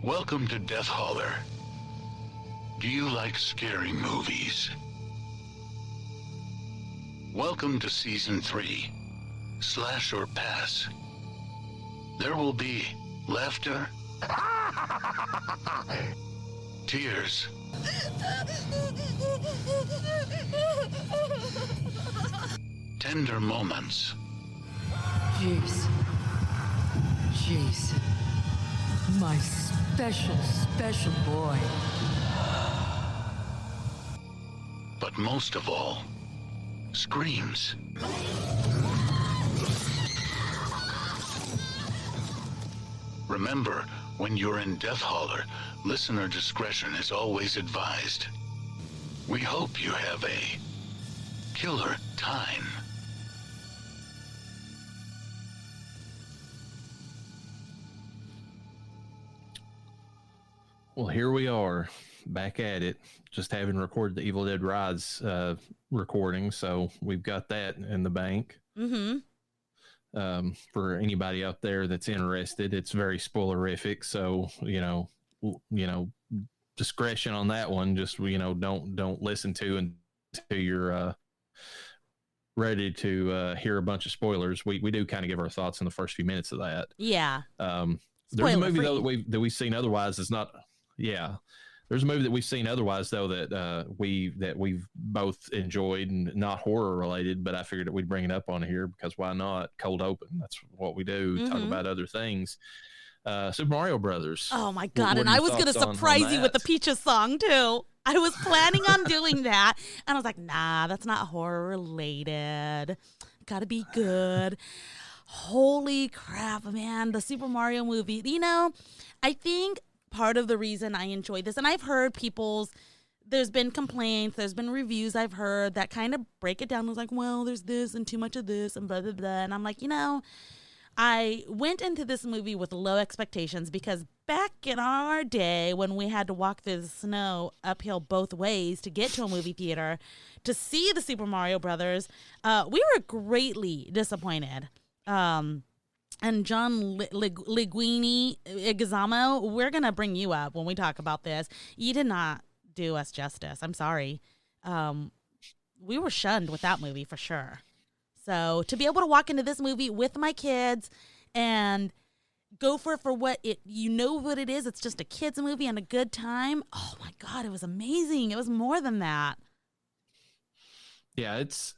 Welcome to Death Holler. Do you like scary movies? Welcome to Season 3, Slash or Pass. There will be laughter, tears, tender moments. Jason. Jason. My special boy. But most of all, screams. Remember, when you're in Death Holler, listener discretion is always advised. We hope you have a killer time. Well, here we are, back at it. Just having recorded the Evil Dead Rise recording, so we've got that in the bank. Mm-hmm. For anybody out there that's interested, it's very spoilerific, so you know, discretion on that one. Just don't listen to until you're ready to hear a bunch of spoilers. We do kind of give our thoughts in the first few minutes of that. Yeah. There's a movie though that we've seen otherwise. It's not. Yeah, there's a movie that we've seen otherwise though that we've both enjoyed, and not horror related, but I figured that we'd bring it up on here because why not? Cold open. That's what we do. Mm-hmm. Talk about other things. Super Mario Brothers. Oh my God! What and are I your was going to thoughts on surprise you with the that? Peaches song too. I was planning on doing that, and I was like, nah, that's not horror related. Got to be good. Holy crap, man! The Super Mario movie. I think part of the reason I enjoy this, and I've heard there's been complaints, there's been reviews I've heard that kind of break it down. I was like, well, there's this and too much of this and blah, blah, blah. And I'm like, I went into this movie with low expectations because back in our day when we had to walk through the snow uphill both ways to get to a movie theater to see the Super Mario Brothers, we were greatly disappointed. And John Leguizamo, we're going to bring you up when we talk about this. You did not do us justice. I'm sorry. We were shunned with that movie for sure. So to be able to walk into this movie with my kids and go for it for what it is. It's just a kids movie and a good time. Oh my God, it was amazing. It was more than that. Yeah, it's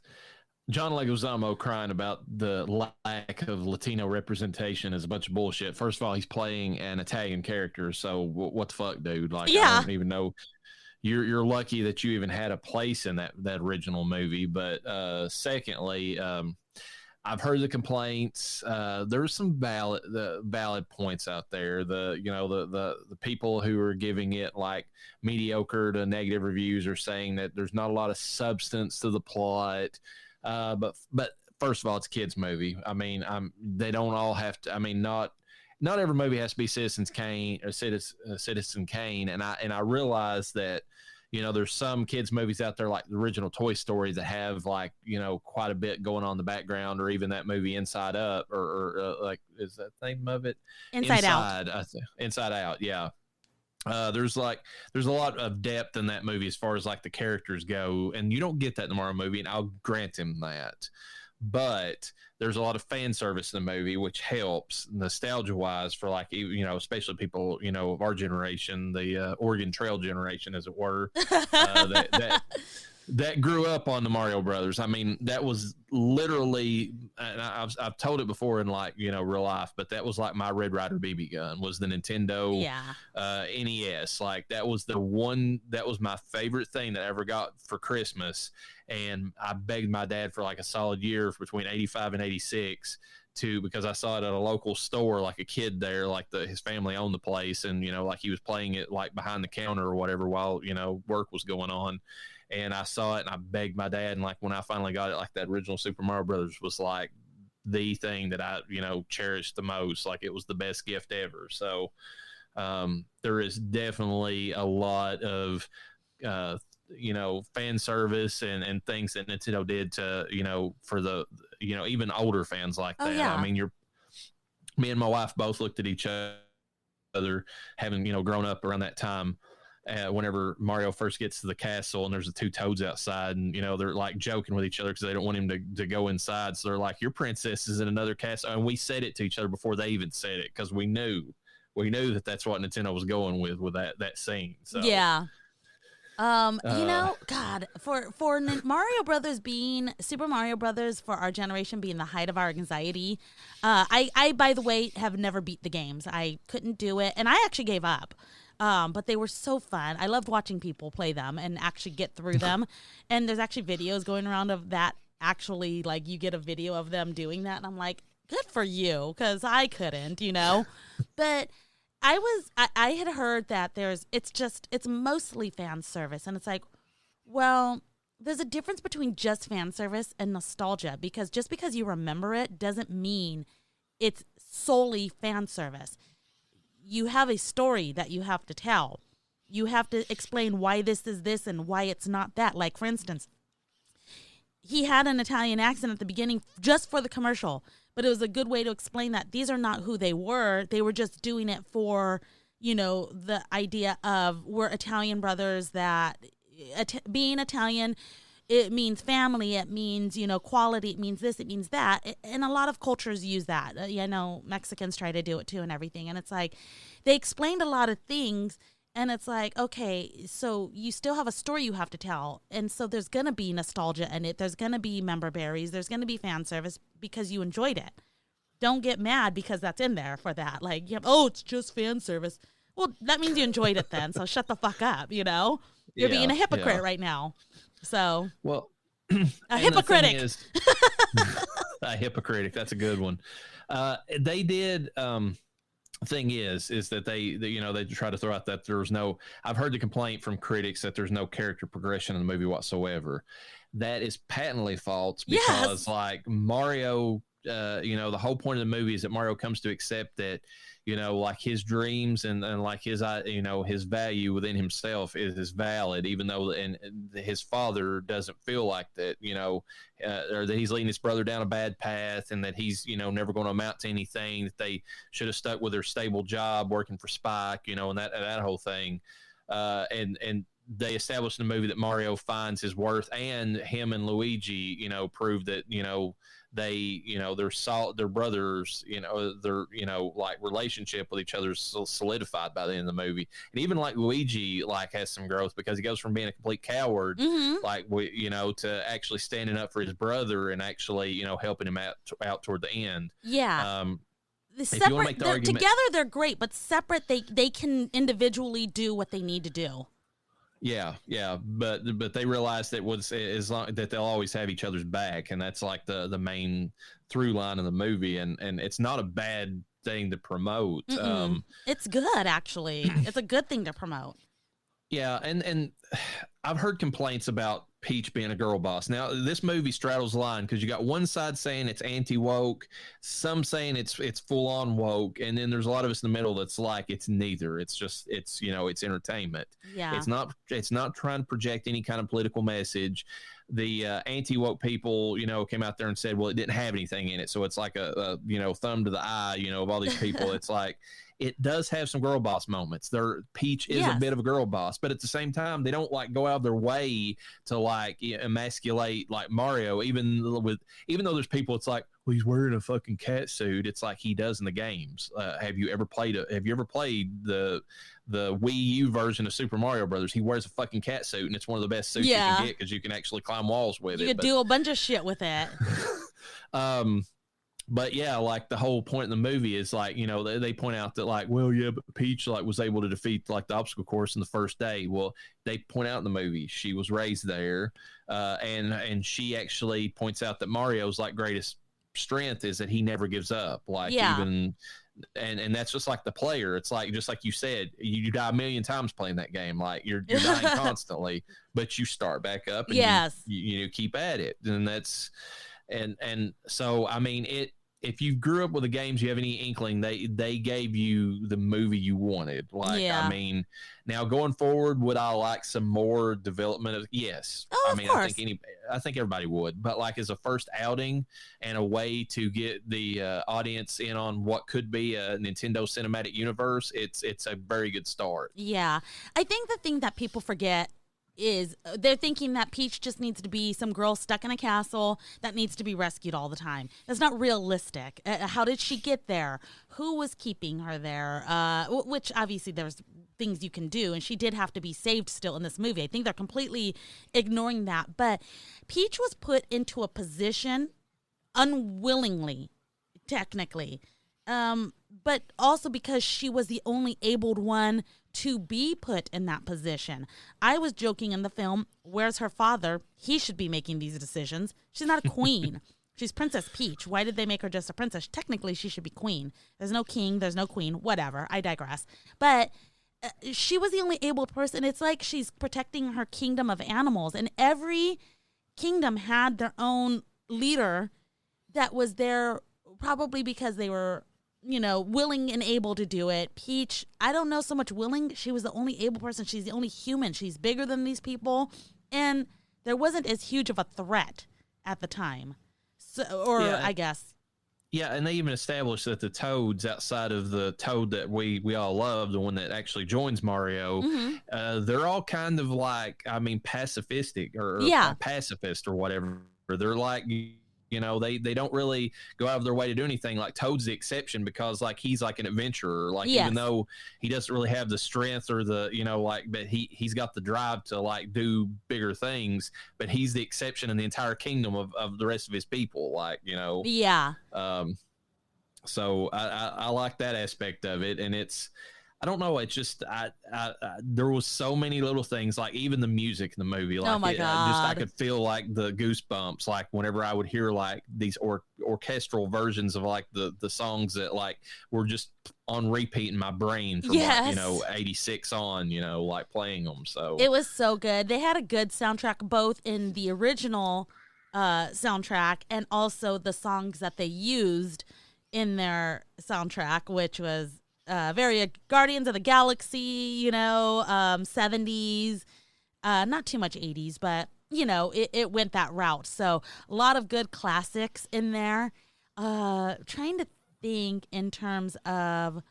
John Leguizamo crying about the lack of Latino representation is a bunch of bullshit. First of all, he's playing an Italian character, so what the fuck, dude? Like, yeah. I don't even know. You're lucky that you even had a place in that original movie. But secondly, I've heard the complaints. There's some valid points out there. The people who are giving it like mediocre to negative reviews are saying that there's not a lot of substance to the plot. But first of all, it's a kids movie. I mean, they don't all have to. I mean, not every movie has to be Citizen Kane, and I realize that there's some kids movies out there like the original Toy Story that have like quite a bit going on in the background, or even that movie Inside Up, or like is that the name of it? Inside Out. Inside Out. Yeah. There's a lot of depth in that movie as far as like the characters go, and you don't get that in the Mario movie, and I'll grant him that. But there's a lot of fan service in the movie, which helps nostalgia wise for like especially people of our generation, the Oregon Trail generation, as it were, that grew up on the Mario Brothers. I mean, that was literally, and I've told it before in like real life, but that was like my Red Ryder BB gun was the Nintendo NES. Like that was my favorite thing that I ever got for Christmas, and I begged my dad for like a solid year between 85 and 86 because I saw it at a local store, like a kid there, like his family owned the place, and like he was playing it like behind the counter or whatever while work was going on. And I saw it and I begged my dad. And like when I finally got it, like that original Super Mario Brothers was like the thing that I, cherished the most. Like it was the best gift ever. So there is definitely a lot of, fan service and things that Nintendo did to, for the, even older fans like that. Yeah. I mean, me and my wife both looked at each other, having, grown up around that time. Whenever Mario first gets to the castle and there's the two toads outside, and they're like joking with each other because they don't want him to go inside, so they're like, your princess is in another castle, and we said it to each other before they even said it because we knew that that's what Nintendo was going with that scene. So yeah. God, for Mario Brothers being Super Mario Brothers for our generation being the height of our anxiety, I by the way have never beat the games. I couldn't do it, and I actually gave up. But they were so fun. I loved watching people play them and actually get through them. And there's actually videos going around of that. Actually, like you get a video of them doing that, and I'm like, good for you, because I couldn't, But I had heard that it's mostly fan service, and it's like, well, there's a difference between just fan service and nostalgia, because just because you remember it doesn't mean it's solely fan service. You have a story that you have to tell. You have to explain why this is this and why it's not that. Like, for instance, he had an Italian accent at the beginning just for the commercial, but it was a good way to explain that these are not who they were. They were just doing it for, the idea of we're Italian brothers, that being Italian, it means family, it means, quality, it means this, it means that. And a lot of cultures use that. I know Mexicans try to do it too and everything. And it's like, they explained a lot of things, and it's like, okay, so you still have a story you have to tell. And so there's going to be nostalgia in it. There's going to be member berries. There's going to be fan service because you enjoyed it. Don't get mad because that's in there for that. Like, it's just fan service. Well, that means you enjoyed it then. So shut the fuck up, You're being a hypocrite right now. So, well, a hypocritic. A hypocritic. That's a good one. They did. Thing is that they try to throw out that there's no. I've heard the complaint from critics that there's no character progression in the movie whatsoever. That is patently false because, like Mario, the whole point of the movie is that Mario comes to accept that. Like his dreams and like his, his value within himself is valid, even though and his father doesn't feel like that, or that he's leading his brother down a bad path, and that he's, never going to amount to anything, that they should have stuck with their stable job working for Spike, and that whole thing. And they established in the movie that Mario finds his worth, and him and Luigi, prove that, they, they're brothers, their, like relationship with each other is solidified by the end of the movie. And even like Luigi, like has some growth because he goes from being a complete coward, like, to actually standing up for his brother and actually, helping him out toward the end. Yeah. Together they're great, but separate, they can individually do what they need to do. Yeah, but they realize that that they'll always have each other's back, and that's like the main through line of the movie, and it's not a bad thing to promote. It's good, actually. It's a good thing to promote. Yeah, and I've heard complaints about Peach being a girl boss. Now, this movie straddles the line because you got one side saying it's anti-woke, some saying it's full-on woke, and then there's a lot of us in the middle that's like it's neither. It's just it's entertainment. Yeah. It's not trying to project any kind of political message. The anti-woke people, came out there and said, well, it didn't have anything in it, so it's like a thumb to the eye, of all these people. It's like it does have some girl boss moments. Peach is a bit of a girl boss, but at the same time, they don't like go out of their way to like emasculate like Mario. Even though there's people, it's like, well, he's wearing a fucking cat suit. It's like he does in the games. Have you ever played the Wii U version of Super Mario Brothers? He wears a fucking cat suit, and it's one of the best suits you can get because you can actually climb walls with it. You can do a bunch of shit with it. But yeah, like the whole point of the movie is like, they point out that like, well, yeah, but Peach like was able to defeat like the obstacle course in the first day. Well, they point out in the movie she was raised there, and she actually points out that Mario's like greatest strength is that he never gives up. Like even and that's just like the player. It's like just like you said, you die a million times playing that game. Like you're dying constantly, but you start back up and you keep at it, and and so I mean it. If you grew up with the games, you have any inkling, they gave you the movie you wanted. Like, Yeah. I mean, now going forward, would I like some more development of? Yes. Oh, I of mean, course. I think everybody would, but like as a first outing and a way to get the audience in on what could be a Nintendo Cinematic Universe, it's a very good start. Yeah. I think the thing that people forget is they're thinking that Peach just needs to be some girl stuck in a castle that needs to be rescued all the time. That's not realistic. How did she get there? Who was keeping her there? Which obviously there's things you can do, and she did have to be saved still in this movie. I think they're completely ignoring that. But Peach was put into a position unwillingly, technically, but also because she was the only abled one to be put in that position. I was joking in the film, where's her father? He should be making these decisions. She's not a queen. She's Princess Peach. Why did they make her just a princess? Technically, she should be queen. There's no king, there's no queen, whatever. I digress. But she was the only able person. It's like she's protecting her kingdom of animals, and every kingdom had their own leader that was there probably because they were, willing and able to do it. Peach, I don't know so much willing. She was the only able person. She's the only human. She's bigger than these people. And there wasn't as huge of a threat at the time. So, I guess. Yeah, and they even established that the Toads outside of the Toad that we all love, the one that actually joins Mario, they're all kind of like, pacifistic or pacifist or whatever. They're like, they don't really go out of their way to do anything. Like Toad's the exception because like he's like an adventurer. Like even though he doesn't really have the strength or the but he's got the drive to like do bigger things. But he's the exception in the entire kingdom of the rest of his people. Like so I like that aspect of it, and it's. I don't know. It's just there was so many little things, like even the music in the movie. Like oh my God. I could feel like the goosebumps, like whenever I would hear like these orchestral versions of like the songs that like were just on repeat in my brain from like, 86 on, like playing them. So it was so good. They had a good soundtrack both in the original soundtrack and also the songs that they used in their soundtrack, which was very Guardians of the Galaxy, 70s, not too much 80s, but, it went that route. So a lot of good classics in there. Trying to think in terms of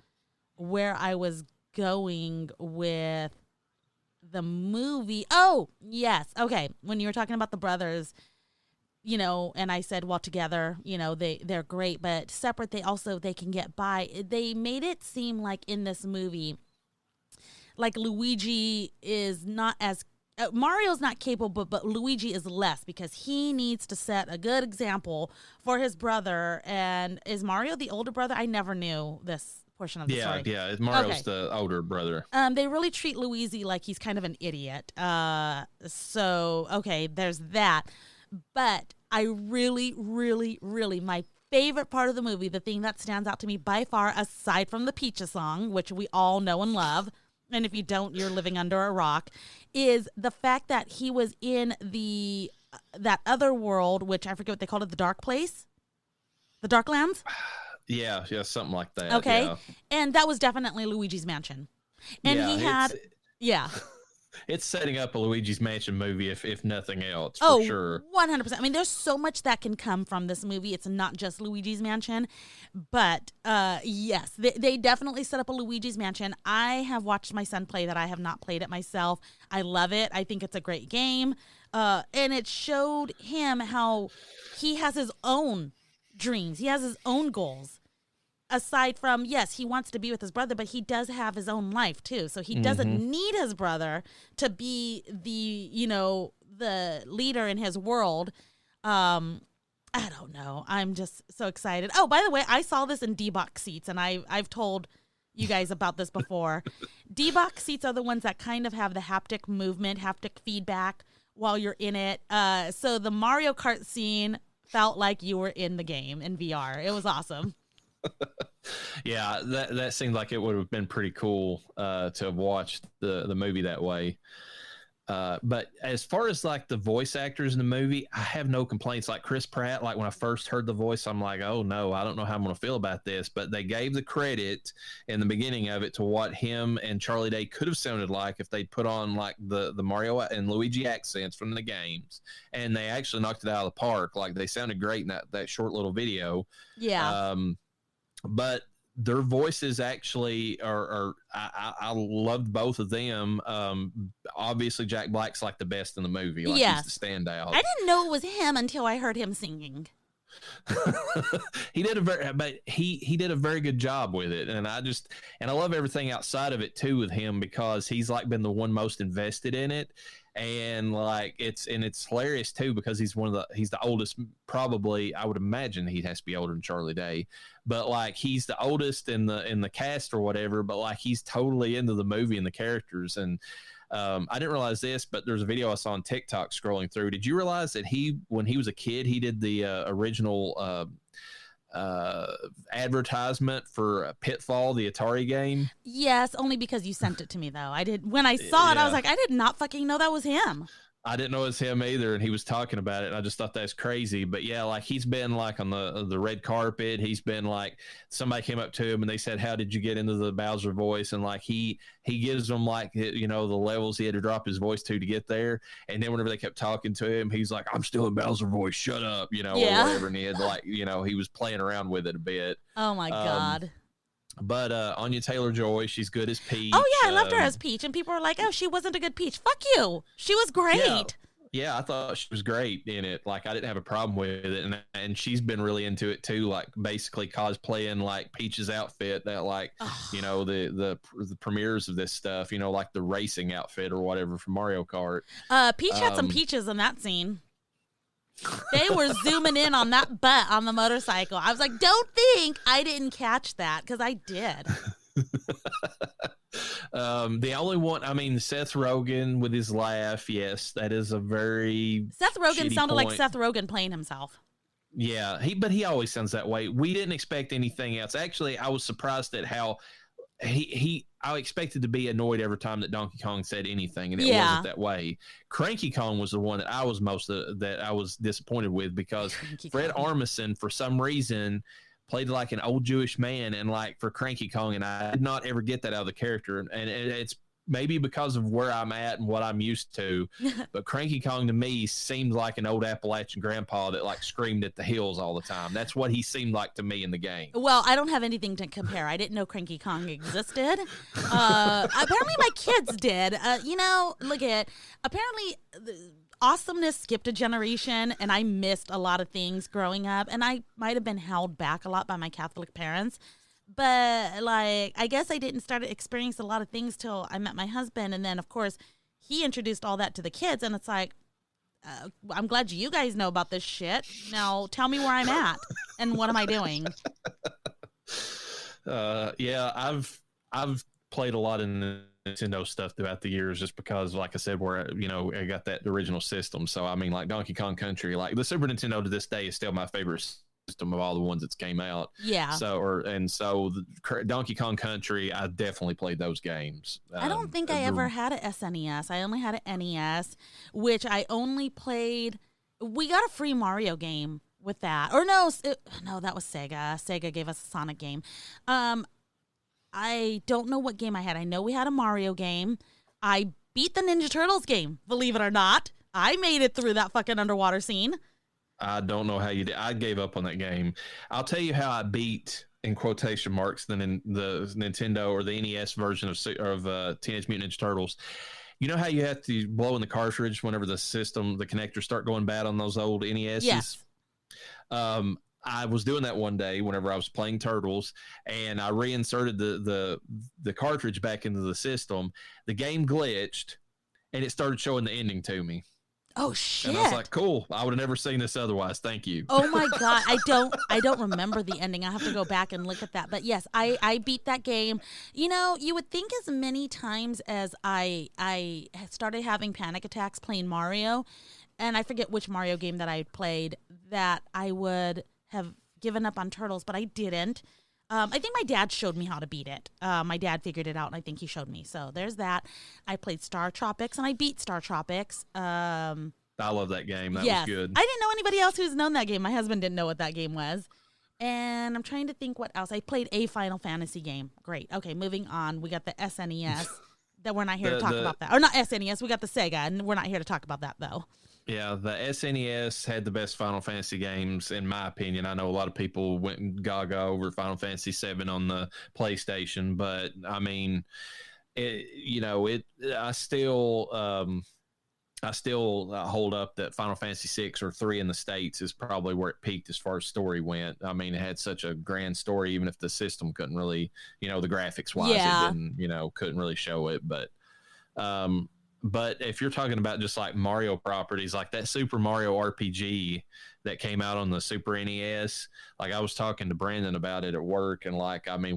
where I was going with the movie. Oh, yes. Okay. When you were talking about the brothers, and I said, well, together, they're great, but separate, they can get by. They made it seem like in this movie, like Luigi is not as, Mario's not capable, but Luigi is less because he needs to set a good example for his brother. And is Mario the older brother? I never knew this portion of the story. Yeah, Mario's the older brother. They really treat Luigi like he's kind of an idiot. So, okay, there's that. But I really, really, really, my favorite part of the movie, the thing that stands out to me by far, aside from the Peaches song, which we all know and love, and if you don't, you're living under a rock, is the fact that he was in that other world, which I forget what they called it, the Dark Place? The Darklands? Yeah, something like that. Okay. Yeah. And that was definitely Luigi's Mansion. And he had... Yeah. It's setting up a Luigi's Mansion movie, if nothing else, for sure. 100%. I mean, there's so much that can come from this movie. It's not just Luigi's Mansion. But, yes, they definitely set up a Luigi's Mansion. I have watched my son play that. I have not played it myself. I love it. I think it's a great game. And it showed him how he has his own dreams. He has his own goals. Aside from, yes, he wants to be with his brother, but he does have his own life too. So he doesn't need his brother to be the leader in his world. I don't know. I'm just so excited. Oh, by the way, I saw this in D-Box seats, and I've told you guys about this before. D-Box seats are the ones that kind of have the haptic movement, haptic feedback while you're in it. So the Mario Kart scene felt like you were in the game in VR. It was awesome. Yeah, that seemed like it would have been pretty cool to have watched the movie that way. But as far as like the voice actors in the movie, I have no complaints. Like Chris Pratt, like when I first heard the voice, I'm like, oh no, I don't know how I'm going to feel about this. But they gave the credit in the beginning of it to what him and Charlie Day could have sounded like if they'd put on like the Mario and Luigi accents from the games. And they actually knocked it out of the park. Like they sounded great in that short little video. Yeah. But their voices actually are I loved both of them. Obviously Jack Black's like the best in the movie. Like Yes. he's the standout. I didn't know it was him until I heard him singing. he did a very good job with it, and I love everything outside of it too with him, because he's like been the one most invested in it. And like it's hilarious too, because he's the oldest, probably. I would imagine he has to be older than Charlie Day, but like he's the oldest in the cast or whatever, but like he's totally into the movie and the characters. And I didn't realize this, but there's a video I saw on TikTok scrolling through. Did you realize that when he was a kid, he did the original advertisement for Pitfall, the Atari game? Yes, only because you sent it to me though. When I saw it, I was like, I did not fucking know that was him. I didn't know it was him either, and he was talking about it, and I just thought that's crazy. But yeah, like he's been like on the red carpet. He's been like, somebody came up to him and they said, "How did you get into the Bowser voice?" And like he gives them like, you know, the levels he had to drop his voice to get there. And then whenever they kept talking to him, he's like, "I'm still in Bowser voice, shut up," you know, or whatever. And he had like, you know, he was playing around with it a bit. Oh my God. But Anya Taylor-Joy, she's good as Peach. Oh yeah, I loved her as Peach, and people were like, "Oh, she wasn't a good Peach." Fuck you. She was great. Yeah, I thought she was great in it. Like I didn't have a problem with it, and she's been really into it too. Like basically cosplaying like Peach's outfit, that like you know the premieres of this stuff. You know, like the racing outfit or whatever from Mario Kart. Peach had some peaches in that scene. They were zooming in on that butt on the motorcycle. I was like, don't think I didn't catch that, because I did. The only one, I mean, Seth Rogen with his laugh. Yes, that is a very Seth Rogen sounded point. like Seth Rogen playing himself. Yeah, but he always sounds that way. We didn't expect anything else. Actually, I was surprised at how I expected to be annoyed every time that Donkey Kong said anything, and it wasn't that way. Cranky Kong was the one that I was that I was disappointed with, because Fred Armisen, for some reason, played like an old Jewish man, and like for Cranky Kong, and I did not ever get that out of the character, and it's maybe because of where I'm at and what I'm used to, but Cranky Kong to me seemed like an old Appalachian grandpa that like screamed at the hills all the time. That's what he seemed like to me in the game. Well, I don't have anything to compare. I didn't know Cranky Kong existed. Apparently my kids did. You know, apparently awesomeness skipped a generation, and I missed a lot of things growing up, and I might have been held back a lot by my Catholic parents. But like, I guess I didn't start experiencing a lot of things till I met my husband. And then of course he introduced all that to the kids, and it's like, I'm glad you guys know about this shit. Now tell me where I'm at and what am I doing? Yeah, I've played a lot of Nintendo stuff throughout the years, just because, like I said, where, you know, I got that original system. So I mean, like Donkey Kong Country, like the Super Nintendo to this day is still my favorite system of all the ones that's came out. Yeah. So the Donkey Kong Country, I definitely played those games. I don't think I ever had a SNES. I only had an NES, which I only played. We got a free Mario game with that. Or no, that was Sega. Sega gave us a Sonic game. I don't know what game I had. I know we had a Mario game. I beat the Ninja Turtles game, believe it or not. I made it through that fucking underwater scene. I don't know how you did. I gave up on that game. I'll tell you how I beat, in quotation marks, the Nintendo or the NES version of Teenage Mutant Ninja Turtles. You know how you have to blow in the cartridge whenever the connectors start going bad on those old NESs? Yes. I was doing that one day whenever I was playing Turtles, and I reinserted the cartridge back into the system. The game glitched, and it started showing the ending to me. Oh shit! And I was like, "Cool! I would have never seen this otherwise. Thank you." Oh my god, I don't remember the ending. I have to go back and look at that. But yes, I beat that game. You know, you would think as many times as I started having panic attacks playing Mario, and I forget which Mario game that I played, that I would have given up on Turtles, but I didn't. I think my dad showed me how to beat it. My dad figured it out, and I think he showed me. So there's that. I played Star Tropics, and I beat Star Tropics. I love that game. That yes. was good. I didn't know anybody else who's known that game. My husband didn't know what that game was. And I'm trying to think what else. I played a Final Fantasy game. Great. Okay, moving on. We got the SNES. That we're not here to talk about that. Or not SNES. We got the Sega, and we're not here to talk about that, though. Yeah, the SNES had the best Final Fantasy games, in my opinion. I know a lot of people went gaga over Final Fantasy VII on the PlayStation, but I mean, I still hold up that Final Fantasy VI or 3 in the States is probably where it peaked as far as story went. I mean, it had such a grand story, even if the system couldn't really, the graphics wise, it didn't, couldn't really show it, But if you're talking about just like Mario properties, like that Super Mario RPG that came out on the Super NES, like I was talking to Brandon about it at work, and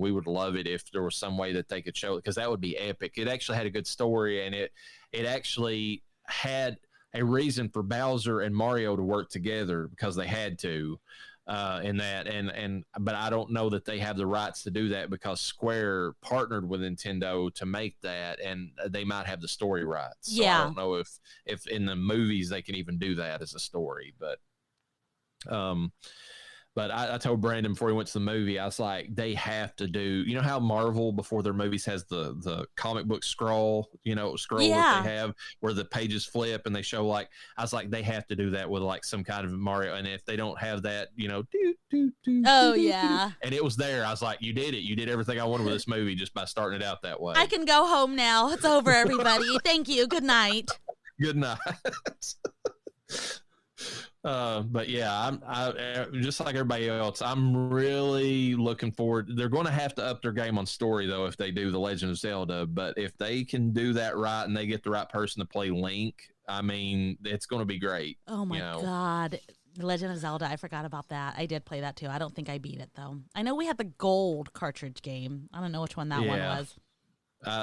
we would love it if there was some way that they could show it, because that would be epic. It actually had a good story, and it actually had a reason for Bowser and Mario to work together because they had to. In that, but I don't know that they have the rights to do that because Square partnered with Nintendo to make that, and they might have the story rights. So I don't know if in the movies they can even do that as a story, but I told Brandon before he went to the movie, I was like, they have to do, how Marvel before their movies has the comic book scroll, that they have where the pages flip and they show I was like, they have to do that with like some kind of Mario. And if they don't have that, and it was there. I was like, you did it. You did everything I wanted with this movie just by starting it out that way. I can go home now. It's over, everybody. Thank you. Good night. Good night. But yeah, I just like everybody else. I'm really looking forward. They're going to have to up their game on story though if they do The Legend of Zelda. But if they can do that right and they get the right person to play Link, I mean, it's going to be great. Oh my God, The Legend of Zelda! I forgot about that. I did play that too. I don't think I beat it though. I know we had the gold cartridge game. I don't know which one that one was.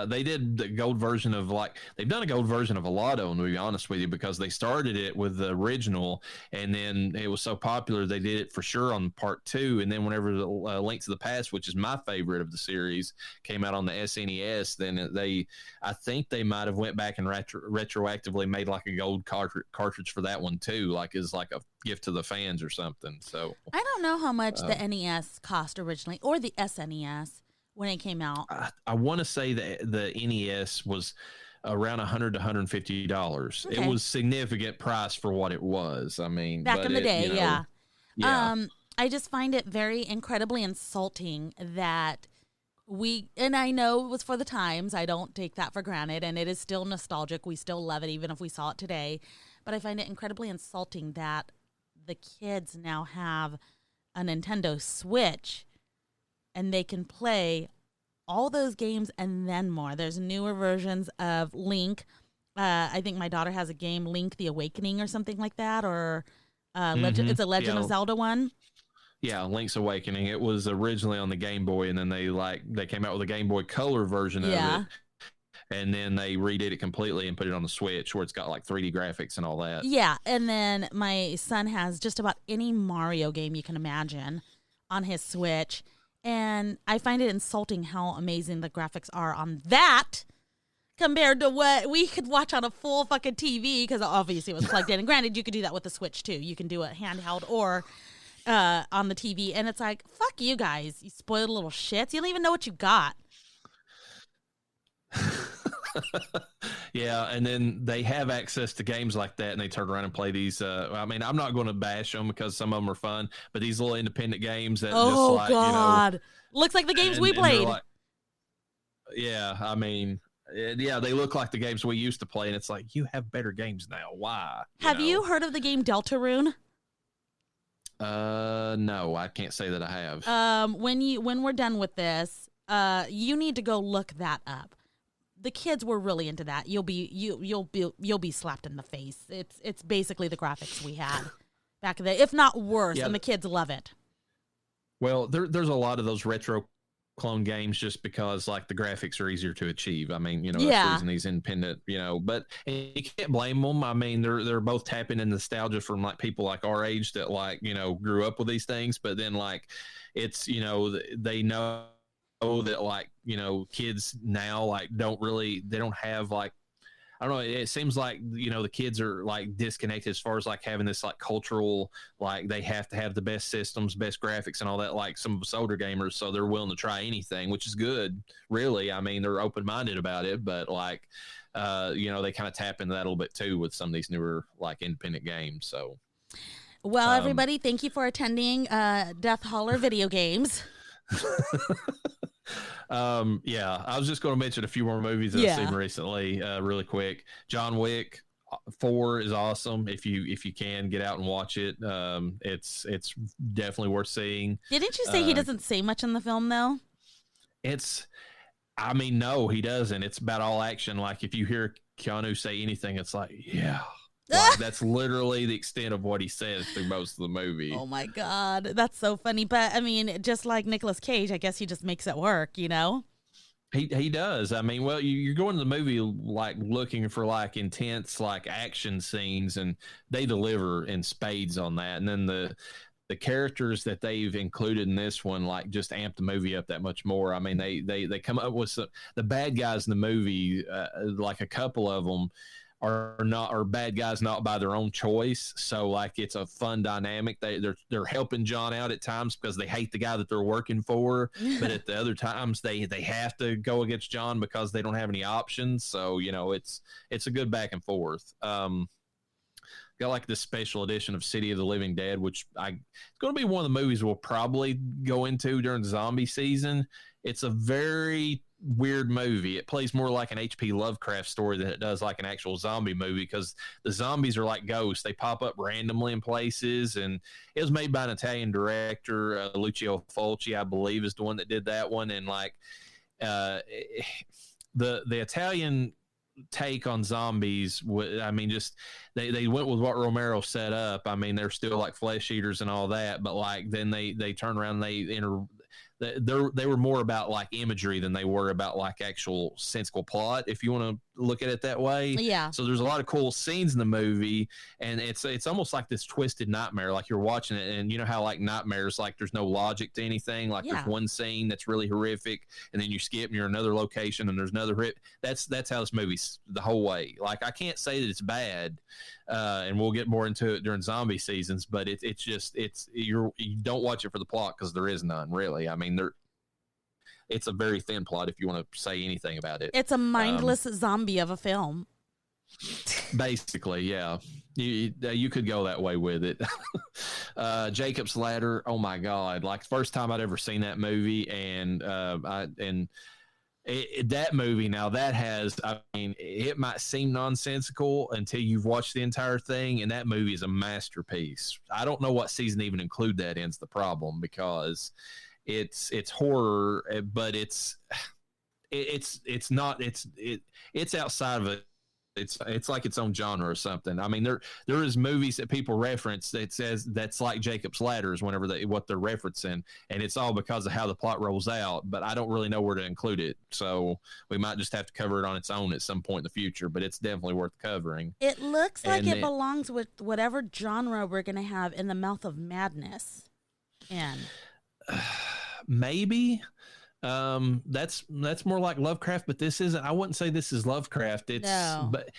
They did the gold version of they've done a gold version of Alado, to be honest with you, because they started it with the original and then it was so popular they did it for sure on part 2. And then whenever the Link to the Past, which is my favorite of the series, came out on the SNES, then I think they might have went back and retroactively made like a gold cartridge for that one too, like as like a gift to the fans or something. So I don't know how much the NES cost originally or the SNES. When it came out, I want to say that the NES was around $100 to $150. Okay. It was significant price for what it was. I mean, back in the day, yeah. Yeah. I just find it very incredibly insulting that and I know it was for the times. I don't take that for granted, and it is still nostalgic. We still love it, even if we saw it today. But I find it incredibly insulting that the kids now have a Nintendo Switch. And they can play all those games and then more. There's newer versions of Link. I think my daughter has a game, Link the Awakening or something like that. Or it's a Legend of Zelda one. Yeah, Link's Awakening. It was originally on the Game Boy, and then they came out with a Game Boy Color version of it. And then they redid it completely and put it on the Switch where it's got like 3D graphics and all that. Yeah, and then my son has just about any Mario game you can imagine on his Switch. And I find it insulting how amazing the graphics are on that compared to what we could watch on a full fucking TV, because obviously it was plugged in. And granted, you could do that with the Switch too. You can do it handheld or on the TV. And it's like, fuck you guys, you spoiled little shits. You don't even know what you got. Yeah, and then they have access to games like that, and they turn around and play these. I mean, I'm not going to bash them because some of them are fun, but these little independent games that God, looks like the games we played. Yeah, I mean, they look like the games we used to play, and it's like, you have better games now. Why? Have you heard of the game Deltarune? No, I can't say that I have. When we're done with this, you need to go look that up. The kids were really into that. You'll be slapped in the face. It's basically the graphics we had back then, if not worse, and the kids love it. Well, there's a lot of those retro clone games just because like the graphics are easier to achieve. I mean, you know, Yeah. that's the reason these independent, you know, but you can't blame them. I mean, they're both tapping in nostalgia from like people like our age that like, you know, grew up with these things, but then like it's, you know, they know that like, you know, kids now like they don't have like, I don't know. It seems like, you know, the kids are like disconnected as far as like having this like cultural, like they have to have the best systems, best graphics and all that, like some of us older gamers. So they're willing to try anything, which is good. Really. I mean, they're open-minded about it, but like, you know, they kind of tap into that a little bit too with some of these newer like independent games. So, Well, everybody, thank you for attending Death Holler Video Games. Yeah, I was just going to mention a few more movies that I've seen recently, really quick. John Wick 4 is awesome. If you can get out and watch it, it's definitely worth seeing. Didn't you say he doesn't say much in the film though? I mean, no, he doesn't. It's about all action. Like if you hear Keanu say anything, it's like, yeah. Like, that's literally the extent of what he says through most of the movie. Oh my God, that's so funny. But I mean, just like Nicolas Cage, I guess he just makes it work, you know? He does. I mean, well, you're going to the movie like looking for like intense like action scenes, and they deliver in spades on that. And then the characters that they've included in this one like just amp the movie up that much more. I mean, they come up with the bad guys in the movie, like a couple of them are bad guys not by their own choice. So like it's a fun dynamic. They're helping John out at times because they hate the guy that they're working for, but at the other times they have to go against John because they don't have any options. So you know it's a good back and forth. Got like this special edition of City of the Living Dead, which it's going to be one of the movies we'll probably go into during zombie season. It's a very weird movie. It plays more like an H.P. Lovecraft story than it does like an actual zombie movie, because the zombies are like ghosts. They pop up randomly in places, and it was made by an Italian director, Lucio Fulci, I believe, is the one that did that one. And like the Italian take on zombies, I mean, just they went with what Romero set up. I mean, they're still like flesh eaters and all that, but like then they turn around and they were more about like imagery than they were about like actual sensible plot, if you want to look at it that way. Yeah. So there's a lot of cool scenes in the movie, and it's almost like this twisted nightmare. Like you're watching it, and you know how like nightmares, like there's no logic to anything. Like there's one scene that's really horrific, and then you skip and you're in another location, and there's another that's how this movie's the whole way. Like I can't say that it's bad, and we'll get more into it during zombie seasons, but you don't watch it for the plot, because there is none really. I mean, it's a very thin plot if you want to say anything about it. It's a mindless zombie of a film. Basically, yeah. You could go that way with it. Jacob's Ladder, oh my God. Like first time I'd ever seen that movie, and that movie, now that has, I mean, it might seem nonsensical until you've watched the entire thing, and that movie is a masterpiece. I don't know what season even include that in's the problem, because it's horror, but it's not, it's outside of it. It's like its own genre or something. I mean, there is movies that people reference that says that's like Jacob's Ladders whenever what they're referencing, and it's all because of how the plot rolls out. But I don't really know where to include it, so we might just have to cover it on its own at some point in the future. But it's definitely worth covering. It looks like it belongs with whatever genre we're gonna have in the Mouth of Madness, and maybe. That's more like Lovecraft, but this isn't. I wouldn't say this is Lovecraft. But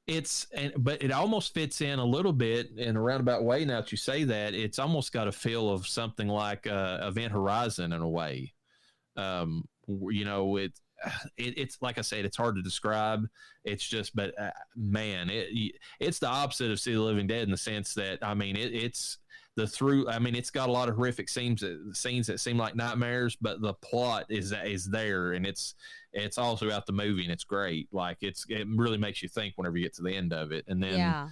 it almost fits in a little bit in a roundabout way. Now that you say that, it's almost got a feel of something like Event Horizon in a way. You know, it's like I said, it's hard to describe. It's just, but man, it's the opposite of City of the Living Dead in the sense that, I mean, it's got a lot of horrific scenes that seem like nightmares, but the plot is there, and it's all throughout the movie, and it's great. Like it really makes you think whenever you get to the end of it. And then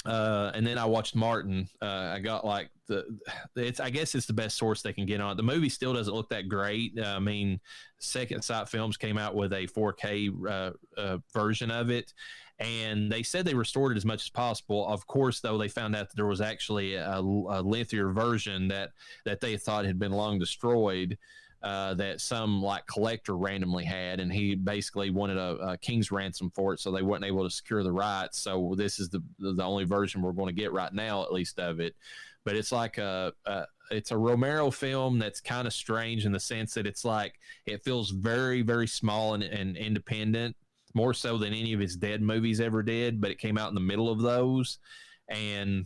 and then I watched Martin. I got like I guess it's the best source they can get on it. The movie still doesn't look that great. I mean, Second Sight Films came out with a 4K version of it, and they said they restored it as much as possible. Of course, though, they found out that there was actually a lengthier version that they thought had been long destroyed. that some like collector randomly had, and he basically wanted a king's ransom for it, so they weren't able to secure the rights. So this is the only version we're going to get right now, at least, of it. But it's like it's a Romero film that's kind of strange in the sense that it's like it feels very, very small and independent, more so than any of his Dead movies ever did. But it came out in the middle of those, and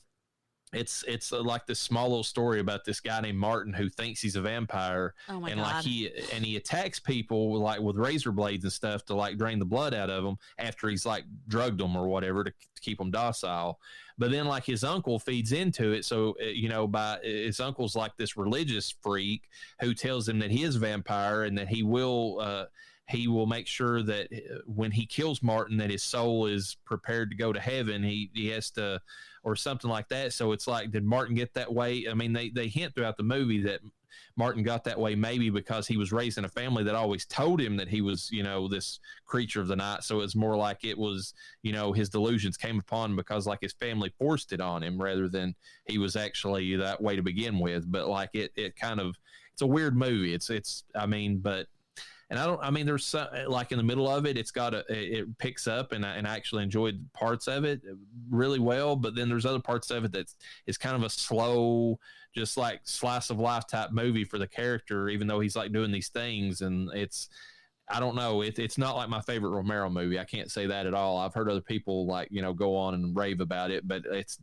it's like this small little story about this guy named Martin who thinks he's a vampire. Oh my and God. like he attacks people like with razor blades and stuff to like drain the blood out of them after he's like drugged them or whatever to keep them docile. But then like his uncle feeds into it, so by his uncle's like this religious freak who tells him that he is a vampire and that he will make sure that when he kills Martin, that his soul is prepared to go to heaven. He has to, or something like that. So it's like, did Martin get that way? I mean, they hint throughout the movie that Martin got that way maybe because he was raised in a family that always told him that he was, this creature of the night. So it's more like it was, his delusions came upon him because like his family forced it on him rather than he was actually that way to begin with. But like it kind of, it's a weird movie. There's some, like in the middle of it, it picks up, and I actually enjoyed parts of it really well. But then there's other parts of it that is kind of a slow, just like slice of life type movie for the character, even though he's like doing these things. And I don't know, it's not like my favorite Romero movie. I can't say that at all. I've heard other people like, go on and rave about it, but it's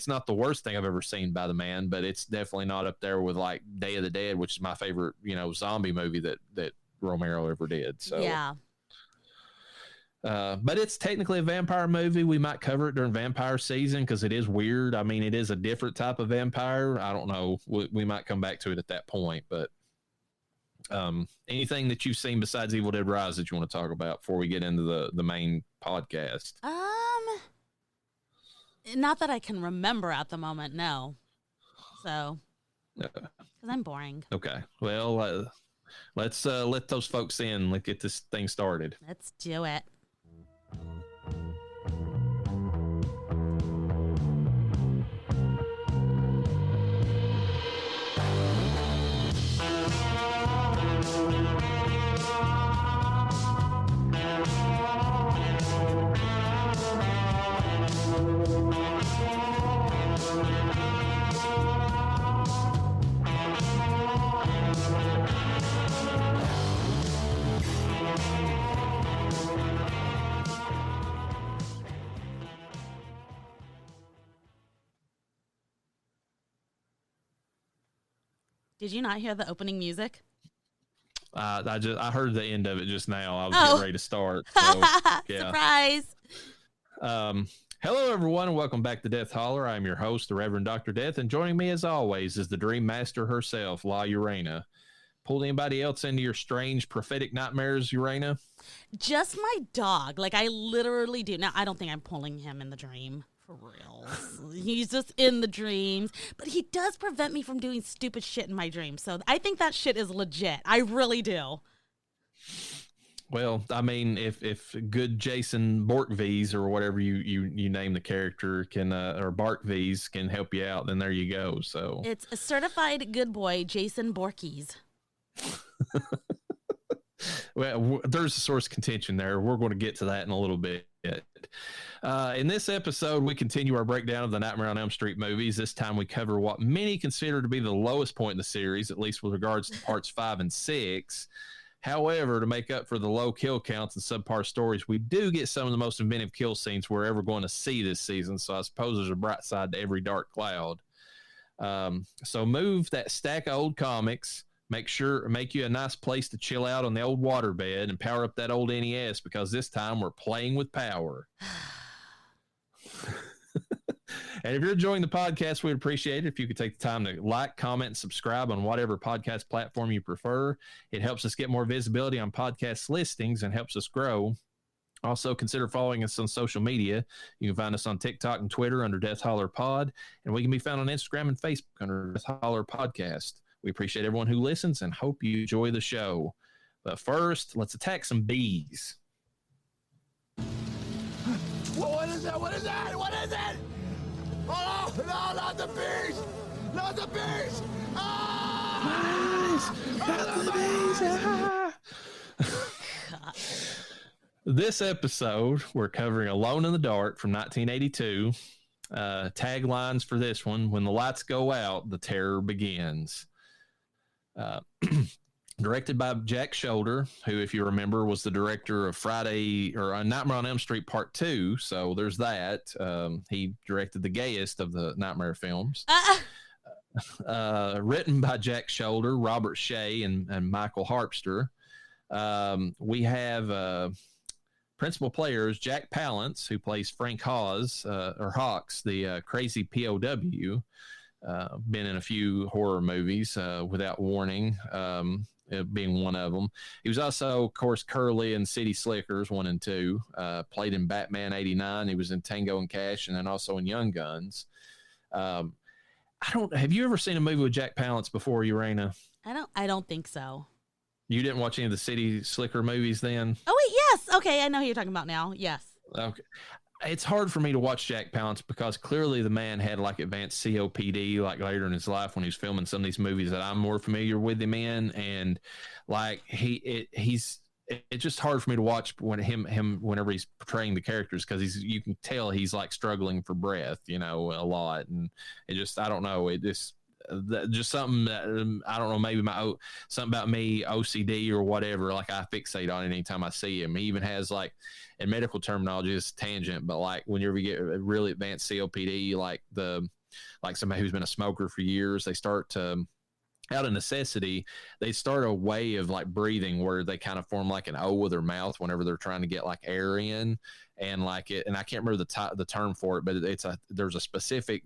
not the worst thing I've ever seen by the man, but it's definitely not up there with like Day of the Dead, which is my favorite, zombie movie that Romero ever did. So yeah. But it's technically a vampire movie. We might cover it during vampire season because it is weird. I mean, it is a different type of vampire. I don't know. We might come back to it at that point, but anything that you've seen besides Evil Dead Rise that you want to talk about before we get into the main podcast? Not that I can remember at the moment, no. So, because I'm boring. Okay. Well, let's let those folks in. Let's get this thing started. Let's do it. Did you not hear the opening music? I heard the end of it just now. I was getting ready to start. So, yeah. Surprise. Hello, everyone, and welcome back to Death Holler. I'm your host, the Reverend Dr. Death, and joining me, as always, is the Dream Master herself, La Urena. Pulled anybody else into your strange prophetic nightmares, Urena? Just my dog. Like, I literally do. Now, I don't think I'm pulling him in the dream. For real. He's just in the dreams. But he does prevent me from doing stupid shit in my dreams. So I think that shit is legit. I really do. Well, I mean, if good Jason Borkvies or whatever you name the character can or Barkvies can help you out, then there you go. So it's a certified good boy, Jason Borkies. Well, there's a source of contention there. We're going to get to that in a little bit. In this episode, we continue our breakdown of the Nightmare on Elm Street movies. This time we cover what many consider to be the lowest point in the series, at least with regards to parts 5 and 6. However, to make up for the low kill counts and subpar stories, we do get some of the most inventive kill scenes we're ever going to see this season. So I suppose there's a bright side to every dark cloud. So move that stack of old comics. Make you a nice place to chill out on the old waterbed and power up that old NES, because this time we're playing with power. And if you're enjoying the podcast, we'd appreciate it if you could take the time to like, comment, and subscribe on whatever podcast platform you prefer. It helps us get more visibility on podcast listings and helps us grow. Also, consider following us on social media. You can find us on TikTok and Twitter under Death Holler Pod, and we can be found on Instagram and Facebook under Death Holler Podcast. We appreciate everyone who listens and hope you enjoy the show. But first, let's attack some bees. What is that? What is that? What is it? Oh, no, not the bees! Not the bees! Ah! This episode, we're covering Alone in the Dark from 1982. Taglines for this one: when the lights go out, the terror begins. Directed by Jack Shoulder, who, if you remember, was the director of Nightmare on Elm Street Part 2. So there's that. He directed the gayest of the Nightmare films. Written by Jack Shoulder, Robert Shea, and Michael Harpster. We have principal players Jack Palance, who plays Frank Hawes, or Hawks, the crazy POW. Been in a few horror movies, Without Warning being one of them. He was also, of course, Curly in City Slickers 1 and 2. Played in Batman 89. He was in Tango and Cash, and then also in Young Guns. Have you ever seen a movie with Jack Palance before, Urena? I don't think so. You didn't watch any of the City Slicker movies then? Oh wait, yes. Okay, I know who you're talking about now. Yes. Okay. It's hard for me to watch Jack Palance because clearly the man had like advanced COPD like later in his life when he was filming some of these movies that I'm more familiar with him in, and like it's just hard for me to watch when him whenever he's portraying the characters, because you can tell he's like struggling for breath, a lot, and I don't know, just something that, I don't know, maybe something about me, OCD or whatever, like I fixate on it anytime I see him. He even has, like, in medical terminology, it's tangent, but like whenever you get really advanced COPD, like somebody who's been a smoker for years, they start to, out of necessity, they start a way of like breathing where they kind of form like an O with their mouth whenever they're trying to get like air in, and like it, and I can't remember the term for it, but there's a specific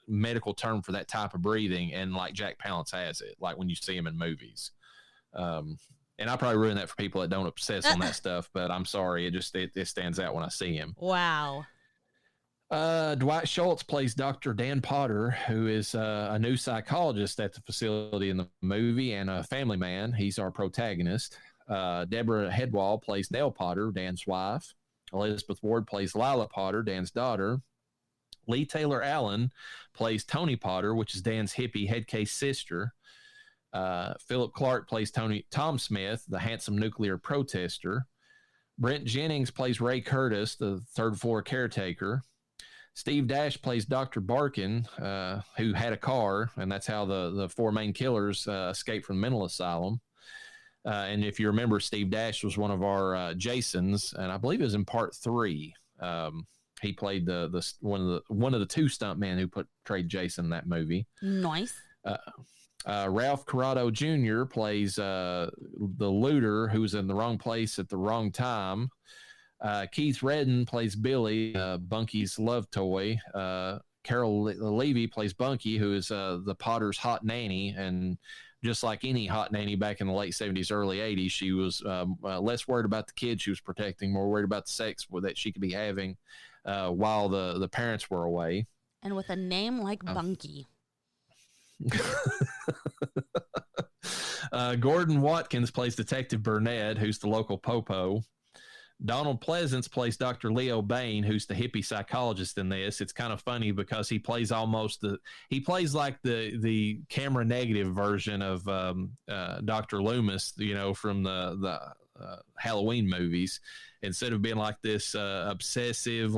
medical term for that type of breathing, and like Jack Palance has it, like when you see him in movies. And I probably ruin that for people that don't obsess on that stuff, but I'm sorry, it stands out when I see him. Wow. Dwight Schultz plays Dr. Dan Potter, who is a new psychologist at the facility in the movie and a family man. He's our protagonist. Deborah Headwall plays Nell Potter, Dan's wife. Elizabeth Ward plays Lila Potter, Dan's daughter. Lee Taylor Allen plays Tony Potter, which is Dan's hippie head case sister. Philip Clark plays Tom Smith, the handsome nuclear protester. Brent Jennings plays Ray Curtis, the third floor caretaker. Steve Dash plays Dr. Barkin, who had a car, and that's how the four main killers escaped from the mental asylum. And if you remember, Steve Dash was one of our Jasons, and I believe it was in part 3. He played one of the two stuntmen who portrayed Jason in that movie. Nice. Ralph Corrado Jr. plays the looter who's in the wrong place at the wrong time. Keith Redden plays Billy, Bunky's love toy. Carol Levy plays Bunky, who is the Potter's hot nanny. And just like any hot nanny back in the late 70s, early 80s, she was less worried about the kids she was protecting, more worried about the sex that she could be having while the parents were away. And with a name like Bunky. Gordon Watkins plays Detective Burnett, who's the local popo. Donald Pleasance plays Dr. Leo Bain, who's the hippie psychologist in this. It's kind of funny because he plays like the camera negative version of Dr. Loomis, from the Halloween movies. Instead of being like this obsessive,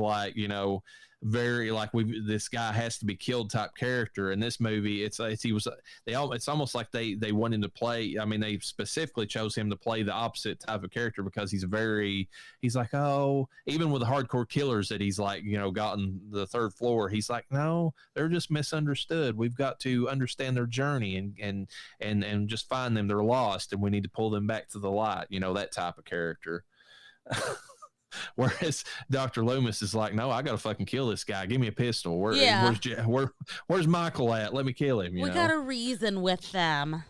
very like this guy has to be killed type character. In this movie, it's almost like they want him to play. I mean, they specifically chose him to play the opposite type of character because he's like, oh, even with the hardcore killers that he's like, gotten the third floor, he's like, no, they're just misunderstood. We've got to understand their journey and just find them. They're lost and we need to pull them back to the light, that type of character. Whereas Dr. Loomis is like, no, I gotta fucking kill this guy. Give me a pistol. Where's Michael at? Let me kill him. We got to reason with them.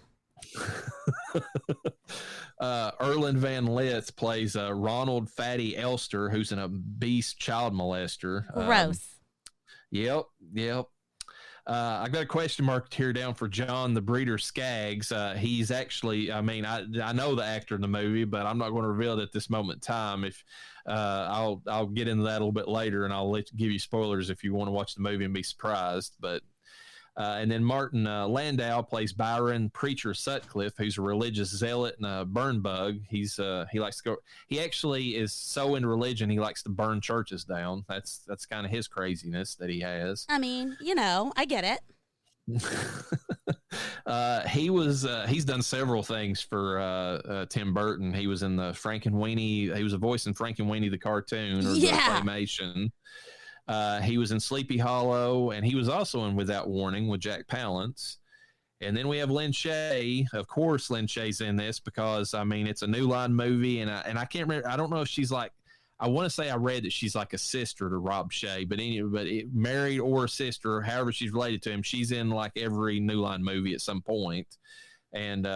Erland Van Lith plays Ronald Fatty Elster, who's an obese child molester. Gross. Yep. I got a question mark here down for John the Breeder Skaggs. He's actually, I know the actor in the movie, but I'm not going to reveal it at this moment in time. If I'll get into that a little bit later, and I'll give you spoilers if you want to watch the movie and be surprised. But And then Martin Landau plays Byron Preacher Sutcliffe, who's a religious zealot and a burn bug. He likes to go. He actually is so into religion he likes to burn churches down. That's kind of his craziness that he has. I mean, I get it. He's done several things for Tim Burton. He was in the Frankenweenie. He was a voice in Frankenweenie the cartoon or the claymation. He was in Sleepy Hollow, and he was also in Without Warning with Jack Palance. And then we have Lynn Shay. Of course, Lynn Shay's in this because it's a New Line movie, and I can't remember. I don't know if she's like. I want to say I read that she's like a sister to Rob Shay, but married or a sister, however she's related to him. She's in like every New Line movie at some point, and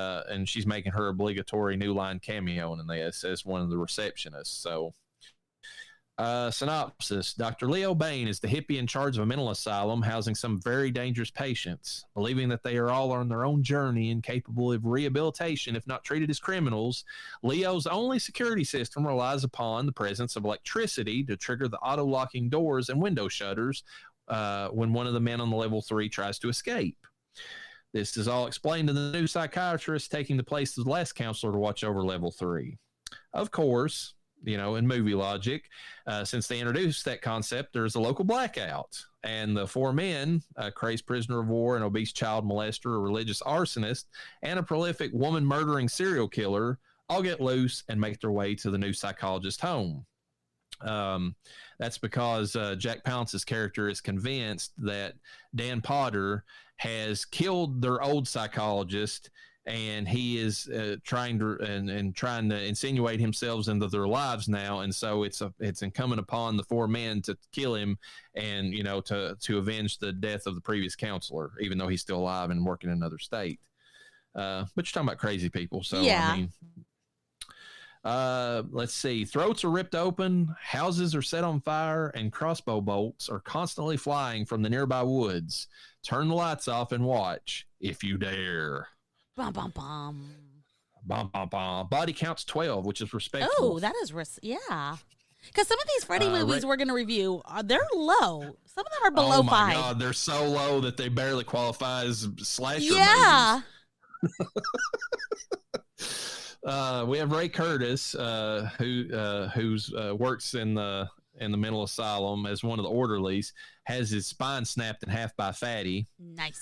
she's making her obligatory New Line cameo in this as one of the receptionists. So. Synopsis. Dr. Leo Bain is the hippie in charge of a mental asylum housing some very dangerous patients. Believing that they are all on their own journey and capable of rehabilitation if not treated as criminals, Leo's only security system relies upon the presence of electricity to trigger the auto-locking doors and window shutters when one of the men on the level 3 tries to escape. This is all explained to the new psychiatrist taking the place of the last counselor to watch over level 3. Of course, in movie logic, since they introduced that concept, there's a local blackout, and the 4 men, a crazed prisoner of war, an obese child molester, a religious arsonist, and a prolific woman-murdering serial killer, all get loose and make their way to the new psychologist's home. That's because Jack Palance's character is convinced that Dan Potter has killed their old psychologist, and he is trying to insinuate himself into their lives now, and so it's incumbent upon the 4 men to kill him, and to avenge the death of the previous counselor, even though he's still alive and working in another state. But you're talking about crazy people, so yeah. Let's see. Throats are ripped open, houses are set on fire, and crossbow bolts are constantly flying from the nearby woods. Turn the lights off and watch if you dare. Bum, bum, bum. Bum, bum, bum. Body counts 12, which is respectable. Oh, that is, yeah. Because some of these Freddy movies we're going to review, they're low. Some of them are below 5. Oh, my God. They're so low that they barely qualify as slasher movies. We have Ray Curtis, who works in the mental asylum as one of the orderlies, has his spine snapped in half by Fatty. Nice.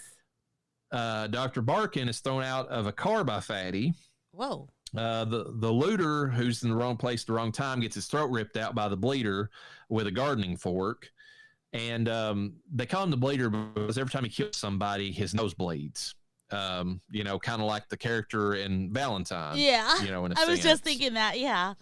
Dr. Barkin is thrown out of a car by Fatty. Whoa. The looter, who's in the wrong place at the wrong time, gets his throat ripped out by the bleeder with a gardening fork. And they call him the bleeder because every time he kills somebody, his nose bleeds. Kind of like the character in Valentine. Yeah. In a I was sense. just thinking that, yeah.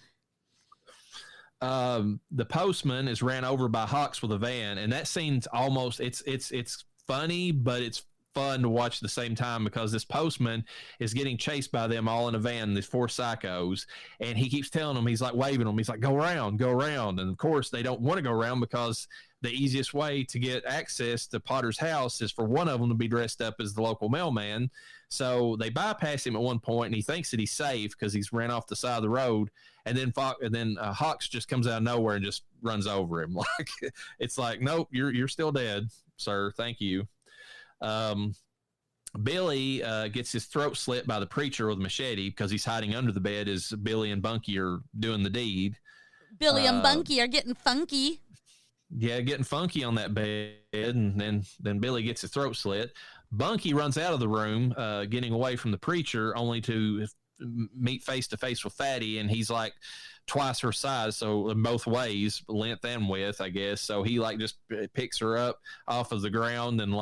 The postman is ran over by Hawks with a van, and that scene's almost it's funny, but it's fun to watch at the same time because this postman is getting chased by them all in a van, these 4 psychos, and he keeps telling them, he's like waving them, he's like, go around, and of course they don't want to go around because the easiest way to get access to Potter's house is for one of them to be dressed up as the local mailman. So they bypass him at one point, and he thinks that he's safe because he's ran off the side of the road. And then Hawks just comes out of nowhere and just runs over him. Like it's like, nope, you're still dead, sir. Thank you. Billy gets his throat slit by the preacher with a machete because he's hiding under the bed as Billy and Bunky are doing the deed. Billy and Bunky are getting funky. Yeah, getting funky on that bed, and then Billy gets his throat slit. Bunky runs out of the room, getting away from the preacher, only to meet face to face with Fatty, and he's like twice her size, so in both ways, length and width, I guess. So he like just picks her up off of the ground and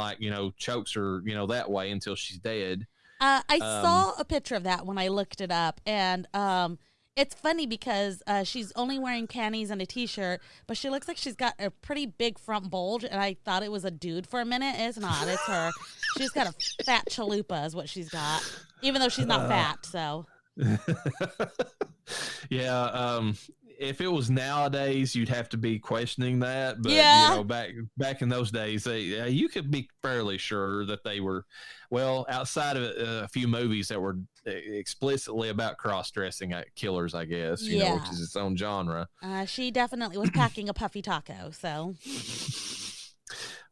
chokes her, that way until she's dead. I saw a picture of that when I looked it up, and it's funny because she's only wearing panties and a t-shirt, but she looks like she's got a pretty big front bulge, and I thought it was a dude for a minute. It's not. It's her. She's got a fat chalupa is what she's got, even though she's not fat, so. Yeah, if it was nowadays, you'd have to be questioning that. But back in those days, you could be fairly sure that they were, outside of a few movies that were explicitly about cross-dressing killers, I guess. Which is its own genre. She definitely was packing a puffy taco. So,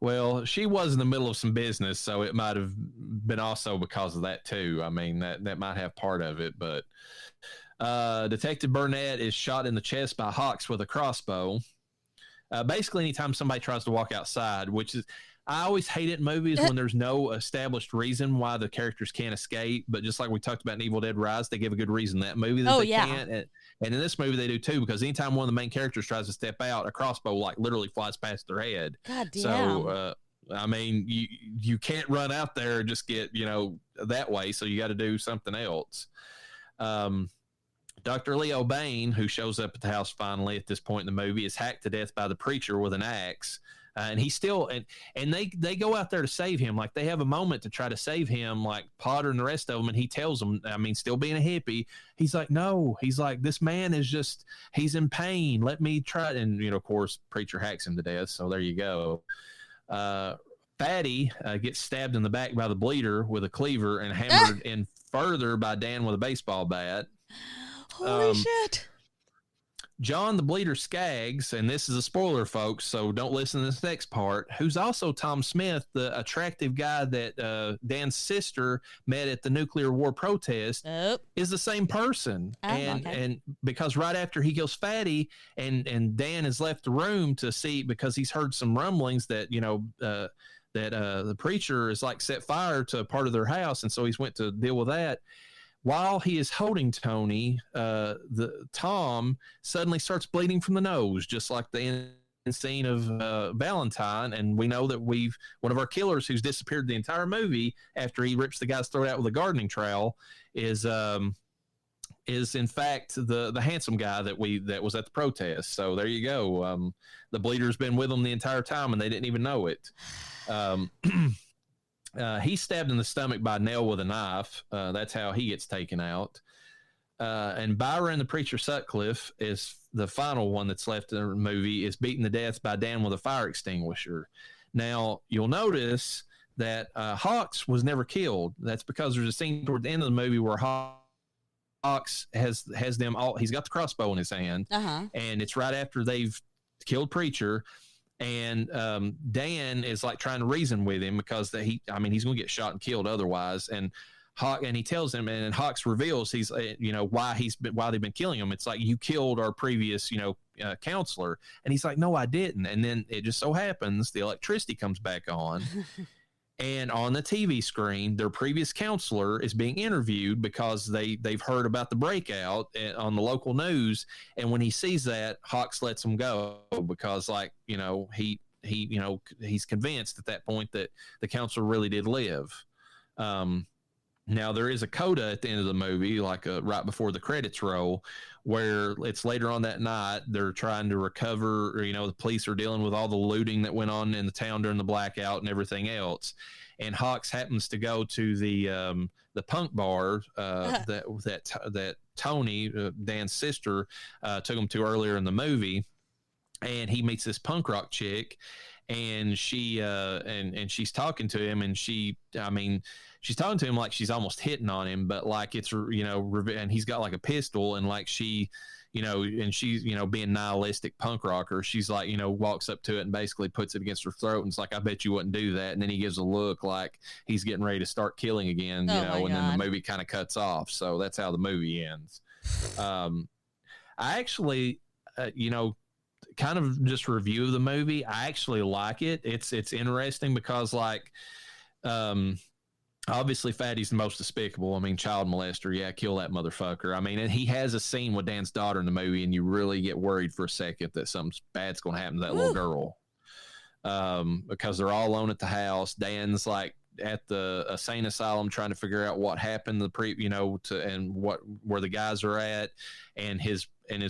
Well, she was in the middle of some business, so it might have been also because of that too. I mean, that might have part of it, but Detective Burnett is shot in the chest by Hawks with a crossbow. Basically, anytime somebody tries to walk outside, which is, I always hate it in movies when there's no established reason why the characters can't escape. But just like we talked about in Evil Dead Rise, they give a good reason in that movie that can't. And in this movie, they do too, because anytime one of the main characters tries to step out, a crossbow like literally flies past their head. God damn. So, I mean, you can't run out there and just get, that way. So you got to do something else. Dr. Leo Bain, who shows up at the house finally at this point in the movie, is hacked to death by the preacher with an axe. And he's still, and they go out there to save him. Like, they have a moment to try to save him, like Potter and the rest of them. And he tells them, I mean, still being a hippie, he's like, no, he's like, this man is just, he's in pain. Let me try. And, of course, preacher hacks him to death. So there you go. Fatty gets stabbed in the back by the bleeder with a cleaver and hammered in further by Dan with a baseball bat. Holy shit. John the Bleeder Skaggs, and this is a spoiler, folks, so don't listen to this next part, who's also Tom Smith, the attractive guy that Dan's sister met at the nuclear war protest, is the same person. And because right after he kills Fatty, and Dan has left the room to see, because he's heard some rumblings that, the preacher is like set fire to a part of their house, and so he's went to deal with that. While he is holding Tony, the Tom suddenly starts bleeding from the nose, just like the end scene of Valentine. And we know that one of our killers who's disappeared the entire movie after he rips the guy's throat out with a gardening trowel is in fact the handsome guy that was at the protest. So there you go. The bleeder's been with them the entire time, and they didn't even know it. He's stabbed in the stomach by a nail with a knife. That's how he gets taken out. And Byron, the preacher Sutcliffe, is the final one that's left in the movie, is beaten to death by Dan with a fire extinguisher. Now, you'll notice that Hawks was never killed. That's because there's a scene toward the end of the movie where Hawks has them all. He's got the crossbow in his hand, and it's right after they've killed Preacher. And Dan is like trying to reason with him because he's going to get shot and killed otherwise. And he tells him, and Hawks reveals he's why they've been killing him. It's like, you killed our previous counselor, and he's like, no, I didn't. And then it just so happens the electricity comes back on. And on the TV screen, their previous counselor is being interviewed because they've heard about the breakout on the local news. And when he sees that, Hawks lets him go because, he's convinced at that point that the counselor really did live. Now, there is a coda at the end of the movie, right before the credits roll, where it's later on that night. They're trying to recover, the police are dealing with all the looting that went on in the town during the blackout and everything else. And Hawks happens to go to the punk bar that Tony, Dan's sister, took him to earlier in the movie. And he meets this punk rock chick, and she and she's talking to him, and she's talking to him like she's almost hitting on him, but like it's and he's got like a pistol, and like she, and she's being nihilistic punk rocker. She's like walks up to it and basically puts it against her throat, and it's like, I bet you wouldn't do that. And then he gives a look like he's getting ready to start killing again, and then the movie kind of cuts off. So that's how the movie ends. I actually, kind of just review of the movie, I actually like it. It's interesting because obviously Fatty's the most despicable. Child molester. Yeah, kill that motherfucker. And he has a scene with Dan's daughter in the movie, and you really get worried for a second that something bad's going to happen to that little girl. Because they're all alone at the house. Dan's like at the insane asylum trying to figure out what happened where the guys are at, and his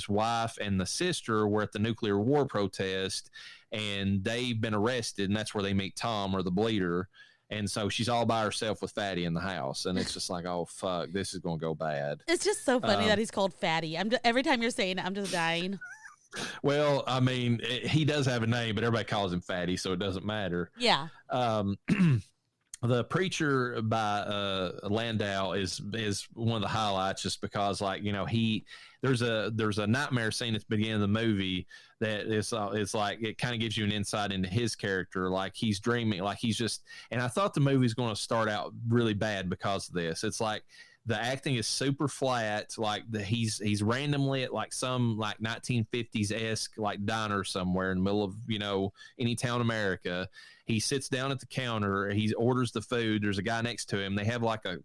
wife and the sister were at the nuclear war protest, and they've been arrested, and that's where they meet Tom, or the bleeder. And so she's all by herself with Fatty in the house, and it's just like, oh fuck, this is going to go bad. It's just so funny that he's called Fatty. Every time you're saying it, I'm just dying. Well, he does have a name, but everybody calls him Fatty, so it doesn't matter. Yeah. The Preacher by Landau is one of the highlights, just because, like, you know, there's a nightmare scene at the beginning of the movie that is like, it kind of gives you an insight into his character. Like, he's dreaming, like he's just, and I thought the movie's going to start out really bad because of this. It's like the acting is super flat. Like he's randomly at like some like 1950s esque like diner somewhere in the middle of, you know, any town in America. He sits down at the counter. He orders the food. There's a guy next to him. They have like a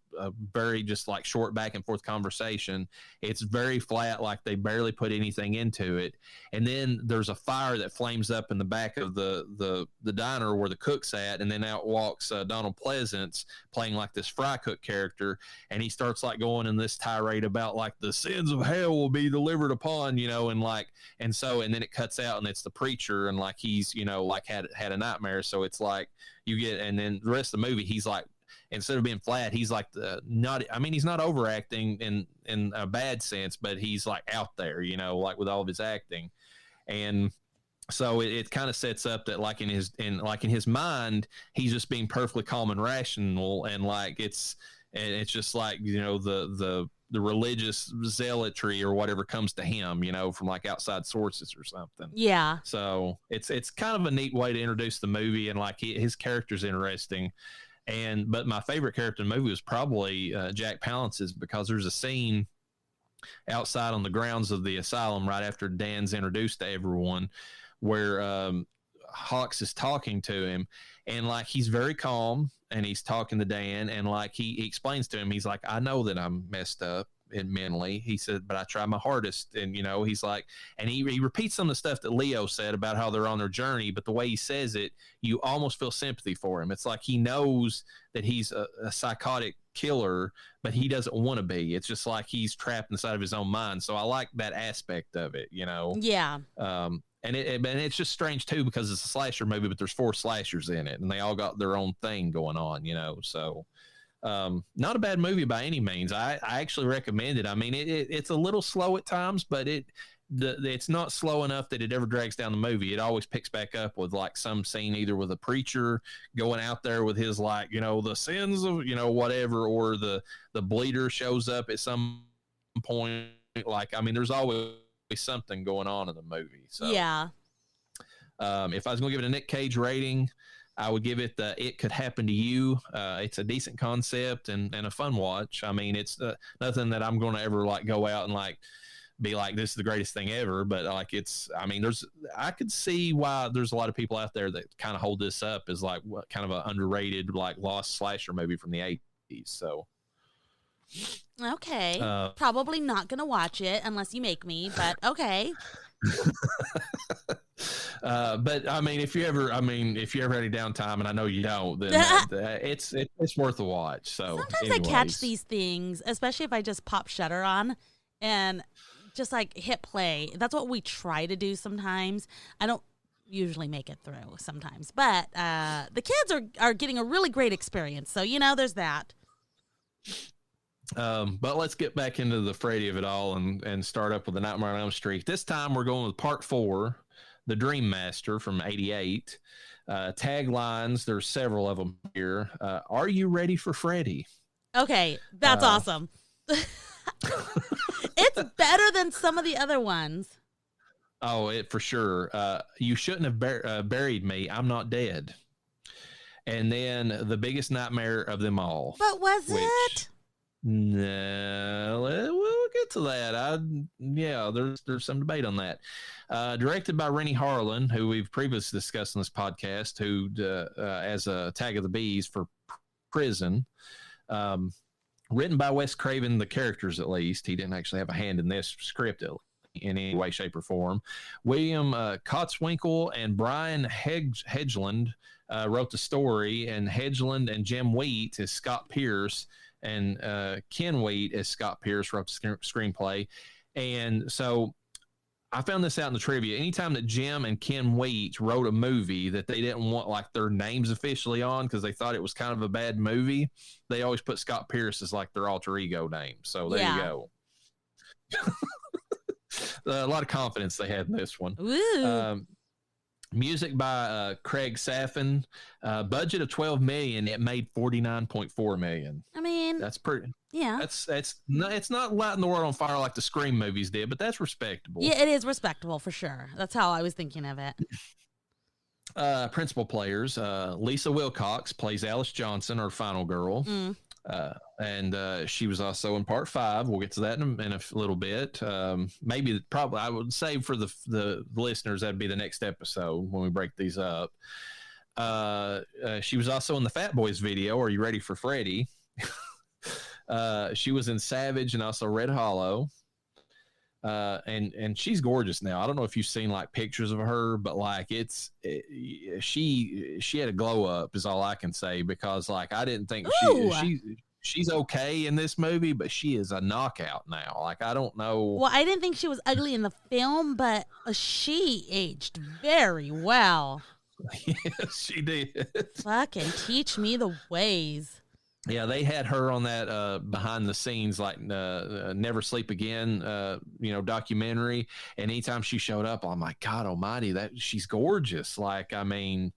very just like short back and forth conversation. It's very flat, like they barely put anything into it. And then there's a fire that flames up in the back of the diner where the cook's at. And then out walks Donald Pleasance playing like this fry cook character. And he starts like going in this tirade about like the sins of hell will be delivered upon, you know, and like, and then it cuts out and it's the preacher, and like he's, you know, like had a nightmare. So it's like you get, and then the rest of the movie, he's like, instead of being flat, he's like he's not overacting in a bad sense, but he's like out there, you know, like with all of his acting. And so it kind of sets up that like in his mind, he's just being perfectly calm and rational. And like, it's just like, you know, the religious zealotry or whatever comes to him, you know, from like outside sources or something. Yeah. So it's kind of a neat way to introduce the movie, and like his character's interesting. But my favorite character in the movie was probably Jack Palance's, because there's a scene outside on the grounds of the asylum right after Dan's introduced to everyone, where Hawks is talking to him, and like he's very calm and he's talking to Dan, and like he explains to him, he's like, I know that I'm messed up and mentally, he said, but I try my hardest. And you know, he's like, and he repeats some of the stuff that Leo said about how they're on their journey, but the way he says it, you almost feel sympathy for him. It's like he knows that he's a psychotic killer, but he doesn't want to be. It's just like he's trapped inside of his own mind. So I like that aspect of it, you know. Yeah. And it's just strange too, because it's a slasher movie, but there's 4 slashers in it, and they all got their own thing going on, you know. So not a bad movie by any means. I actually recommend it. I mean, it's a little slow at times, but it's not slow enough that it ever drags down the movie. It always picks back up with like some scene, either with a preacher going out there with his, like, you know, the sins of, you know, whatever, or the bleeder shows up at some point. Like, I mean, there's always something going on in the movie. So yeah. If I was going to give it a Nick Cage rating, I would give it It Could Happen to You. It's a decent concept and a fun watch. I mean, it's nothing that I'm going to ever like go out and like be like, this is the greatest thing ever. But like, I could see why there's a lot of people out there that kind of hold this up as like what kind of an underrated, like lost slasher movie from the 80s. So. Okay. Probably not going to watch it unless you make me, but okay. But I mean, if you ever had any downtime, and I know you don't, then it's worth a watch. So sometimes I catch these things, especially if I just pop Shudder on and just like hit play. That's what we try to do sometimes. I don't usually make it through sometimes, but the kids are getting a really great experience. So, you know, there's that. But let's get back into the Freddy of it all and start up with the Nightmare on Elm Street. This time we're going with part 4, The Dream Master from '88. Taglines, there's several of them here. Are you ready for Freddy? Okay, that's awesome. It's better than some of the other ones. Oh, it for sure. You shouldn't have buried me. I'm not dead. And then the biggest nightmare of them all. But was it? No, we'll get to that. There's some debate on that. Directed by Rennie Harlan, who we've previously discussed on this podcast, who as a Tag of the Bees for Prison. Written by Wes Craven, the characters at least. He didn't actually have a hand in this script in any way, shape, or form. William Kotzwinkle and Brian Hedgeland wrote the story, and Hedgeland and Jim Wheat is Scott Pierce, and Ken Wheat as Scott Pierce wrote the screenplay. And so I found this out in the trivia. Anytime that Jim and Ken Wheat wrote a movie that they didn't want like their names officially on because they thought it was kind of a bad movie, they always put Scott Pierce as like their alter ego name. So there you go. A lot of confidence they had in this one. Music by Craig Saffin. Budget of $12 million. It made $49.4 million. I mean, That's pretty. yeah. It's not lighting the world on fire like the Scream movies did, but that's respectable. Yeah, it is respectable for sure. That's how I was thinking of it. Principal players. Lisa Wilcox plays Alice Johnson, our final girl. And she was also in part 5. We'll get to that in a little bit. Probably I would say for the listeners, that'd be the next episode when we break these up. She was also in the Fat Boys video. Are you ready for Freddy? She was in Savage and also Red Hollow. And she's gorgeous now. I don't know if you've seen like pictures of her, but like she had a glow up is all I can say, because like I didn't think she's okay in this movie, but she is a knockout now. Like I don't know. Well, I didn't think she was ugly in the film, but she aged very well. Yes, she did. Fucking teach me the ways. Yeah, they had her on that behind the scenes, like Never Sleep Again, documentary. And anytime she showed up, I'm like, God Almighty, that she's gorgeous. Like, I mean,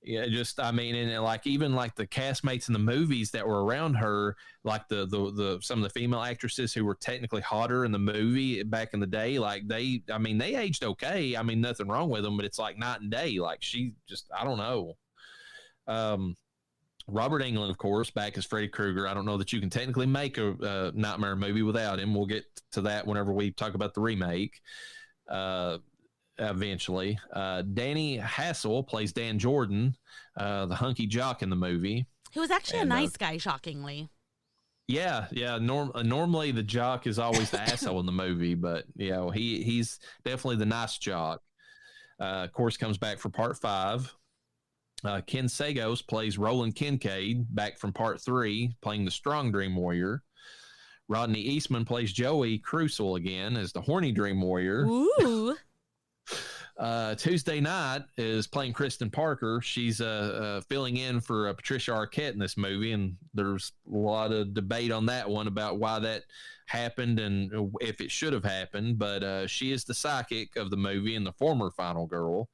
yeah, and like even like the castmates in the movies that were around her, like the some of the female actresses who were technically hotter in the movie back in the day, like they aged okay. I mean, nothing wrong with them, but it's like night and day. Like she just, I don't know. Robert Englund, of course, back as Freddy Krueger. I don't know that you can technically make a Nightmare movie without him. We'll get to that whenever we talk about the remake eventually. Danny Hassel plays Dan Jordan, the hunky jock in the movie. He was actually a nice guy, shockingly. Yeah. Normally the jock is always the asshole in the movie, but yeah, he's definitely the nice jock. Of course, comes back for part 5. Ken Sagos plays Roland Kincaid, back from part 3, playing the strong Dream Warrior. Rodney Eastman plays Joey Crucial again as the horny Dream Warrior. Ooh. Tuesday Night is playing Kristen Parker. She's filling in for Patricia Arquette in this movie, and there's a lot of debate on that one about why that happened and if it should have happened. But she is the psychic of the movie and the former final girl.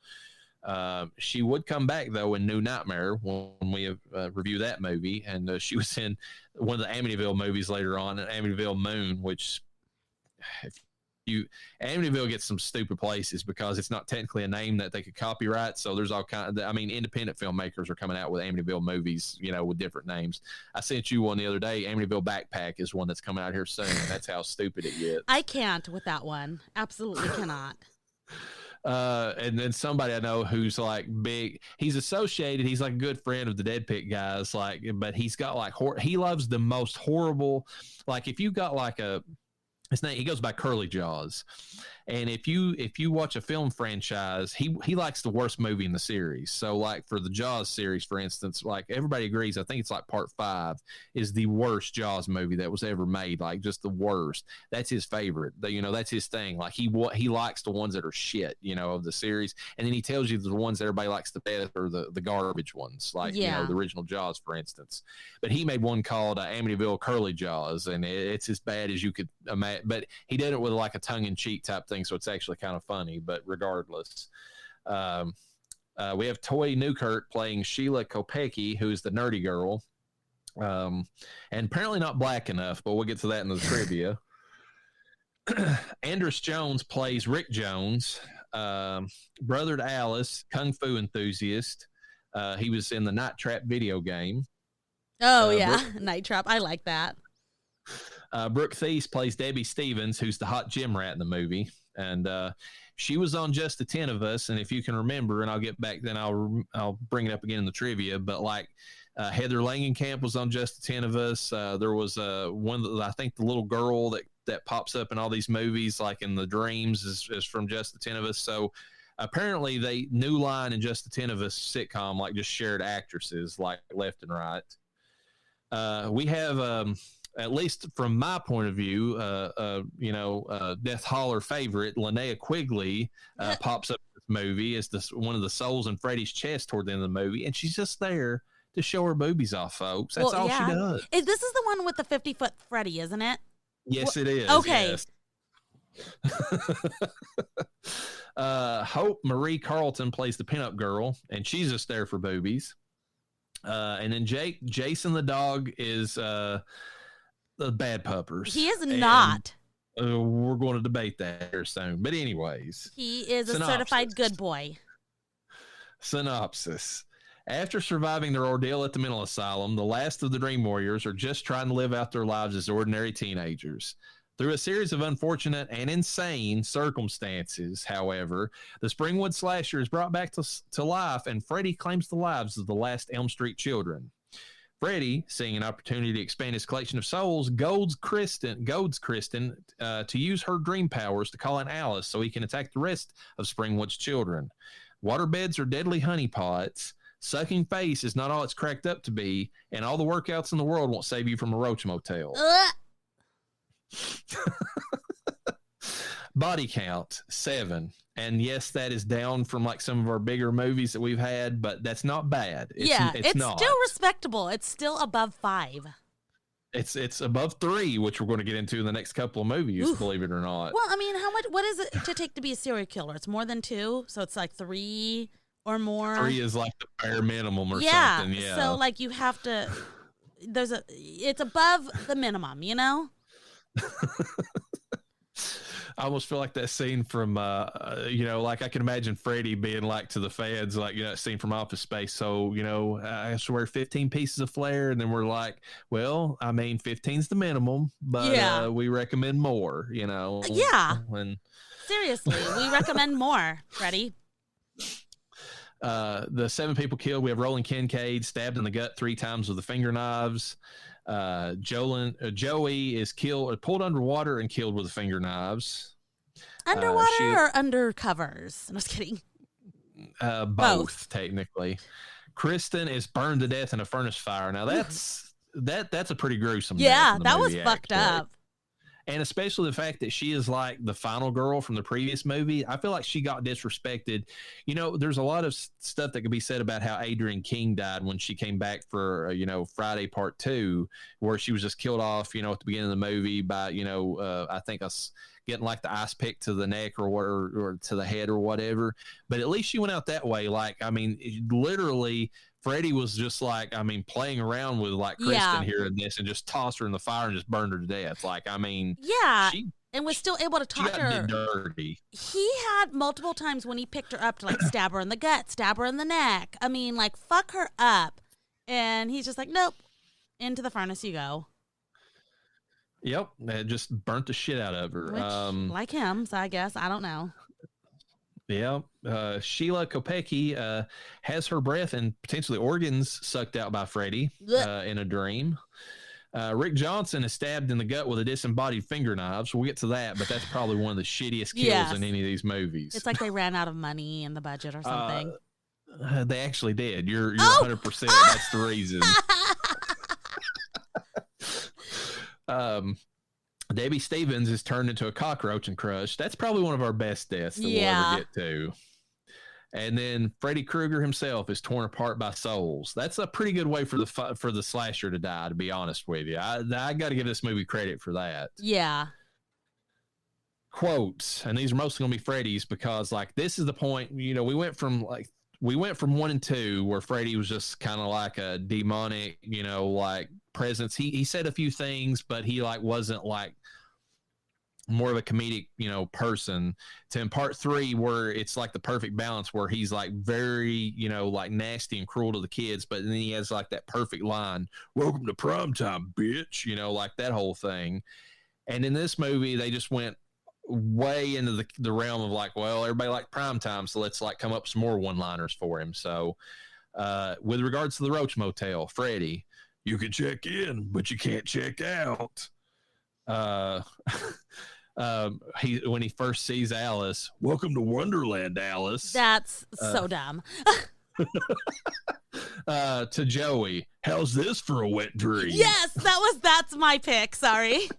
She would come back though in New Nightmare when we review that movie, and she was in one of the Amityville movies later on, Amityville Moon, which Amityville gets some stupid places because it's not technically a name that they could copyright. So there's all kind of, independent filmmakers are coming out with Amityville movies, with different names. I sent you one the other day. Amityville Backpack is one that's coming out here soon, and that's how stupid it gets. I can't with that one. Absolutely cannot. And then somebody I know who's like big, he's associated, he's like a good friend of the Dead Pit guys, like, but he's got like, he loves the most horrible, like if you got like his name, he goes by Curly Jaws. And if you watch a film franchise, he likes the worst movie in the series. So like for the Jaws series, for instance, like everybody agrees, I think it's like part 5 is the worst Jaws movie that was ever made. Like just the worst. That's his favorite. That's his thing. Like he likes the ones that are shit, of the series. And then he tells you the ones that everybody likes the best are the garbage ones. Like, the original Jaws, for instance. But he made one called Amityville Curly Jaws, and it's as bad as you could imagine. But he did it with like a tongue-in-cheek type thing, so it's actually kind of funny. But regardless, we have Toy Newkirk playing Sheila Kopecki, who's the nerdy girl, and apparently not black enough, but we'll get to that in the trivia. Andrus Jones plays Rick Jones, brother to Alice, kung fu enthusiast. He was in the Night Trap video game. Oh, yeah. Night Trap. I like that. Brooke Thies plays Debbie Stevens, who's the hot gym rat in the movie. And she was on Just the 10 of Us. And if you can remember, and I'll get back, then I'll bring it up again in the trivia. But like Heather Langenkamp was on Just the 10 of Us. There was one, I think the little girl that pops up in all these movies, like in the dreams, is from Just the 10 of Us. So apparently they New Line and Just the 10 of Us sitcom, like just shared actresses like left and right. We have, at least from my point of view, Death Holler favorite, Linnea Quigley, pops up in this movie as one of the souls in Freddy's chest toward the end of the movie. And she's just there to show her boobies off, folks. That's all she does. This is the one with the 50-foot Freddy, isn't it? Yes, it is. Okay. Yes. Hope Marie Carlton plays the pinup girl, and she's just there for boobies. And then Jason the dog is the bad puppers. He is not. We're going to debate that here soon. But anyways. He is a certified good boy. Synopsis. After surviving their ordeal at the mental asylum, the last of the Dream Warriors are just trying to live out their lives as ordinary teenagers. Through a series of unfortunate and insane circumstances, however, the Springwood slasher is brought back to life, and Freddy claims the lives of the last Elm Street children. Freddy, seeing an opportunity to expand his collection of souls, goads Kristen to use her dream powers to call in Alice so he can attack the rest of Springwood's children. Waterbeds are deadly honeypots. Sucking face is not all it's cracked up to be, and all the workouts in the world won't save you from a roach motel. Body count 7, and yes, that is down from like some of our bigger movies that we've had, but that's not bad. It's not. Still respectable. It's still above 5. It's above 3, which we're going to get into in the next couple of movies. Oof. Believe it or not. Well, I mean, what is it to take to be a serial killer? It's more than 2, so it's like 3 or more. 3 is like the bare minimum or something. Yeah. So like you have to. It's above the minimum, you know. I almost feel like that scene from, like I can imagine Freddy being like to the feds, like, that scene from Office Space. So, I have to wear 15 pieces of flair. And then we're like, well, I mean, 15's the minimum, but we recommend more, Yeah. Seriously, we recommend more, Freddy. The 7 people killed. We have Roland Kincaid stabbed in the gut 3 times with the finger knives. Joey is pulled underwater and killed with the finger knives. Underwater or under covers? I'm just kidding. Both, technically. Kristen is burned to death in a furnace fire. Now that's a pretty gruesome. Yeah, death that was movie, fucked up. And especially the fact that she is like the final girl from the previous movie. I feel like she got disrespected. There's a lot of stuff that could be said about how Adrienne King died when she came back for, Friday Part 2, where she was just killed off, at the beginning of the movie by, I think us getting like the ice pick to the neck or to the head or whatever. But at least she went out that way. Like, I mean, literally Freddy was just like, I mean, playing around with like Kristen here and this and just tossed her in the fire and just burned her to death. Like, I mean, and was still able to talk to her. Dirty. He had multiple times when he picked her up to like stab her in the gut, stab her in the neck. I mean, like fuck her up. And he's just like, nope, into the furnace you go. Yep. It just burnt the shit out of her. Which, like him, so I guess, I don't know. Yeah. Sheila Kopecki has her breath and potentially organs sucked out by Freddy in a dream. Rick Johnson is stabbed in the gut with a disembodied finger knife. We'll get to that, but that's probably one of the shittiest kills in any of these movies. It's like they ran out of money in the budget or something. They actually did. You're 100%. That's the reason. Debbie Stevens is turned into a cockroach and crushed. That's probably one of our best deaths that we'll ever get to. And then Freddy Krueger himself is torn apart by souls. That's a pretty good way for the slasher to die, to be honest with you. I got to give this movie credit for that. Yeah. Quotes, and these are mostly going to be Freddy's because, like, this is the point, we went from 1 and 2 where Freddy was just kind of like a demonic, like presence. He said a few things, but he like wasn't like more of a comedic, person, to in Part 3 where it's like the perfect balance where he's like very, like nasty and cruel to the kids, but then he has like that perfect line, "Welcome to primetime, bitch," like that whole thing. And in this movie, they just went way into the realm of like, well, everybody like primetime, so let's like come up with some more one-liners for him. So with regards to the Roach Motel, Freddy, "You can check in, but you can't check out." When he first sees Alice, "Welcome to Wonderland, Alice." That's so dumb. To Joey, "How's this for a wet dream?" Yes, that's my pick. Sorry.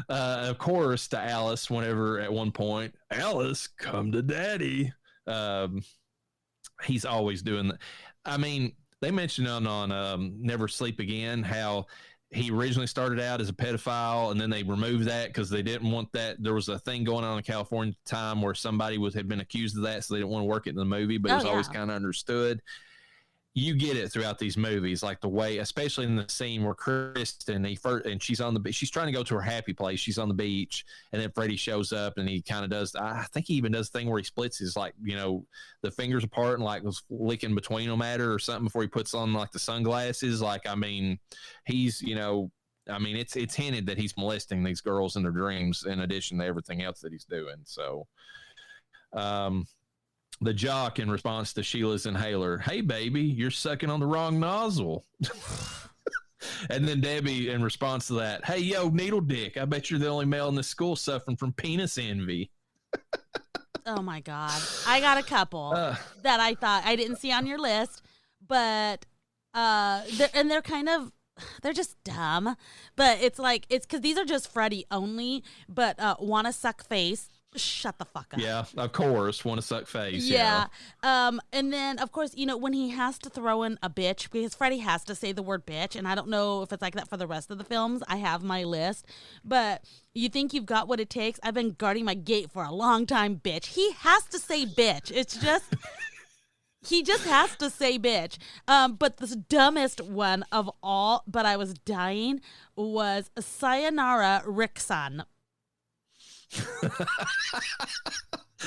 Of course, to Alice, whenever at one point, "Alice, come to daddy." He's always doing that. I mean, they mentioned on Never Sleep Again how he originally started out as a pedophile, and then they removed that because they didn't want that. There was a thing going on in California at the time where somebody had been accused of that, so they didn't want to work it in the movie, but it was always kind of understood. You get it throughout these movies, like the way, especially in the scene where Kristen, and she's on the beach, she's trying to go to her happy place. She's on the beach, and then Freddy shows up, and he kind of does. I think he even does the thing where he splits his the fingers apart and like was licking between them at her or something before he puts on like the sunglasses. Like, I mean, he's it's hinted that he's molesting these girls in their dreams in addition to everything else that he's doing. So, the jock in response to Sheila's inhaler, "Hey, baby, you're sucking on the wrong nozzle." And then Debbie in response to that, "Hey, yo, needle dick, I bet you're the only male in the school suffering from penis envy." Oh, my God. I got a couple that I thought I didn't see on your list, but they're kind of, they're just dumb. But it's because these are just Freddy only, but wanna suck face. Shut the fuck up. Yeah, of course. Want to suck face. Yeah. And then, of course, when he has to throw in a bitch, because Freddy has to say the word bitch, and I don't know if it's like that for the rest of the films. I have my list. But you think you've got what it takes? I've been guarding my gate for a long time, bitch. He has to say bitch. It's just... He just has to say bitch. But the dumbest one of all, but I was dying, was Sayonara Rickson.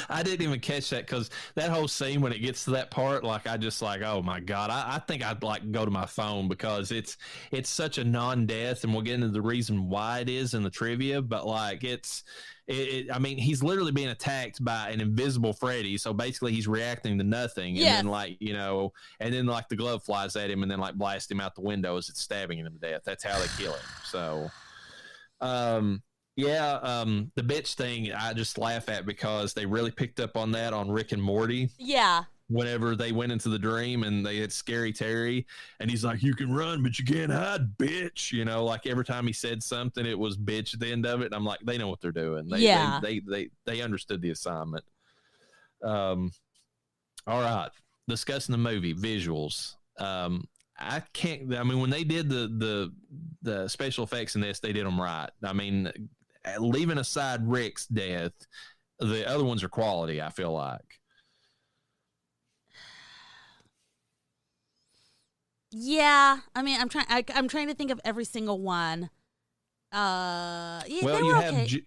I didn't even catch that because that whole scene when it gets to that part, like I just like, oh my God, I think I'd like go to my phone because it's such a non-death, and we'll get into the reason why it is in the trivia, but like I mean, he's literally being attacked by an invisible Freddy, so basically he's reacting to nothing, and then and then like the glove flies at him and then like blasts him out the window as it's stabbing him to death. That's how they kill him. So, the bitch thing I just laugh at because they really picked up on that on Rick and Morty. Yeah. Whenever they went into the dream and they had Scary Terry, and he's like, "You can run, but you can't hide, bitch." Like every time he said something, it was bitch at the end of it. And I'm like, they know what they're doing. They understood the assignment. All right. Discussing the movie, visuals. When they did the special effects in this, they did them right. I mean, leaving aside Rick's death, the other ones are quality, I feel like. Yeah, I mean, I'm trying to think of every single one. Well, you have okay.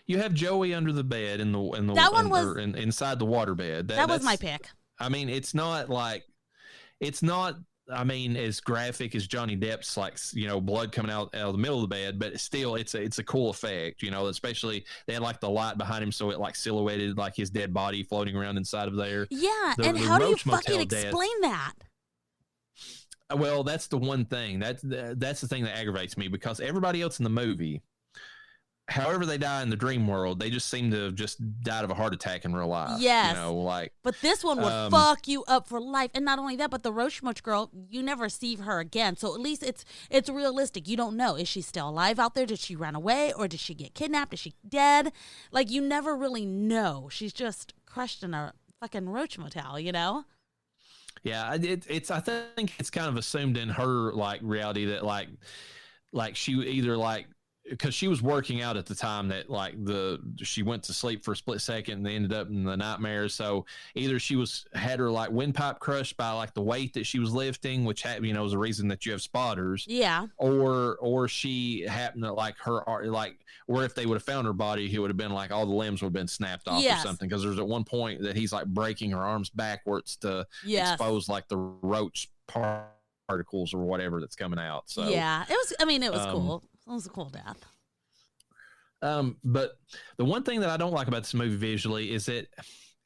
You have Joey under the bed in the that one was inside the water bed. That was my pick. I mean, it's not. I mean, as graphic as Johnny Depp's, like, blood coming out of the middle of the bed, but still, it's a cool effect, especially they had like the light behind him, so it like silhouetted like his dead body floating around inside of there. Yeah, and how do you fucking explain that? Well, that's the one thing that's the thing that aggravates me, because everybody else in the movie, however they die in the dream world, they just seem to have just died of a heart attack in real life. Yes. But this one would fuck you up for life. And not only that, but the Roachmuch girl, you never see her again. So at least it's realistic. You don't know. Is she still alive out there? Did she run away? Or did she get kidnapped? Is she dead? Like, you never really know. She's just crushed in a fucking roach motel, Yeah, it's. I think it's kind of assumed in her like reality that like she either like, because she was working out at the time that like she went to sleep for a split second and they ended up in the nightmare. So either she had her like windpipe crushed by like the weight that she was lifting, which is a reason that you have spotters. Yeah. Or she happened to like or if they would have found her body, it would have been like all the limbs would have been snapped off or something. Because there's at one point that he's like breaking her arms backwards to expose like the roach particles or whatever that's coming out. So yeah, it was cool. It was a cool death. But the one thing that I don't like about this movie visually is that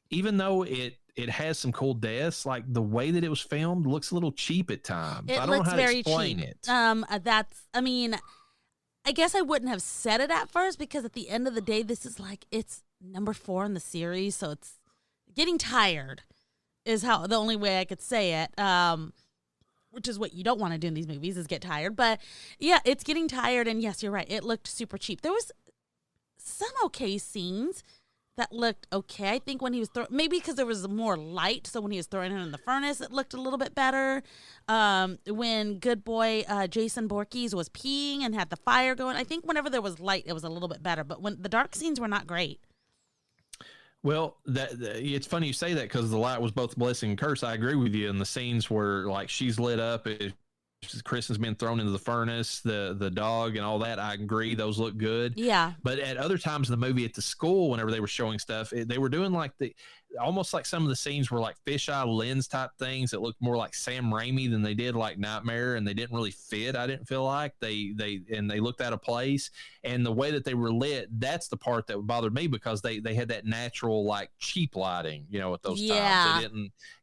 even though it has some cool deaths, like the way that it was filmed looks a little cheap at times. I don't know how to explain it. I guess I wouldn't have said it at first, because at the end of the day, this is it's number 4 in the series, so it's getting tired is the only way I could say it. Which is what you don't want to do in these movies, is get tired. But yeah, it's getting tired. And yes, you're right. It looked super cheap. There was some okay scenes that looked okay. I think when he was maybe because there was more light, so when he was throwing it in the furnace, it looked a little bit better. When good boy Jason Voorhees was peeing and had the fire going, I think whenever there was light, it was a little bit better. But when the dark scenes were not great. Well, it's funny you say that because the light was both a blessing and curse. I agree with you. And the scenes where like she's lit up, Kristen's been thrown into the furnace, the dog and all that. I agree, those look good. Yeah. But at other times in the movie, at the school, whenever they were showing stuff, they were doing like almost like some of the scenes were like fisheye lens type things that looked more like Sam Raimi than they did like Nightmare, and they didn't really fit. I didn't feel like they looked out of place, and the way that they were lit, that's the part that bothered me because they had that natural like cheap lighting, at those times.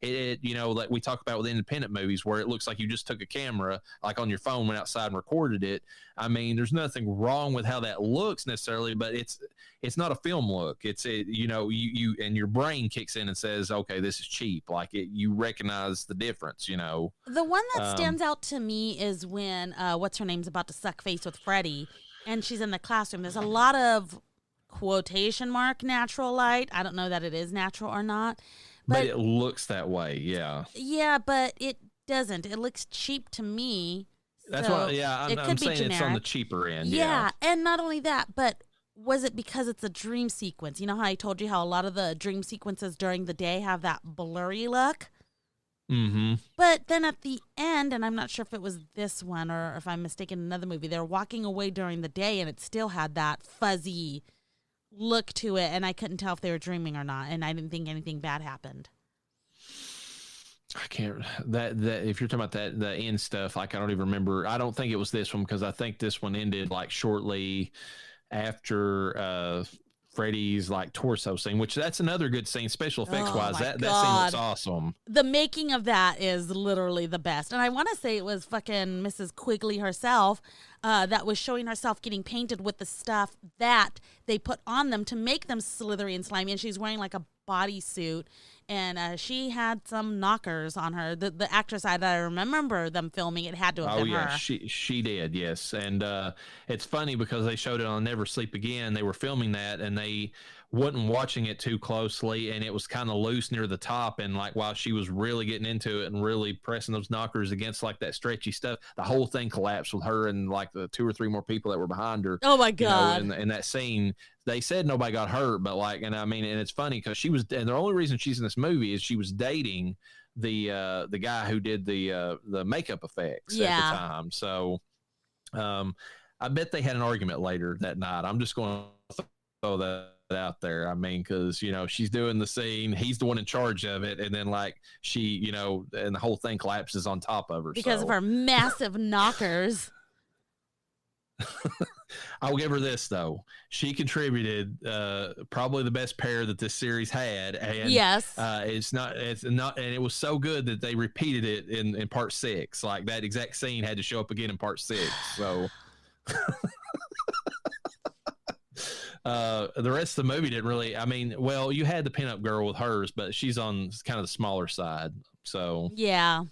They didn't like we talk about with independent movies where it looks like you just took a camera like on your phone, went outside and recorded it. I mean, there's nothing wrong with how that looks necessarily, but it's not a film look. You and your brain kicks in and says, okay, this is cheap. Like you recognize the difference, The one that stands out to me is when what's her name's about to suck face with Freddy, and she's in the classroom. There's a lot of quotation mark natural light. I don't know that it is natural or not, but it looks that way. Yeah. Yeah, but it doesn't. It looks cheap to me. That's why. Yeah, I'm saying it's on the cheaper end. Yeah, and not only that, but was it because it's a dream sequence? You know how I told you how a lot of the dream sequences during the day have that blurry look? Mm-hmm. But then at the end, and I'm not sure if it was this one or if I'm mistaken, another movie, they're walking away during the day and it still had that fuzzy look to it, and I couldn't tell if they were dreaming or not, and I didn't think anything bad happened. I can't that if you're talking about the end stuff, like I don't even remember. I don't think it was this one because I think this one ended like shortly after Freddy's like torso scene, which that's another good scene, special effects wise. That scene looks awesome. The making of that is literally the best. And I want to say it was fucking Mrs. Quigley herself that was showing herself getting painted with the stuff that they put on them to make them slithery and slimy. And she's wearing like a bodysuit. And she had some knockers on her. The actress that I remember them filming, it had to have been her. She did, yes. And it's funny because they showed it on Never Sleep Again. They were filming that, and they wasn't watching it too closely, and it was kind of loose near the top. And like while she was really getting into it and really pressing those knockers against like that stretchy stuff, the whole thing collapsed with her and like the 2 or 3 more people that were behind her. Oh my God! In that scene. They said nobody got hurt, but like, and I mean, and it's funny because and the only reason she's in this movie is she was dating the guy who did the makeup effects at the time. So, I bet they had an argument later that night. I'm just going to throw that out there. I mean, because she's doing the scene, he's the one in charge of it, and then like she, and the whole thing collapses on top of her because of her massive knockers. I'll give her this though. She contributed probably the best pair that this series had, and yes, it's not, and it was so good that they repeated it in part 6. Like that exact scene had to show up again in part 6. So the rest of the movie didn't really. I mean, well, you had the pinup girl with hers, but she's on kind of the smaller side. So yeah.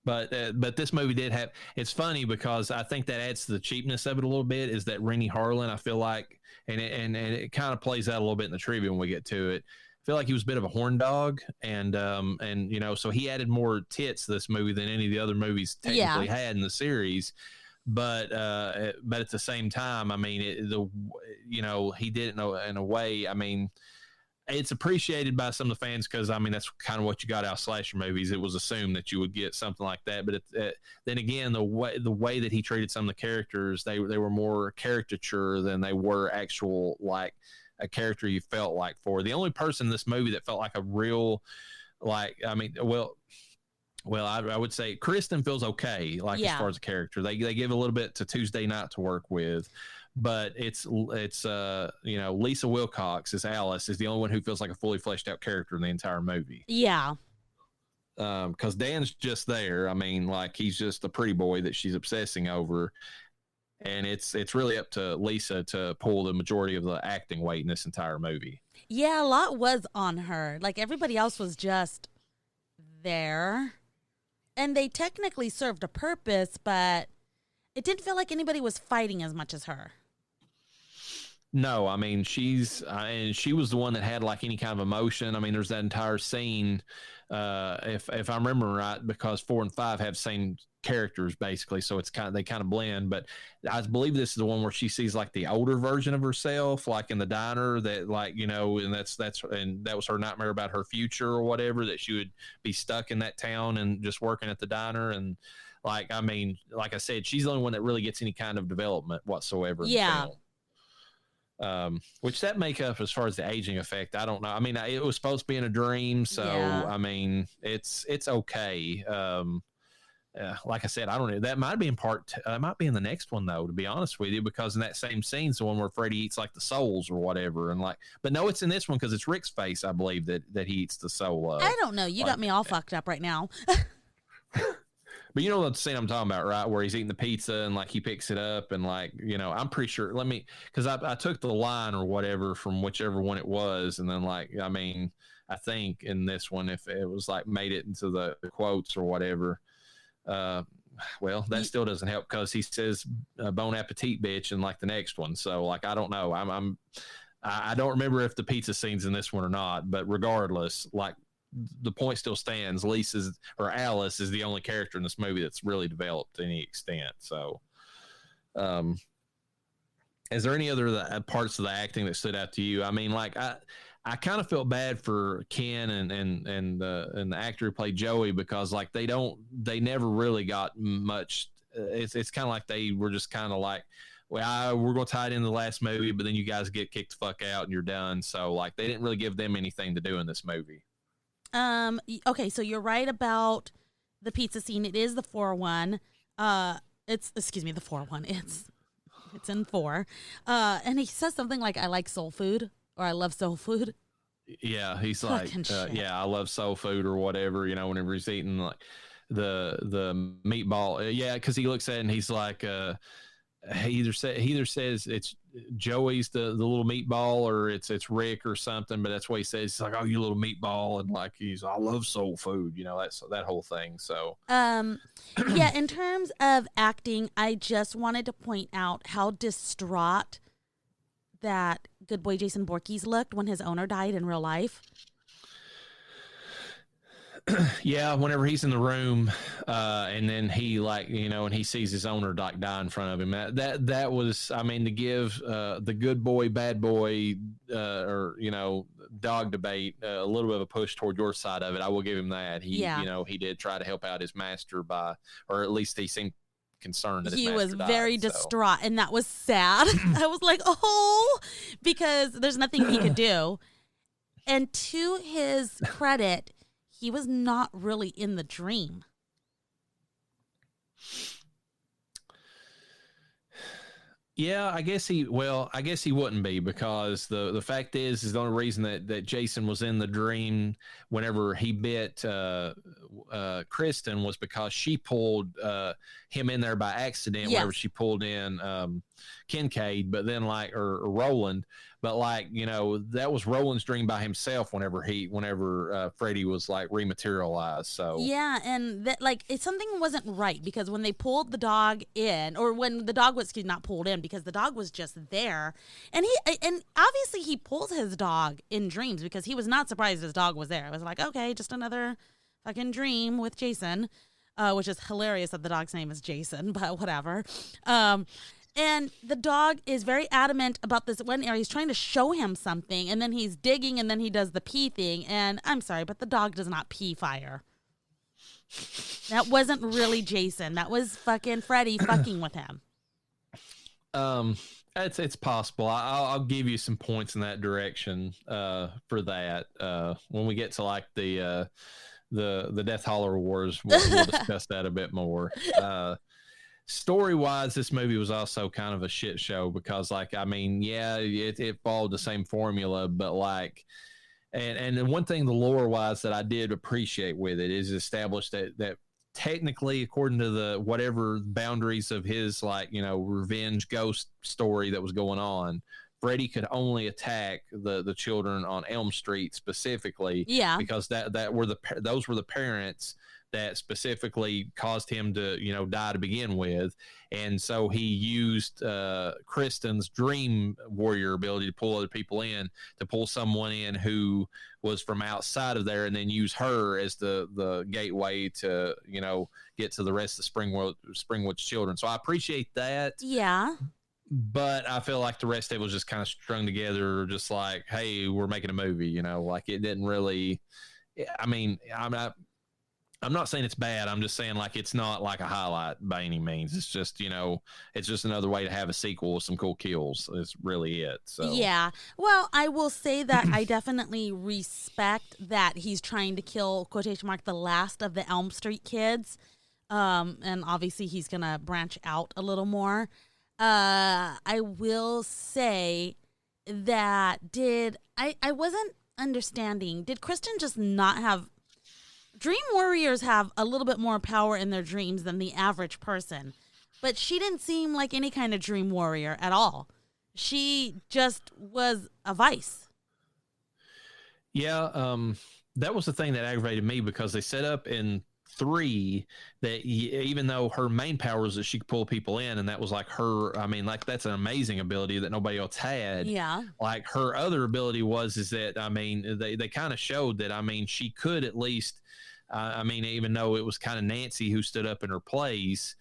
But this movie did have. It's funny because I think that adds to the cheapness of it a little bit. Is that Rennie Harlan? I feel like, and it kind of plays out a little bit in the trivia when we get to it. I feel like he was a bit of a horn dog, and so he added more tits to this movie than any of the other movies technically had in the series. But at the same time, I mean, he did it in a way. I mean, it's appreciated by some of the fans because, I mean, that's kind of what you got out of slasher movies. It was assumed that you would get something like that. But then again, the way that he treated some of the characters, they were more caricature than they were actual, like, a character you felt like for. The only person in this movie that felt like a real, like, I mean, well, I would say Kristen feels okay, like, as far as a character. They give a little bit to Tuesday Night to work with. But it's Lisa Wilcox as Alice is the only one who feels like a fully fleshed out character in the entire movie. Yeah. Because Dan's just there. I mean, like, he's just a pretty boy that she's obsessing over. And it's really up to Lisa to pull the majority of the acting weight in this entire movie. Yeah, a lot was on her. Like, everybody else was just there. And they technically served a purpose, but it didn't feel like anybody was fighting as much as her. No, I mean she's and she was the one that had like any kind of emotion. I mean, there's that entire scene, if I remember right, because 4 and 5 have same characters basically, so it's they kind of blend. But I believe this is the one where she sees like the older version of herself, like in the diner, that like and that was her nightmare about her future or whatever, that she would be stuck in that town and just working at the diner. And like, I mean, like I said, she's the only one that really gets any kind of development whatsoever. In the film. Which that make up as far as the aging effect, I don't know. I mean, it was supposed to be in a dream, so I mean, it's okay. Like I said, I don't know. That might be in that might be in the next one though, to be honest with you, because in that same scene's the one where Freddy eats like the souls or whatever, and like, but no, it's in this one because it's Rick's face, I believe, that he eats the soul. I don't know. You got me all fucked up right now. But you know what scene I'm talking about, right? Where he's eating the pizza and like he picks it up and like, I'm pretty sure, because I took the line or whatever from whichever one it was. And then like, I mean, I think in this one, if it was like made it into the quotes or whatever, well, that still doesn't help because he says bon appetit, bitch, in like the next one. So like, I don't know. I don't remember if the pizza scene's in this one or not, but regardless, like, the point still stands. Alice is the only character in this movie that's really developed to any extent. So, is there any other parts of the acting that stood out to you? I mean, like I kind of felt bad for Ken and the actor who played Joey, because like they never really got much. It's kind of like they were just kind of like, well, we're going to tie it in the last movie, but then you guys get kicked the fuck out and you're done. So like they didn't really give them anything to do in this movie. Okay, so you're right about the pizza scene. It is the 4-1. The 4-1. It's in 4. And he says something like, I like soul food, or I love soul food. Yeah, he's like, I love soul food or whatever, whenever he's eating like the meatball. Yeah, because he looks at it and he's like, he either says it's Joey's the little meatball, or it's Rick or something, but that's what he says. He's like, oh, you little meatball, and like I love soul food, that's that whole thing. So yeah, in terms of acting, I just wanted to point out how distraught that good boy Jason Voorhees looked when his owner died in real life. Yeah, whenever he's in the room, and then he and he sees his owner die in front of him. That was, I mean, to give the good boy, bad boy, or dog debate a little bit of a push toward your side of it. I will give him that. He did try to help out his master or at least he seemed concerned that he was very distraught, and that was sad. I was like, oh, because there's nothing he could do. And to his credit, he was not really in the dream. Yeah, I guess he wouldn't be, because the fact is the only reason that Jason was in the dream whenever he bit Kristen was because she pulled him in there by accident. Yes. Whenever she pulled in Kincaid, but then or Roland, but that was Roland's dream by himself whenever Freddy was rematerialized. So yeah, and that something wasn't right, because when they pulled the dog in, or when the dog was not pulled in, because the dog was just there, and obviously he pulls his dog in dreams because he was not surprised his dog was there. It was like, okay, just another fucking dream with Jason, which is hilarious that the dog's name is Jason, but whatever. And the dog is very adamant about this one area. He's trying to show him something, and then he's digging, and then he does the pee thing. And I'm sorry, but the dog does not pee fire. That wasn't really Jason. That was fucking Freddy fucking with him. It's possible. I'll give you some points in that direction for that. When we get to the Death Holler Wars, we'll discuss that a bit more. Story-wise, this movie was also kind of a shit show because, it followed the same formula, but and one thing, the lore-wise, that I did appreciate with it is established that technically, according to the whatever boundaries of his revenge ghost story that was going on, Freddy could only attack the children on Elm Street specifically, because those were the parents that specifically caused him to, die to begin with. And so he used Kristen's dream warrior ability to pull other people in, to pull someone in who was from outside of there, and then use her as the gateway to, get to the rest of Springwood's children. So I appreciate that. Yeah. But I feel like the rest of it was just kind of strung together, just like, hey, we're making a movie, like it didn't really, I mean, I'm not saying it's bad. I'm just saying, like, it's not like a highlight by any means. It's just, it's just another way to have a sequel with some cool kills. Is really it. So yeah. Well, I will say that I definitely respect that he's trying to kill, quotation mark, the last of the Elm Street kids. And obviously he's going to branch out a little more. I will say that I wasn't understanding. Did Kristen just not have... Dream warriors have a little bit more power in their dreams than the average person, but she didn't seem like any kind of dream warrior at all. She just was a vice. Yeah, that was the thing that aggravated me, because they set up in 3 that even though her main power was that she could pull people in, and that was like her, I mean, like, that's an amazing ability that nobody else had. Yeah. Like, her other ability is that, I mean, they kind of showed that, I mean, she could at least, I mean, even though it was kind of Nancy who stood up in her place,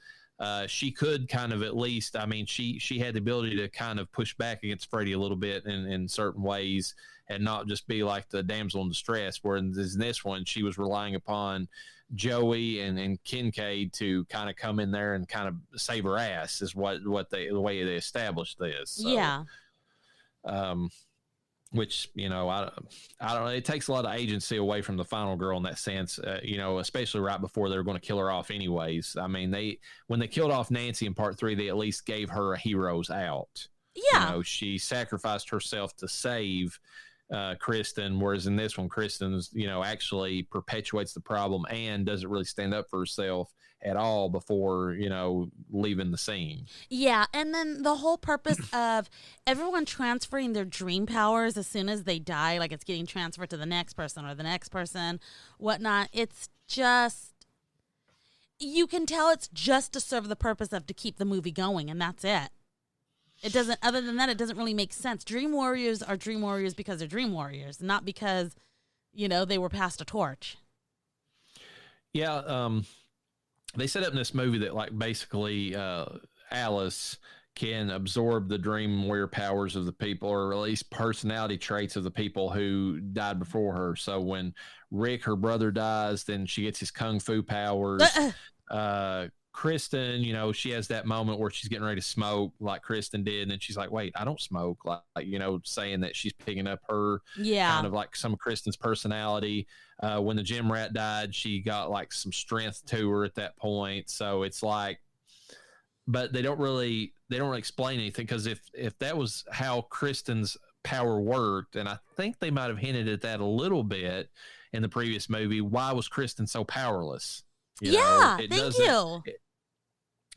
she could kind of at least, I mean, she had the ability to kind of push back against Freddy a little bit in certain ways, and not just be like the damsel in distress, where in this one, she was relying upon Joey and Kincaid to kind of come in there and kind of save her ass, is the way they established this. So, yeah. Which, I don't know. It takes a lot of agency away from the final girl in that sense, especially right before they were going to kill her off anyways. I mean, when they killed off Nancy in part 3, they at least gave her a hero's out. Yeah. She sacrificed herself to save Kristen, whereas in this one, Kristen's, actually perpetuates the problem and doesn't really stand up for herself at all before, leaving the scene. Yeah, and then the whole purpose of everyone transferring their dream powers as soon as they die, like it's getting transferred to the next person or the next person, whatnot, it's just, you can tell it's just to serve the purpose of to keep the movie going, and that's it. It doesn't, other than that, it doesn't really make sense. Dream warriors are dream warriors because they're dream warriors, not because, they were passed a torch. Yeah, they set up in this movie that, like, basically Alice can absorb the dream warrior powers of the people, or at least personality traits of the people who died before her. So when Rick, her brother, dies, then she gets his kung fu powers. Kristen, she has that moment where she's getting ready to smoke like Kristen did, and then she's like, wait, I don't smoke, like saying that she's picking up her kind of like some of Kristen's personality. When the gym rat died, she got like some strength to her at that point. So it's like, but they don't really explain anything, because if that was how Kristen's power worked, and I think they might have hinted at that a little bit in the previous movie, why was Kristen so powerless? Thank you.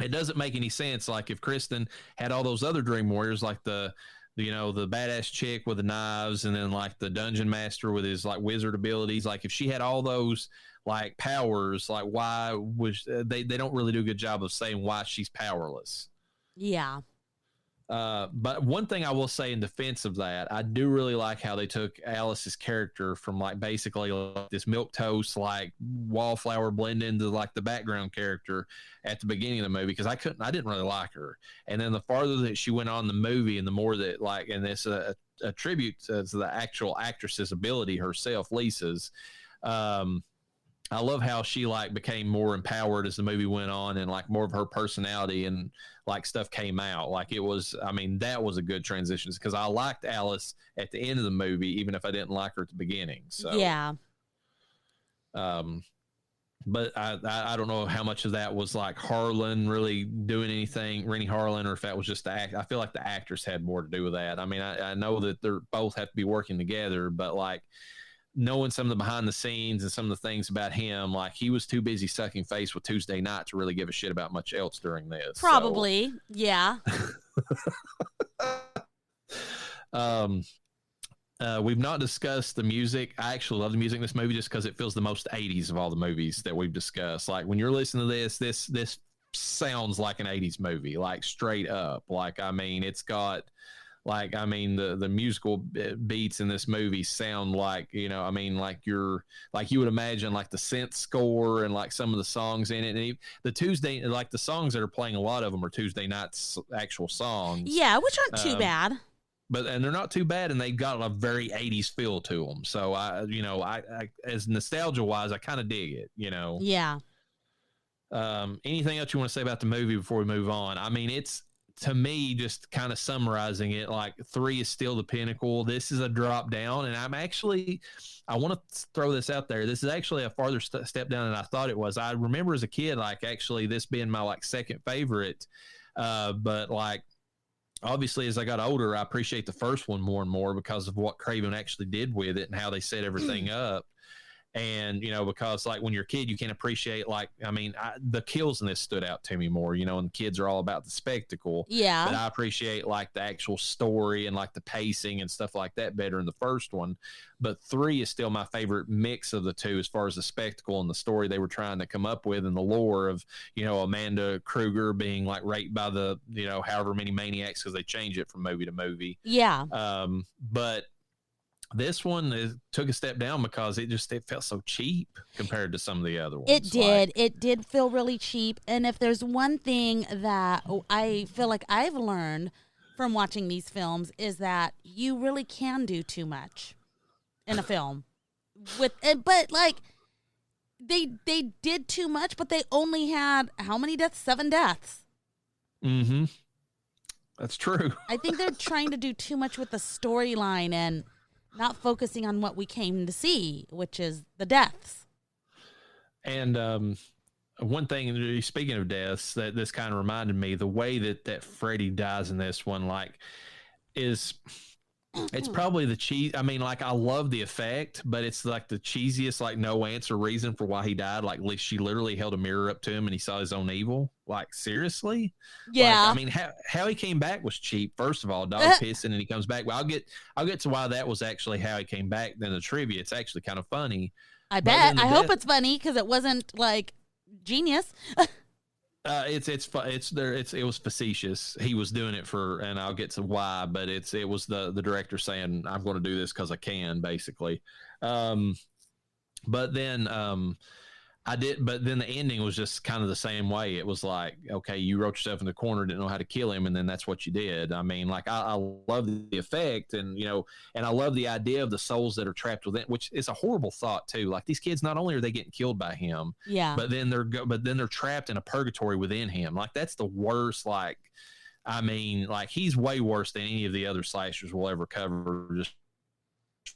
It doesn't make any sense. Like, if Kristen had all those other dream warriors, like the badass chick with the knives, and then like the dungeon master with his like wizard abilities, like if she had all those like powers, like why was they don't really do a good job of saying why she's powerless. Yeah. But one thing I will say in defense of that, I do really like how they took Alice's character from like basically like this milquetoast, like wallflower blend into like the background character at the beginning of the movie, because I didn't really like her. And then the farther that she went on the movie, and the more that like, and this a tribute to the actual actress's ability herself, Lisa's, I love how she like became more empowered as the movie went on, and like more of her personality and like stuff came out. Like, it was, I mean, that was a good transition, because I liked Alice at the end of the movie, even if I didn't like her at the beginning. So yeah. But I don't know how much of that was like Harlan really doing anything, Rennie Harlan, or if that was just the act. I feel like the actress had more to do with that. I mean, I know that they're both have to be working together, but like, knowing some of the behind the scenes and some of the things about him, like he was too busy sucking face with Tuesday Night to really give a shit about much else during this. Probably. So. Yeah. We've not discussed the music. I actually love the music in this movie just because it feels the most 80s of all the movies that we've discussed. Like when you're listening to this sounds like an 80s movie, like straight up. Like, I mean, it's got like, I mean, the musical beats in this movie sound like, you know, I mean, like you would imagine like the synth score and like some of the songs in it. And the Tuesday, like the songs that are playing, a lot of them are Tuesday Night's actual songs. Yeah, which aren't too bad. And they're not too bad, and they've got a very 80s feel to them. So I as nostalgia wise, I kind of dig it, you know? Yeah. Anything else you want to say about the movie before we move on? I mean, it's, to me, just kind of summarizing it, like 3 is still the pinnacle. This is a drop down, and I want to throw this out there. This is actually a farther step down than I thought it was. I remember as a kid, like actually this being my like second favorite, but like obviously as I got older, I appreciate the first one more and more because of what Craven actually did with it and how they set everything up. And, you know, because like when you're a kid, you can appreciate, like, I mean, the kills in this stood out to me more, you know, and the kids are all about the spectacle. Yeah. But I appreciate like the actual story and like the pacing and stuff like that better in the first one. But 3 is still my favorite mix of the two as far as the spectacle and the story they were trying to come up with and the lore of, you know, Amanda Kruger being like raped by the, you know, however many maniacs, because they change it from movie to movie. Yeah. But this one took a step down because it felt so cheap compared to some of the other ones. It did. It did feel really cheap. And if there's one thing that I feel like I've learned from watching these films is that you really can do too much in a film. But like they did too much, but they only had how many deaths? 7 deaths. Mm-hmm. That's true. I think they're trying to do too much with the storyline and not focusing on what we came to see, which is the deaths. And one thing, speaking of deaths, that this kind of reminded me, the way that Freddy dies in this one, like, it's probably the cheese. I mean, like, I love the effect, but it's like the cheesiest, like, no answer reason for why he died. Like, she literally held a mirror up to him and he saw his own evil. Like, seriously? Yeah. Like, I mean, how he came back was cheap. First of all, dog pissing and he comes back. Well, I'll get to why that was actually how he came back. Then the trivia, it's actually kind of funny. I bet. I hope it's funny because it wasn't like genius. It was facetious. He was doing it for, and I'll get to why, but it was the director saying, I'm going to do this because I can, basically. But then the ending was just kind of the same way. It was like, okay, you wrote yourself in the corner, didn't know how to kill him, and then that's what you did. I mean, like, I love the effect, and, you know, and I love the idea of the souls that are trapped within, which is a horrible thought too. Like, these kids, not only are they getting killed by him, yeah, but then they're trapped in a purgatory within him. Like, that's the worst. Like, I mean, like, he's way worse than any of the other slashers we'll ever cover, just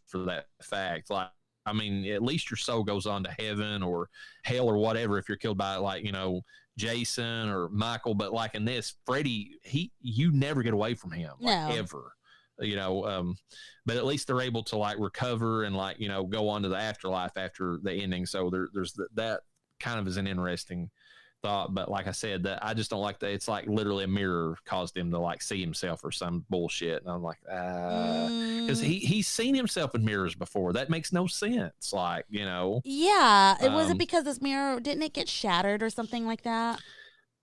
for that fact. Like, I mean, at least your soul goes on to heaven or hell or whatever if you're killed by, like, you know, Jason or Michael. But like in this, Freddy, you never get away from him, like, ever. You know, but at least they're able to, like, recover and, like, you know, go on to the afterlife after the ending. So there's that kind of is an interesting thought. But like I said, that I just don't like that. It's like literally a mirror caused him to, like, see himself or some bullshit. And I'm like, because he's seen himself in mirrors before. That makes no sense. Like, you know. Yeah. Was it because this mirror, didn't it get shattered or something like that?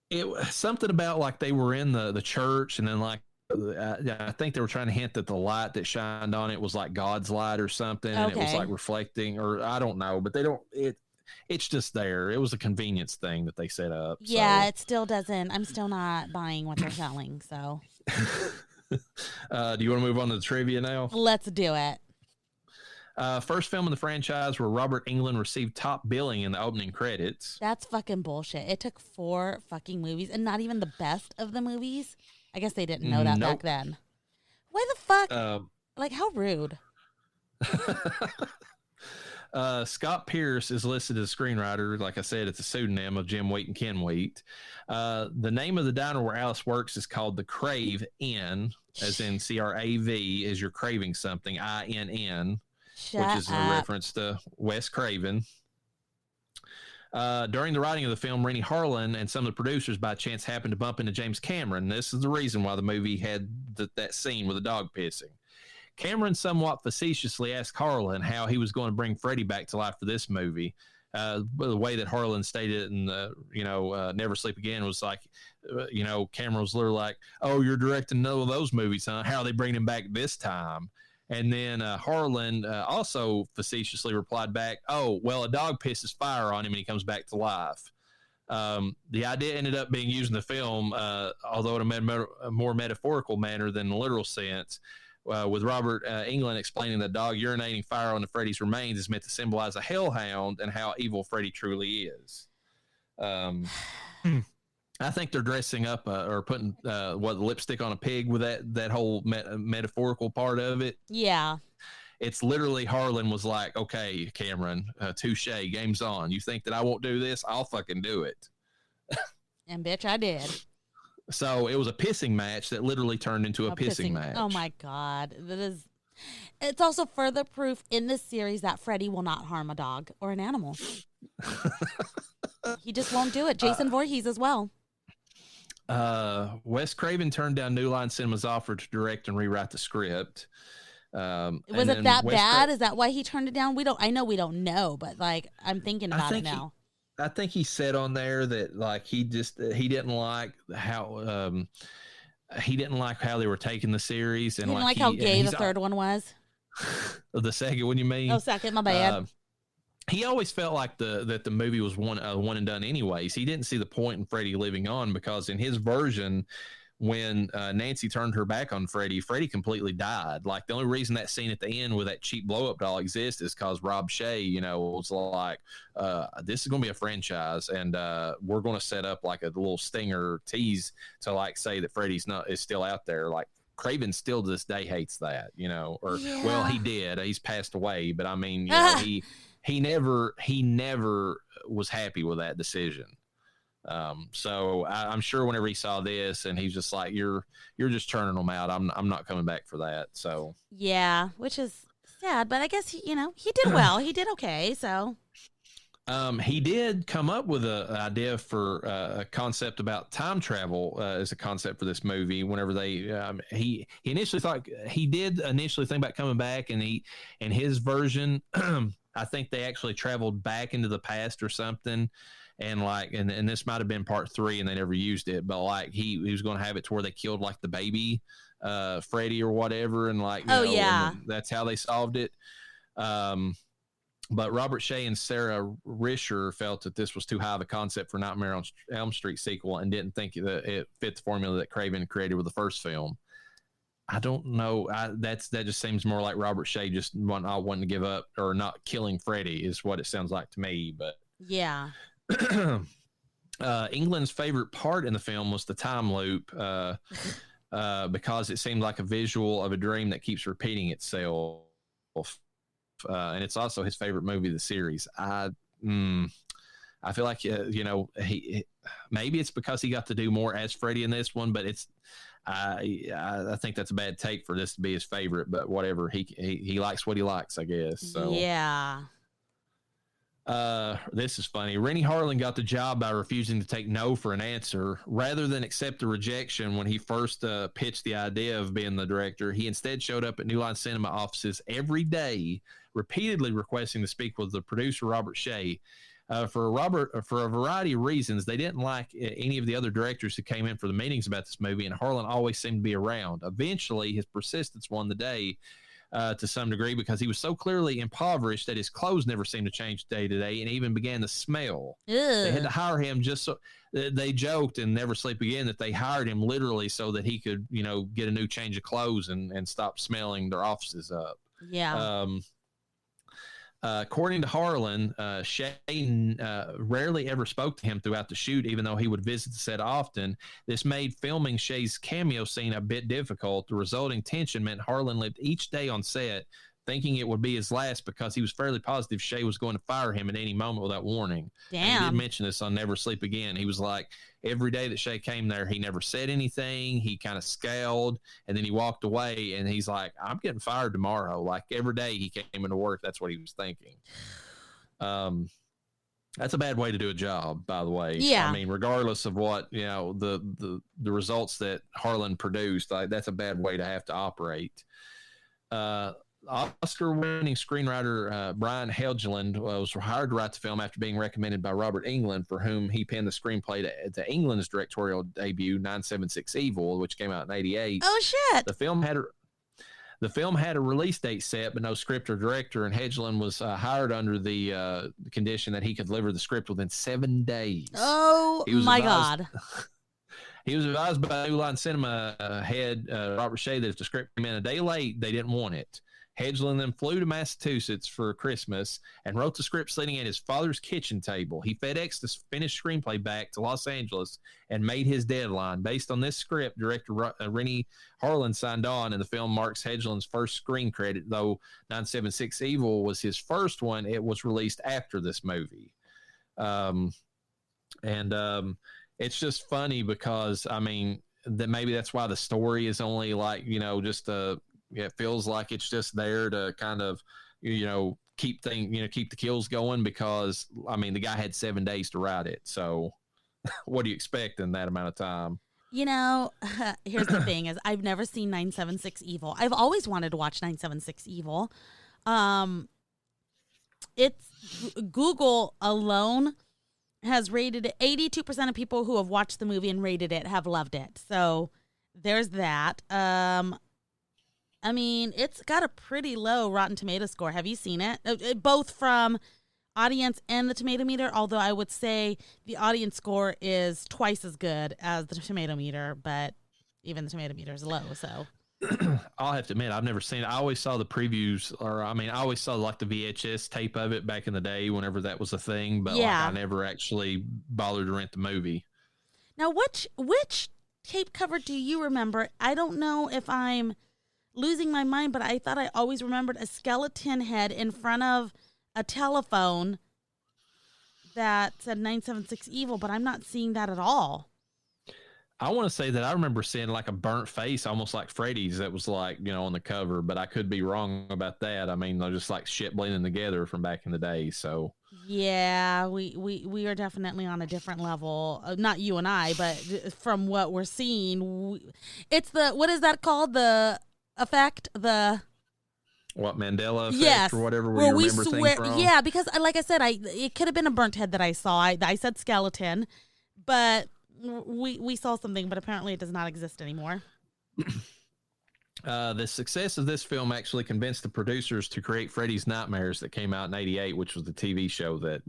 It was something about, like, they were in the church, and then, like, I think they were trying to hint that the light that shined on it was like God's light or something. Okay. And it was like reflecting, or I don't know, but it's just there. It was a convenience thing that they set up. Yeah, so. It still doesn't. I'm still not buying what they're selling. So, do you want to move on to the trivia now? Let's do it. First film in the franchise where Robert Englund received top billing in the opening credits. That's fucking bullshit. It took 4 fucking movies, and not even the best of the movies. I guess they didn't know that back then. Why the fuck? Like, how rude. Scott Pierce is listed as a screenwriter. Like I said, it's a pseudonym of Jim Wheat and Ken Wheat. The name of the diner where Alice works is called the Crave Inn, as in CRAV, as you're craving something, INN, which is a reference to Wes Craven. During the writing of the film, Rennie Harlan and some of the producers by chance happened to bump into James Cameron. This is the reason why the movie had that scene with the dog pissing. Cameron somewhat facetiously asked Harlan how he was going to bring Freddy back to life for this movie. The way that Harlan stated it in Never Sleep Again was like, Cameron was literally like, "Oh, you're directing none of those movies, huh? How are they bringing him back this time?" And then Harlan also facetiously replied back, "Oh, well, a dog pisses fire on him and he comes back to life." The idea ended up being used in the film, although in a more metaphorical manner than the literal sense, with Robert Englund explaining that dog urinating fire on the Freddy's remains is meant to symbolize a hellhound and how evil Freddy truly is. I think they're dressing up or putting lipstick on a pig with that whole metaphorical part of it. Yeah. It's literally Harlan was like, "Okay, Cameron, touche, game's on. You think that I won't do this? I'll fucking do it." And bitch, I did. So it was a pissing match that literally turned into a pissing match. Oh my God. It's also further proof in this series that Freddy will not harm a dog or an animal. He just won't do it. Jason Voorhees as well. Wes Craven turned down New Line Cinema's offer to direct and rewrite the script. Was it that bad? Is that why he turned it down? I know we don't know, but like I'm thinking about it now. I think he said on there that like he didn't like how they were taking the series, and didn't like how gay the third one was. The second one, you mean? Oh, second, my bad. He always felt like that the movie was one and done anyways. He didn't see the point in Freddy living on, because in his version, when Nancy turned her back on Freddy completely died. Like, the only reason that scene at the end with that cheap blow-up doll exists is because Rob Shea, was like, this is going to be a franchise, and we're going to set up like a little stinger tease to like say that Freddy's is still out there. Like, Craven still to this day hates that, well, he did. He's passed away, but I mean, he never was happy with that decision. So I'm sure whenever he saw this, and he's just like, you're just turning them out. I'm not coming back for that. So yeah, which is sad, but I guess he did well. He did okay. So he did come up with an idea for a concept about time travel as a concept for this movie. Whenever he did initially think about coming back, and in his version, I think they actually traveled back into the past or something. And like, and this might have been part 3, and they never used it, but like he was going to have it to where they killed like the baby, Freddy or whatever. And like, and that's how they solved it. But Robert Shea and Sarah Risher felt that this was too high of a concept for Nightmare on Elm Street sequel, and didn't think that it fit the formula that Craven created with the first film. I don't know. That just seems more like Robert Shea just wanting to give up, or not killing Freddy is what it sounds like to me. But yeah. England's favorite part in the film was the time loop, because it seemed like a visual of a dream that keeps repeating itself. And it's also his favorite movie of the series. I feel like he maybe it's because he got to do more as Freddy in this one, but I think that's a bad take for this to be his favorite. But whatever, he likes what he likes, I guess. So yeah. This is funny. Rennie Harlan got the job by refusing to take no for an answer. Rather than accept the rejection when he first pitched the idea of being the director, he instead showed up at New Line Cinema offices every day, repeatedly requesting to speak with the producer, Robert Shea. For a variety of reasons, they didn't like any of the other directors who came in for the meetings about this movie, and Harlan always seemed to be around. Eventually, his persistence won the day. To some degree, because he was so clearly impoverished that his clothes never seemed to change day to day, and even began to smell. Ew. They had to hire him just so they joked in Never Sleep Again that they hired him literally so that he could, get a new change of clothes and stop smelling their offices up. Yeah. According to Harlan, Shane rarely ever spoke to him throughout the shoot, even though he would visit the set often. This made filming Shay's cameo scene a bit difficult. The resulting tension meant Harlan lived each day on set thinking it would be his last, because he was fairly positive Shea was going to fire him at any moment without warning. Damn. And he did mention this on Never Sleep Again. He was like, every day that Shea came there, he never said anything. He kind of scowled, and then he walked away, and he's like, I'm getting fired tomorrow. Like, every day he came into work, that's what he was thinking. That's a bad way to do a job, by the way. Yeah. I mean, regardless of what, the results that Harlan produced, like, that's a bad way to have to operate. Oscar-winning screenwriter Brian Helgeland was hired to write the film after being recommended by Robert Englund, for whom he penned the screenplay to Englund's directorial debut, 976 Evil, which came out in '88. Oh shit! The film had a release date set, but no script or director, and Hedgeland was hired under the condition that he could deliver the script within 7 days. Oh my God. He was advised by New Line Cinema head Robert Shea that if the script came in a day late, they didn't want it. Hedgeland then flew to Massachusetts for Christmas and wrote the script sitting at his father's kitchen table. He FedExed the finished screenplay back to Los Angeles and made his deadline. Based on this script, director Rennie Harlin signed on, and the film marks Hedgeland's first screen credit. Though 976 Evil was his first one, it was released after this movie. It's just funny because, I mean, that maybe that's why the story is only like, just it feels like it's just there to kind of, keep the kills going, because, I mean, the guy had 7 days to write it. So what do you expect in that amount of time? Here's the thing is I've never seen 976 Evil. I've always wanted to watch 976 Evil. It's Google alone has rated it. 82% of people who have watched the movie and rated it have loved it. So there's that. I mean, it's got a pretty low Rotten Tomato score. Have you seen it? Both from audience and the tomato meter, although I would say the audience score is twice as good as the tomato meter, but even the tomato meter is low, so. I'll have to admit, I've never seen it. I always saw the previews, I always saw like the VHS tape of it back in the day whenever that was a thing, but yeah. I never actually bothered to rent the movie. Now, which tape cover do you remember? I don't know if I'm losing my mind, but I thought I always remembered a skeleton head in front of a telephone that said 976 Evil, but I'm not seeing that at all. I want to say that I remember seeing like a burnt face, almost like Freddy's, that was like, on the cover, but I could be wrong about that. I mean, they're just like shit blending together from back in the day. So yeah, we are definitely on a different level. Not you and I, but from what we're seeing, it's what is that called? The effect, what, Mandela effect, yes, or whatever, where we remember things wrong? Yeah, because like I said, it could have been a burnt head that I saw. I said skeleton, but we saw something, but apparently it does not exist anymore. The success of this film actually convinced the producers to create Freddy's Nightmares, that came out in '88, which was the TV show that,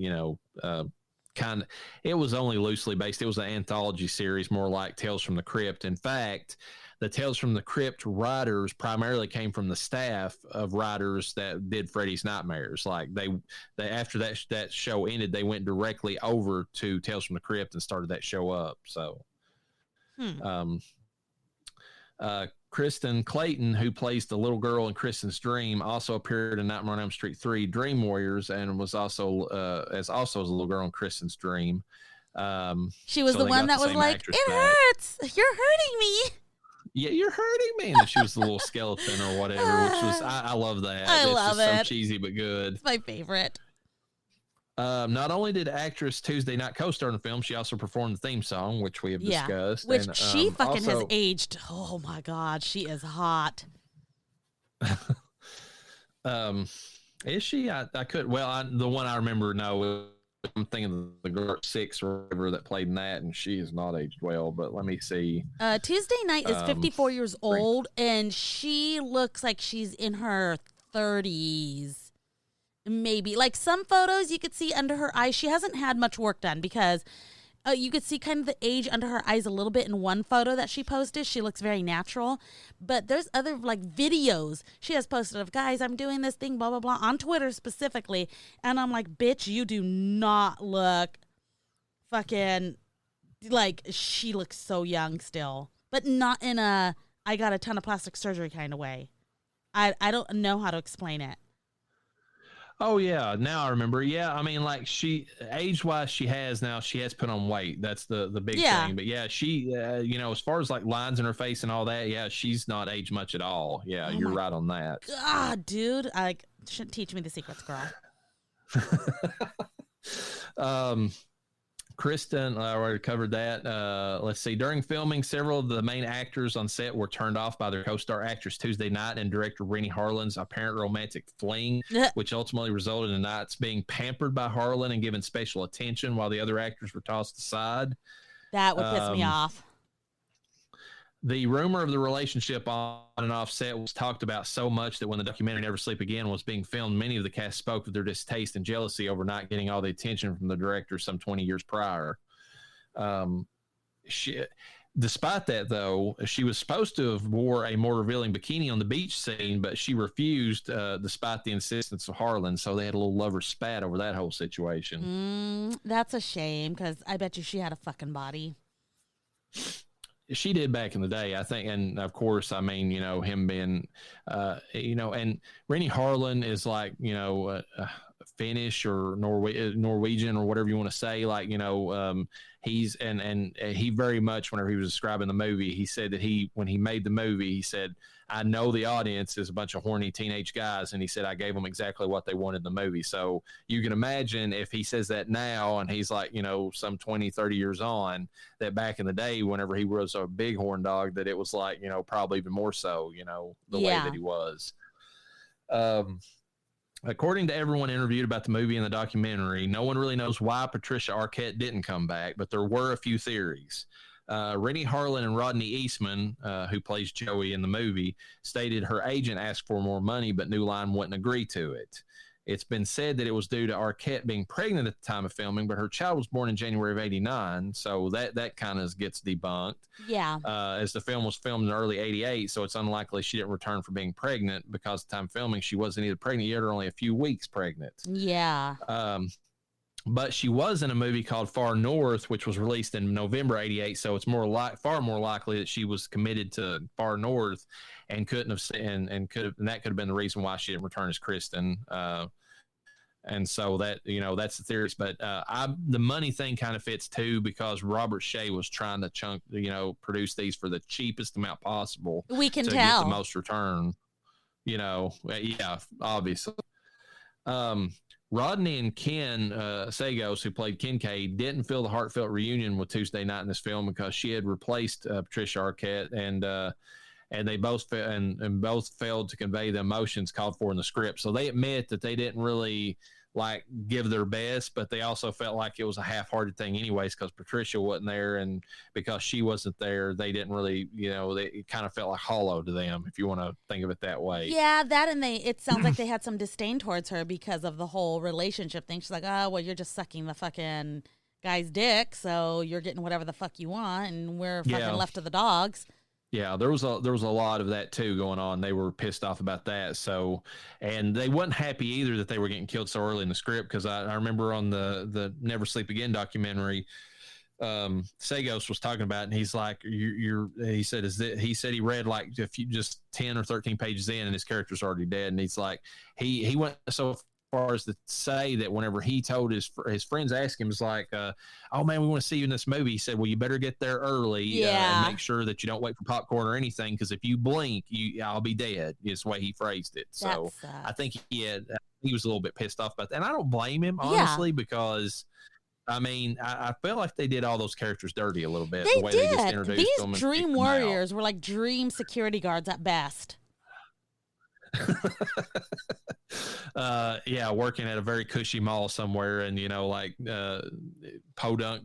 it was only loosely based. It was an anthology series, more like Tales from the Crypt. In fact, the Tales from the Crypt writers primarily came from the staff of writers that did Freddy's Nightmares. Like they after that show ended, they went directly over to Tales from the Crypt and started that show up. So, Kristen Clayton, who plays the little girl in Kristen's Dream, also appeared in Nightmare on Elm Street 3: Dream Warriors, and was also as a little girl in Kristen's Dream. She was the one that was like, "It hurts. You're hurting me." Yeah, you're hurting me. And she was the little skeleton or whatever, which was, I love that. I love it. So cheesy but good. It's my favorite. Not only did actress Tuesday Knight co-star in the film, she also performed the theme song, which we have discussed. Which and, she fucking also, has aged. Oh my God, she is hot. Is she? I could. Well, the one I remember, no, I'm thinking of the girl at 6 or whatever that played in that, and she has not aged well. But let me see. Tuesday Knight is 54 years old, and she looks like she's in her 30s. Maybe. Like some photos you could see under her eyes. She hasn't had much work done because you could see kind of the age under her eyes a little bit in one photo that she posted. She looks very natural. But there's other like videos she has posted of, guys, I'm doing this thing, blah, blah, blah, on Twitter specifically. And I'm like, bitch, you do not look fucking like, she looks so young still. But not in a, I got a ton of plastic surgery kind of way. I don't know how to explain it. Oh yeah, now I remember. Yeah, I mean, like age-wise, she has put on weight. That's the big thing. But yeah, she, as far as like lines in her face and all that, yeah, she's not aged much at all. Yeah, you're right on that. God, dude, shouldn't teach me the secrets, girl. Kristen, I already covered that. Let's see. During filming, several of the main actors on set were turned off by their co-star actress Tuesday night and director Rennie Harlin's apparent romantic fling, which ultimately resulted in Knights being pampered by Harlan and given special attention while the other actors were tossed aside. That would piss me off. The rumor of the relationship on and off set was talked about so much that when the documentary Never Sleep Again was being filmed, many of the cast spoke of their distaste and jealousy over not getting all the attention from the director some 20 years prior. Despite that, though, she was supposed to have wore a more revealing bikini on the beach scene, but she refused despite the insistence of Harlan, so they had a little lover spat over that whole situation. That's a shame, because I bet you she had a fucking body. She did back in the day, I think. And of course, I mean, him being, and Rennie Harlan is like, Finnish or Norwegian or whatever you want to say. Like, he's, and he very much, whenever he was describing the movie, he said that when he made the movie, he said, I know the audience is a bunch of horny teenage guys. And he said, I gave them exactly what they wanted in the movie. So you can imagine if he says that now and he's like, some 20, 30 years on, that back in the day, whenever he was a big horn dog, that it was like, probably even more so, the way that he was. According to everyone interviewed about the movie and the documentary, no one really knows why Patricia Arquette didn't come back, but there were a few theories. Rennie Harlan and Rodney Eastman, who plays Joey in the movie, stated her agent asked for more money, but New Line wouldn't agree to it. It's been said that it was due to Arquette being pregnant at the time of filming, but her child was born in January of '89, so that kind of gets debunked. Yeah. As the film was filmed in early '88, so it's unlikely she didn't return for being pregnant, because at the time of filming, she wasn't either pregnant yet or only a few weeks pregnant. Yeah. But she was in a movie called Far North, which was released in November '88. So it's far more likely that she was committed to Far North and couldn't have, and that could have been the reason why she didn't return as Kristen. And so that, that's the theories. But the money thing kind of fits too, because Robert Shea was trying to produce these for the cheapest amount possible. We can to tell. get the most return. Yeah, obviously. Rodney and Ken Sagos, who played Kincaid, didn't feel the heartfelt reunion with Tuesday Night in this film because she had replaced Patricia Arquette, and they both both failed to convey the emotions called for in the script. So they admit that they didn't really give their best, but they also felt like it was a half-hearted thing anyways, because Patricia wasn't there, and because she wasn't there, they didn't really, it kind of felt like hollow to them, if you want to think of it that way. Yeah, that, and it sounds like they had some disdain towards her because of the whole relationship thing. She's like, oh, well, you're just sucking the fucking guy's dick, so you're getting whatever the fuck you want, and we're fucking left to the dogs. Yeah, there was a lot of that too going on. They were pissed off about that. So, and they wasn't happy either that they were getting killed so early in the script, because I remember on the Never Sleep Again documentary, Sagos was talking about it, and he's like, he said he read like a few, just 10 or 13 pages in, and his character's already dead, and he's like, he went so far as to say that whenever he told his friends asked him, was like, oh man, we want to see you in this movie, he said, well, you better get there early, and make sure that you don't wait for popcorn or anything, because if you blink, I'll be dead, is the way he phrased it. So I think he was a little bit pissed off about that, and I don't blame him, honestly, because I mean, I felt like they did all those characters dirty a little bit. They the way did. They just introduced them. These dream warriors were like dream security guards at best. Working at a very cushy mall somewhere, and Podunk,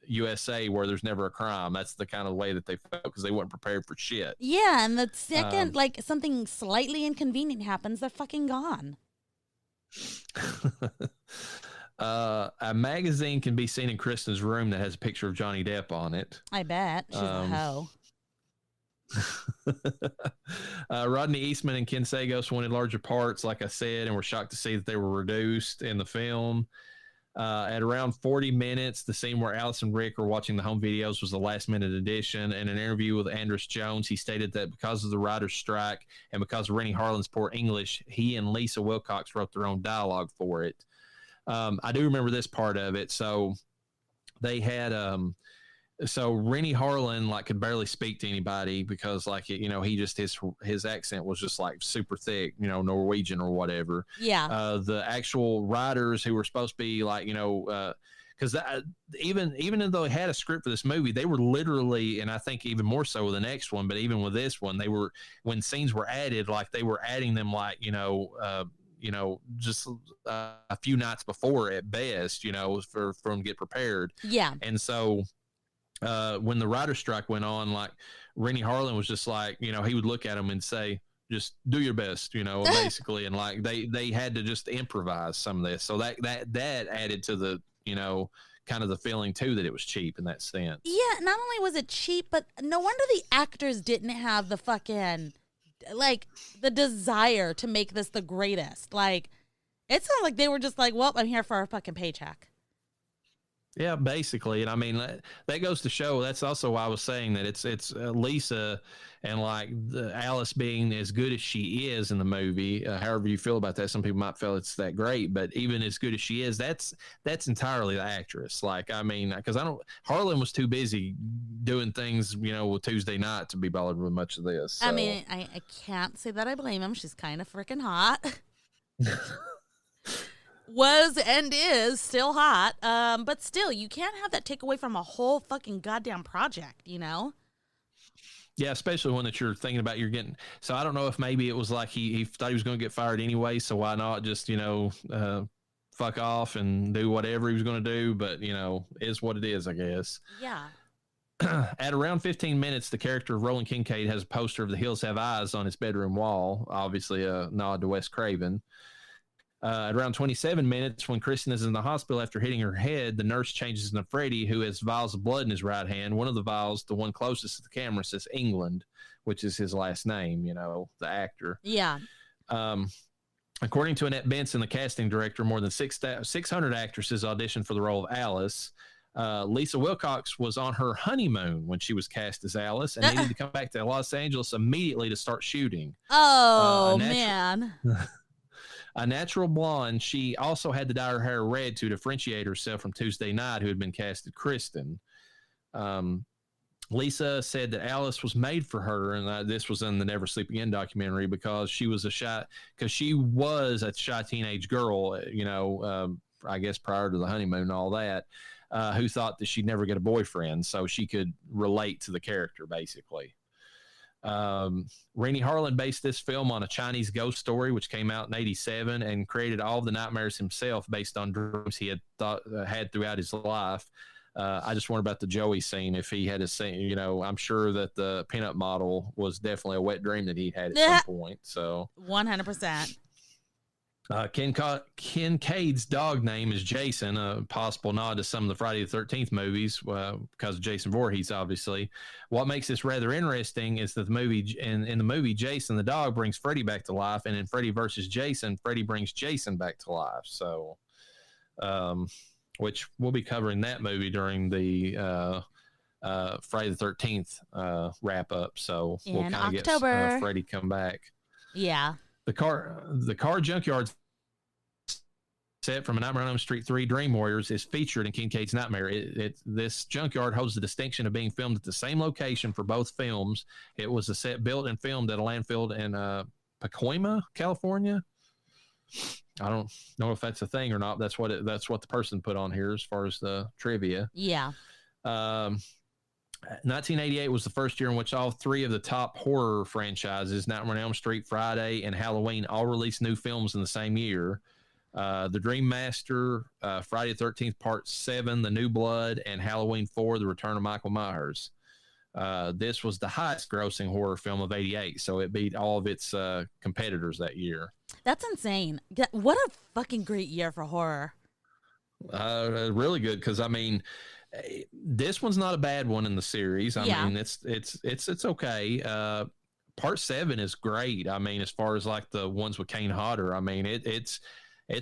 USA, where there's never a crime. That's the kind of way that they felt, because they weren't prepared for shit. Yeah, and the second something slightly inconvenient happens, they're fucking gone. A magazine can be seen in Kristen's room that has a picture of Johnny Depp on it. I bet. She's a hoe. Rodney Eastman and Ken Sagos wanted larger parts, like I said, and were shocked to see that they were reduced in the film. At around 40 minutes, the scene where Alice and Rick are watching the home videos was the last-minute addition. In an interview with Andrus Jones, he stated that because of the writer's strike and because of Rennie Harlan's poor English, he and Lisa Wilcox wrote their own dialogue for it. I do remember this part of it. So they had so Rennie Harlan could barely speak to anybody, because he just his accent was just super thick, Norwegian or whatever. Yeah. The actual writers who were supposed to be because even though they had a script for this movie, they were literally, and I think even more so with the next one, but even with this one, they were, when scenes were added, like they were adding them like just a few nights before at best, for them to get prepared. Yeah. And so when the writer's strike went on, like Rennie Harlan was just like, he would look at him and say, just do your best, basically. And like they had to just improvise some of this. So that added to the, kind of the feeling too, that it was cheap in that sense. Yeah. Not only was it cheap, but no wonder the actors didn't have the fucking, like, the desire to make this the greatest. Like, it sounds like they were just like, well, I'm here for a fucking paycheck. Yeah, basically. And I mean, that goes to show, that's also why I was saying that it's Lisa and like Alice being as good as she is in the movie, however you feel about that. Some people might feel it's that great, but even as good as she is, that's entirely the actress. Like, I mean, because Harlan was too busy doing things, with Tuesday Night to be bothered with much of this. So. I mean, I can't say that I blame him. She's kind of freaking hot. Was and is still hot. But still, you can't have that take away from a whole fucking goddamn project, Yeah, especially one that you're thinking about, you're getting. So I don't know if maybe it was like he thought he was going to get fired anyway, so why not just, fuck off and do whatever he was going to do, but, is what it is, I guess. Yeah. At around 15 minutes, the character of Roland Kincaid has a poster of The Hills Have Eyes on his bedroom wall, obviously a nod to Wes Craven. At around 27 minutes, when Kristen is in the hospital after hitting her head, the nurse changes into Freddy, who has vials of blood in his right hand. One of the vials, the one closest to the camera, says England, which is his last name, the actor. Yeah. According to Annette Benson, the casting director, more than 600 actresses auditioned for the role of Alice. Lisa Wilcox was on her honeymoon when she was cast as Alice and needed to come back to Los Angeles immediately to start shooting. Oh, man. A natural blonde, she also had to dye her hair red to differentiate herself from Tuesday Night, who had been cast as Kristen. Lisa said that Alice was made for her, and this was in the Never Sleep Again documentary, because she was a shy teenage girl, I guess prior to the honeymoon and all that, who thought that she'd never get a boyfriend, so she could relate to the character, basically. Rennie Harlan based this film on a Chinese ghost story, which came out in 1987, and created all of the nightmares himself based on dreams he had had throughout his life. I just wonder about the Joey scene, if he had a scene, I'm sure that the pinup model was definitely a wet dream that he had at some point. So 100%. Kincaid's dog name is Jason, a possible nod to some of the Friday the 13th movies, because of Jason Voorhees, obviously. What makes this rather interesting is that the movie, in the movie, Jason the dog brings Freddy back to life, and in Freddy versus Jason, Freddy brings Jason back to life. So, which we'll be covering that movie during the Friday the 13th wrap up. So we'll kind of get Freddy come back. Yeah. The car junkyard set from A Nightmare on Elm Street 3 Dream Warriors is featured in Kincaid's Nightmare. This junkyard holds the distinction of being filmed at the same location for both films. It was a set built and filmed at a landfill in Pacoima, California. I don't know if that's a thing or not. That's what the person put on here as far as the trivia. Yeah. 1988 was the first year in which all three of the top horror franchises, Nightmare on Elm Street, Friday, and Halloween, all released new films in the same year. The Dream Master, Friday the 13th Part 7, The New Blood, and Halloween 4, The Return of Michael Myers. This was the highest grossing horror film of 88, so it beat all of its competitors that year. That's insane. What a fucking great year for horror. Really good, because, I mean, this one's not a bad one in the series. I mean, it's okay. Part 7 is great. I mean, as far as like the ones with Kane Hodder, I mean, it's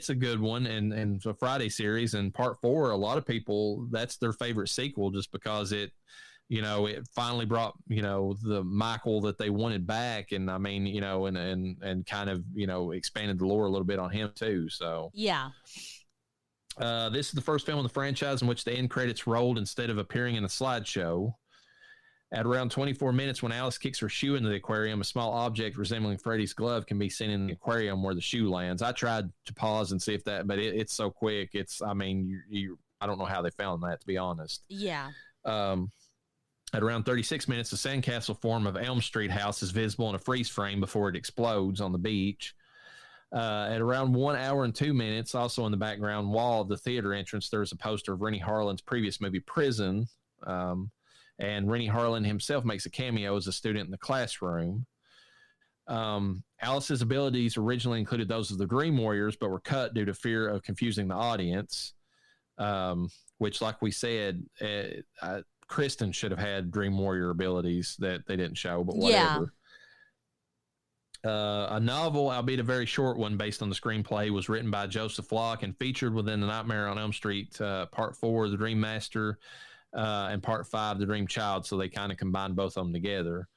a good one, and the Friday series. And Part 4, a lot of people, that's their favorite sequel, just because it finally brought the Michael that they wanted back, and I mean, and kind of expanded the lore a little bit on him too. So yeah. This is the first film in the franchise in which the end credits rolled instead of appearing in the slideshow. At around 24 minutes, when Alice kicks her shoe into the aquarium, a small object resembling Freddy's glove can be seen in the aquarium where the shoe lands. I tried to pause and see if that, but it's so quick. I I don't know how they found that, to be honest. Yeah. At around 36 minutes, the sandcastle form of Elm Street house is visible in a freeze frame before it explodes on the beach. At around 1 hour and 2 minutes, also in the background wall of the theater entrance, there's a poster of Rennie Harlin's previous movie, Prison. And Rennie Harlin himself makes a cameo as a student in the classroom. Alice's abilities originally included those of the Dream Warriors, but were cut due to fear of confusing the audience, which, like we said, Kristen should have had Dream Warrior abilities that they didn't show, but whatever. A novel, albeit a very short one, based on the screenplay, was written by Joseph Locke and featured within The Nightmare on Elm Street, Part 4, The Dream Master, and Part 5, The Dream Child, so they kind of combined both of them together.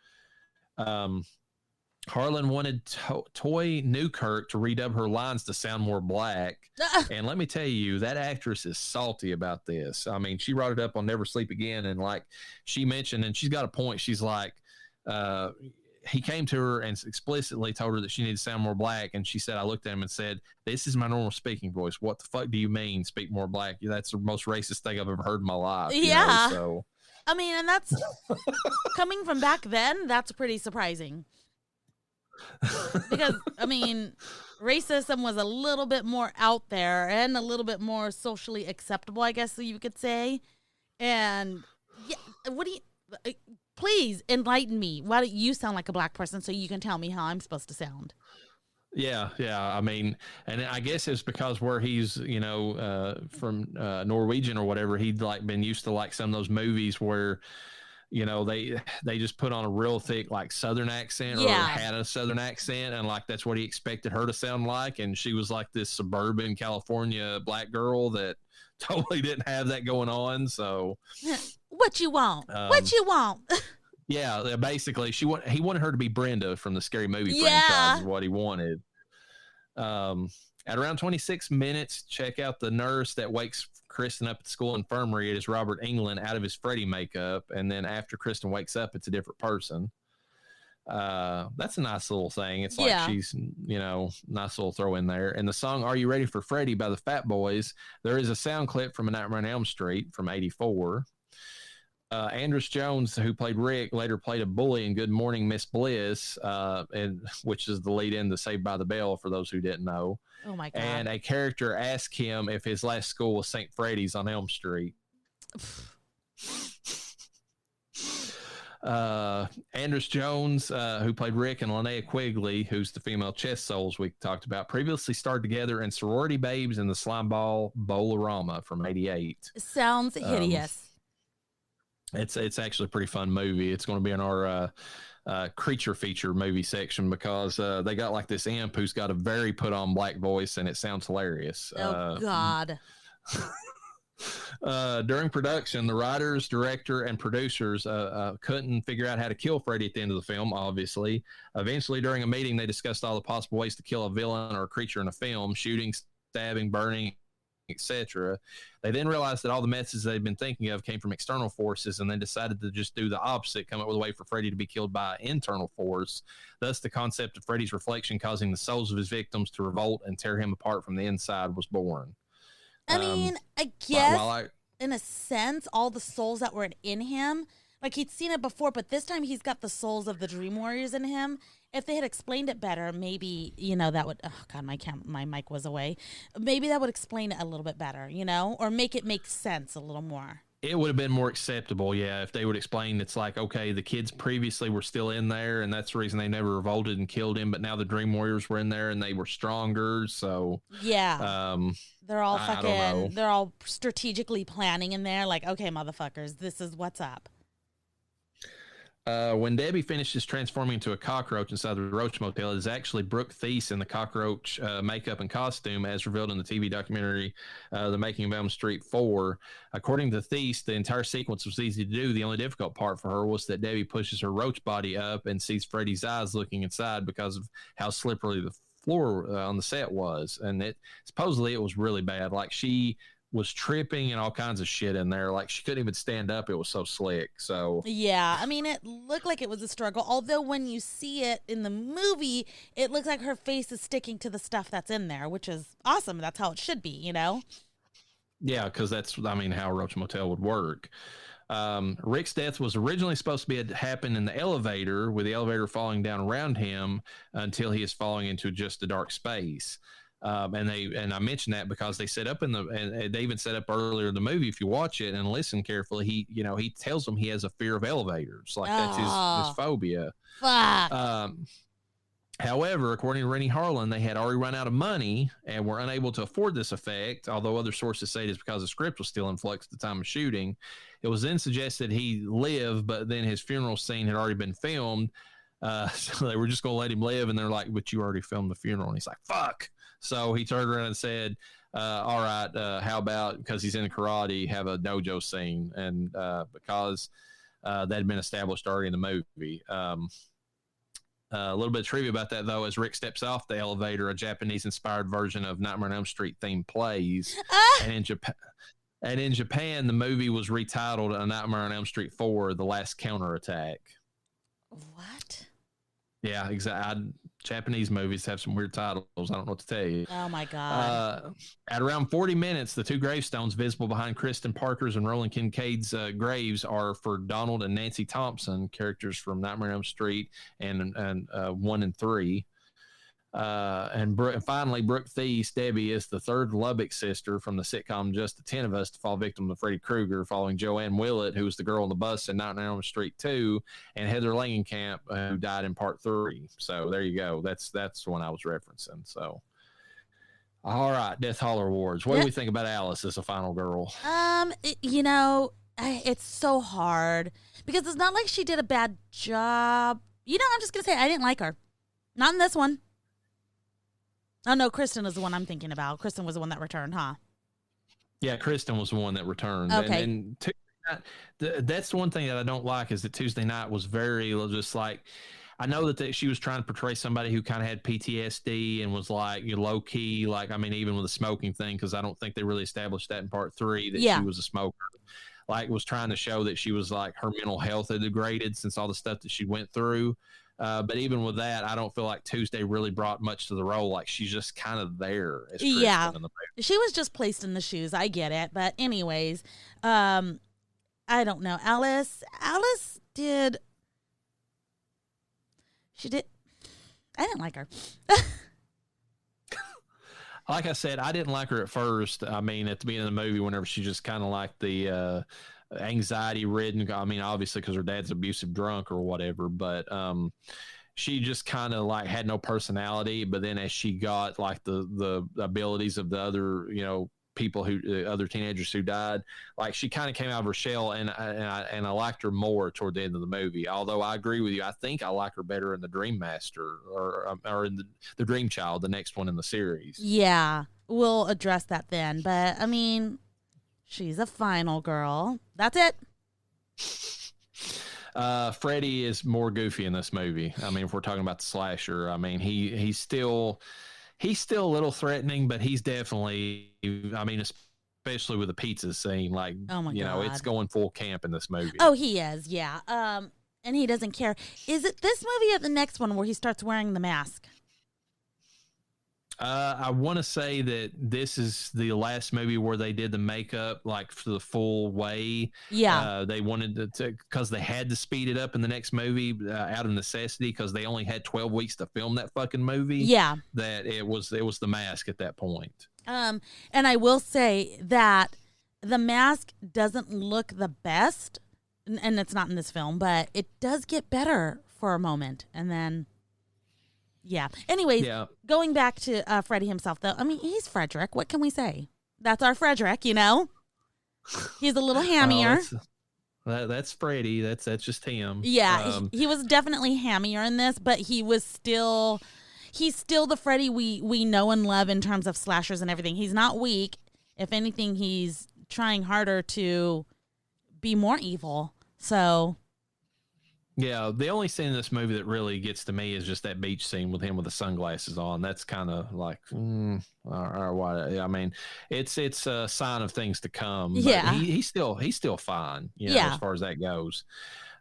Harlan wanted Toy Newkirk to redub her lines to sound more black. And let me tell you, that actress is salty about this. I mean, she brought it up on Never Sleep Again. And like she mentioned, and she's got a point. She's like, he came to her and explicitly told her that she needed to sound more black. And she said, I looked at him and said, this is my normal speaking voice. What the fuck do you mean speak more black? That's the most racist thing I've ever heard in my life. Yeah. So, I mean, and that's coming from back then, that's pretty surprising. Because, I mean, racism was a little bit more out there and a little bit more socially acceptable, I guess you could say. And, yeah, what do you, please enlighten me. Why don't you sound like a black person so you can tell me how I'm supposed to sound? Yeah. I mean, and I guess it's because where he's, from Norwegian or whatever, he'd like been used to like some of those movies where, they just put on a real thick like Southern accent or had a Southern accent, and like that's what he expected her to sound like, and she was like this suburban California black girl that totally didn't have that going on. So, what you want? What you want? Yeah, basically, he wanted her to be Brenda from the Scary Movie franchise. Is what he wanted. At around 26 minutes, check out the nurse that wakes Kristen up at school infirmary. It is Robert Englund out of his Freddy makeup. And then after Kristen wakes up, it's a different person. That's a nice little thing. It's like she's, nice little throw in there. And the song Are You Ready for Freddy by the Fat Boys, there is a sound clip from A Nightmare on Elm Street from 1984. Andrus Jones, who played Rick, later played a bully in Good Morning Miss Bliss, which is the lead in to Saved by the Bell, for those who didn't know. Oh, my God. And a character asked him if his last school was St. Freddy's on Elm Street. Andrus Jones, who played Rick, and Linnea Quigley, who's the female chest souls we talked about, previously starred together in Sorority Babes and the Slimeball Bowl-O-Rama from 1988. Sounds hideous. It's actually a pretty fun movie. It's going to be in our creature feature movie section because they got like this imp who's got a very put on black voice, and it sounds hilarious. Oh, God. During production, the writers, director, and producers couldn't figure out how to kill Freddy at the end of the film, obviously. Eventually, during a meeting, they discussed all the possible ways to kill a villain or a creature in a film: shooting, stabbing, burning, etc. They then realized that all the methods they'd been thinking of came from external forces, and then decided to just do the opposite, come up with a way for Freddy to be killed by an internal force. Thus, the concept of Freddy's reflection causing the souls of his victims to revolt and tear him apart from the inside was born. I mean, I guess in a sense, all the souls that were in him, like he'd seen it before, but this time he's got the souls of the Dream Warriors in him. If they had explained it better, maybe, that would, oh God, my mic was away. Maybe that would explain it a little bit better, or make it make sense a little more. It would have been more acceptable, yeah, if they would explain it's like, okay, the kids previously were still in there, and that's the reason they never revolted and killed him, but now the Dream Warriors were in there, and they were stronger, so... Yeah. They're all they're all strategically planning in there, like, okay, motherfuckers, this is what's up. When Debbie finishes transforming into a cockroach inside the Roach Motel, it is actually Brooke Thies in the cockroach makeup and costume, as revealed in the TV documentary, The Making of Elm Street 4. According to Thies, the entire sequence was easy to do. The only difficult part for her was that Debbie pushes her roach body up and sees Freddy's eyes looking inside because of how slippery the floor on the set was. And supposedly it was really bad. Like, she was tripping and all kinds of shit in there. Like, she couldn't even stand up. It was so slick. So yeah, I mean, it looked like it was a struggle. Although when you see it in the movie, it looks like her face is sticking to the stuff that's in there, which is awesome. That's how it should be, Yeah, because that's, I mean, how Roach Motel would work. Rick's death was originally supposed to be happen in the elevator, with the elevator falling down around him until he is falling into just a dark space. And I mentioned that because they set up and they even set up earlier in the movie. If you watch it and listen carefully, he tells him he has a fear of elevators, like that's his phobia. Fuck. However, according to Rennie Harlan, they had already run out of money and were unable to afford this effect, although other sources say it's because the script was still in flux at the time of shooting. It was then suggested he live, but then his funeral scene had already been filmed. So they were just going to let him live, and they're like, but you already filmed the funeral. And he's like, fuck. So he turned around and said, all right, how about, because he's in karate, have a dojo scene? And because that had been established already in the movie. A little bit of trivia about that, though, as Rick steps off the elevator, a Japanese-inspired version of Nightmare on Elm Street theme plays. And in Japan, the movie was retitled A Nightmare on Elm Street 4, The Last Counterattack. What? Yeah, exactly. Japanese movies have some weird titles. I don't know what to tell you. Oh, my God. At around 40 minutes, the two gravestones visible behind Kristen Parker's and Roland Kincaid's graves are for Donald and Nancy Thompson, characters from Nightmare on Elm Street and 1 and 3. And finally, Brooke Thies, Debbie, is the third Lubbock sister from the sitcom Just the 10 of Us to fall victim to Freddy Krueger, following Joanne Willett, who was the girl on the bus in Nightmare on Elm Street 2, and Heather Langenkamp, who died in part 3. So there you go. That's the one I was referencing. So, all right, Death Holler Awards. What do we think about Alice as a final girl? It's so hard because it's not like she did a bad job. I'm just gonna say I didn't like her. Not in this one. Oh, no, Kristen is the one I'm thinking about. Kristen was the one that returned, huh? Yeah, Kristen was the one that returned. Okay. And that's the one thing that I don't like is that Tuesday night was very just like, I know that she was trying to portray somebody who kind of had PTSD and was like low key, like, I mean, even with the smoking thing, because I don't think they really established that in part 3 that she was a smoker. Like, was trying to show that she was like her mental health had degraded since all the stuff that she went through. But even with that, I don't feel like Tuesday really brought much to the role. Like, she's just kind of there as Kristen in the movie. She was just placed in the shoes. I get it. But anyways, I don't know. Alice did. She did. I didn't like her. Like I said, I didn't like her at first. I mean, at the beginning of the movie, whenever she just kind of like the anxiety ridden, I mean, obviously because her dad's abusive drunk or whatever, but she just kind of like had no personality. But then as she got like the abilities of the other, people other teenagers who died, like she kind of came out of her shell, and I liked her more toward the end of the movie. Although I agree with you, I think I like her better in the Dream Master or in the Dream Child, the next one in the series. Yeah, we'll address that then. But I mean, she's a final girl. That's it. Freddy is more goofy in this movie. I mean, if we're talking about the slasher, I mean, he's still a little threatening, but he's definitely, I mean, especially with the pizza scene, like, oh my God. It's going full camp in this movie. Oh, he is. Yeah. And he doesn't care. Is it this movie or the next one where he starts wearing the mask? I want to say that this is the last movie where they did the makeup like for the full way. Yeah. They wanted to because they had to speed it up in the next movie out of necessity because they only had 12 weeks to film that fucking movie. Yeah. That it was the mask at that point. And I will say that the mask doesn't look the best, and it's not in this film, but it does get better for a moment, and then. Yeah. Anyways, going back to Freddy himself, though, I mean, he's Frederick. What can we say? That's our Frederick, He's a little hammier. That's Freddy. That's just him. Yeah, he was definitely hammier in this, but he's still the Freddy we know and love in terms of slashers and everything. He's not weak. If anything, he's trying harder to be more evil. So. Yeah, the only scene in this movie that really gets to me is just that beach scene with him with the sunglasses on. That's kind of like, or what? I mean, it's a sign of things to come. But yeah, he's still fine. As far as that goes.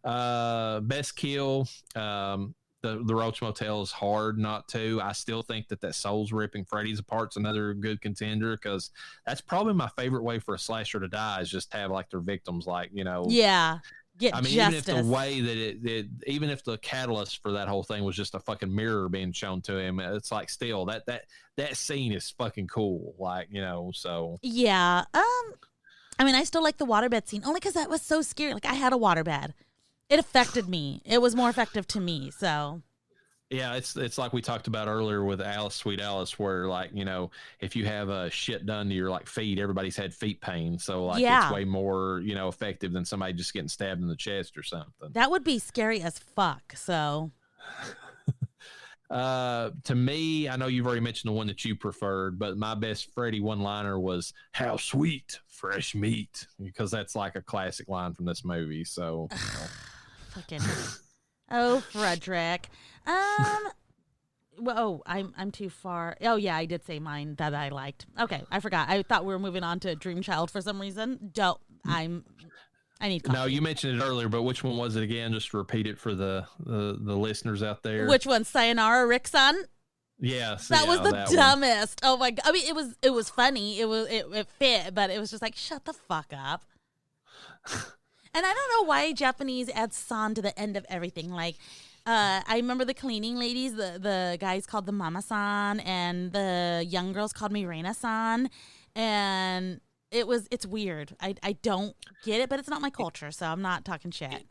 Best kill. The the Roach Motel is hard not to. I still think that Souls Ripping Freddy's Apart's another good contender because that's probably my favorite way for a slasher to die is just have like their victims like, you know. Yeah. Get I mean, justice. even if the way that even if the catalyst for that whole thing was just a fucking mirror being shown to him, it's like still that scene is fucking cool. Like, you know, so. Yeah. I mean, I still like the waterbed scene only because that was so scary. Like I had a waterbed. It affected me. It was more effective to me. So. Yeah, it's like we talked about earlier with Alice, Sweet Alice, where like, you know, if you have a shit done to your like feet, everybody's had feet pain, so like it's way more, you know, effective than somebody just getting stabbed in the chest or something. That would be scary as fuck. So, to me, I know you've already mentioned the one that you preferred, but my best Freddy one-liner was "How sweet, fresh meat," because that's like a classic line from this movie. So, you know. Fucking. Oh, Frederick. Well, I'm too far. Oh yeah, I did say mine that I liked. Okay, I forgot. I thought we were moving on to Dream Child for some reason. I need coffee. No, you mentioned it earlier, but which one was it again? Just to repeat it for the listeners out there. Which one? Sayonara Rickson? Yes, that was the dumbest. One. Oh my god! I mean, it was funny. It fit, but it was just like shut the fuck up. And I don't know why Japanese add san to the end of everything. Like, I remember the cleaning ladies, the guys called the mama-san, and the young girls called me Reina-san. And it's weird. I don't get it, but it's not my culture, so I'm not talking shit.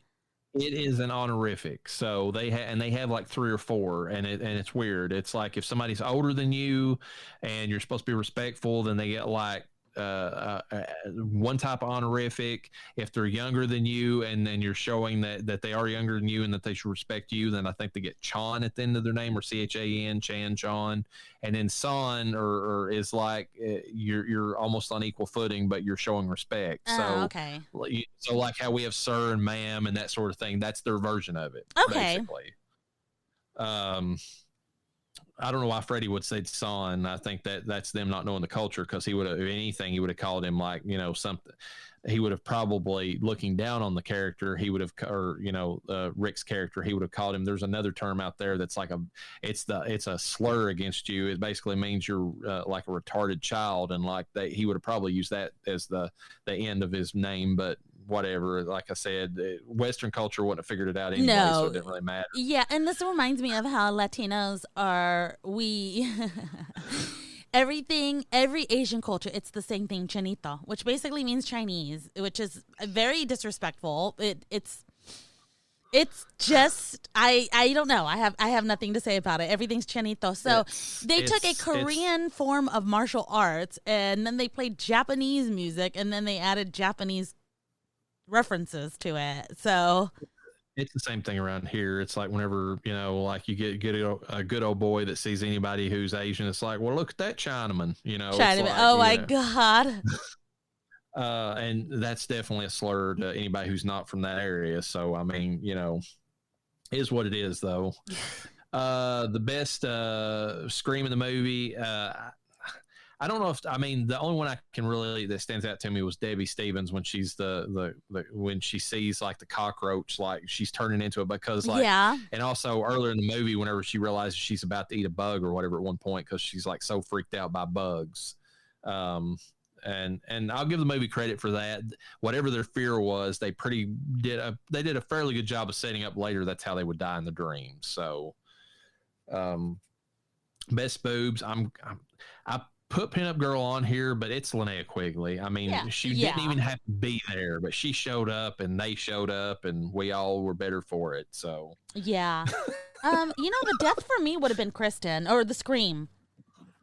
It is an honorific, so they have like 3 or 4, and it's weird. It's like if somebody's older than you, and you're supposed to be respectful, then they get like one type of honorific. If they're younger than you and then you're showing that they are younger than you and that they should respect you, then I think they get Chan at the end of their name, or Chan, Chan. And then San or is like you're almost on equal footing, but you're showing respect. Okay. So like how we have sir and ma'am and that sort of thing, that's their version of it. Okay. Basically. I don't know why Freddie would say son. I think that's them not knowing the culture, because he would have, if anything, he would have called him like, you know, something. He would have probably, looking down on the character, he would have, or, you know, Rick's character, he would have called him. There's another term out there that's like it's a slur against you. It basically means you're like a retarded child, and like he would have probably used that as the end of his name, but whatever. Like I said, Western culture wouldn't have figured it out anyway, so it didn't really matter. Yeah, and this reminds me of how Latinos are, every Asian culture, it's the same thing, chinito, which basically means Chinese, which is very disrespectful. It's just, I don't know. I have nothing to say about it. Everything's chinito. So they took a Korean form of martial arts, and then they played Japanese music, and then they added Japanese references to it. So it's the same thing around here. It's like whenever, you know, like you get a good old boy that sees anybody who's Asian, it's like, well, look at that Chinaman, you know. Chinaman. Like, oh my God. And that's definitely a slur to anybody who's not from that area. So, I mean, you know, is what it is, though. The best scream in the movie, I don't know if, I mean, the only one I can really that stands out to me was Debbie Stevens when she's when she sees like the cockroach, like she's turning into it, because like, and also earlier in the movie, whenever she realizes she's about to eat a bug or whatever at one point, because she's like so freaked out by bugs. And I'll give the movie credit for that. Whatever their fear was, they did a fairly good job of setting up later that's how they would die in the dream. So, best boobs, I put Pinup Girl on here, but it's Linnea Quigley. I mean, she didn't even have to be there, but she showed up, and they showed up, and we all were better for it. So yeah, you know, the death for me would have been Kristen, or the scream.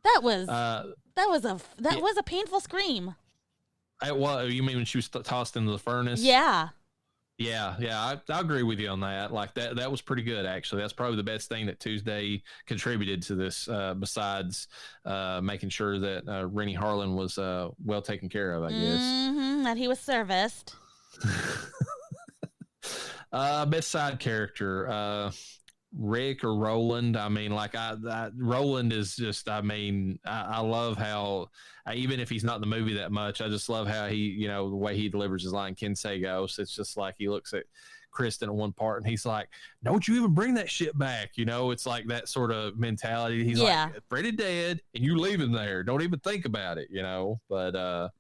That was a painful scream. You mean when she was tossed into the furnace? Yeah. Yeah, I agree with you on that. Like that was pretty good, actually. That's probably the best thing that Tuesday contributed to this, besides making sure that Rennie Harlan was well taken care of, I guess. Mm-hmm, that he was serviced. Best side character, Rick or Roland. I mean, like Roland is just, I mean, I love how, even if he's not in the movie that much, I just love how he, you know, the way he delivers his line, Ken Sagos. It's just like he looks at Kristen at one part, and he's like, "Don't you even bring that shit back?" You know, it's like that sort of mentality. He's like, "Freddy dead, and you leave him there. Don't even think about it." You know, but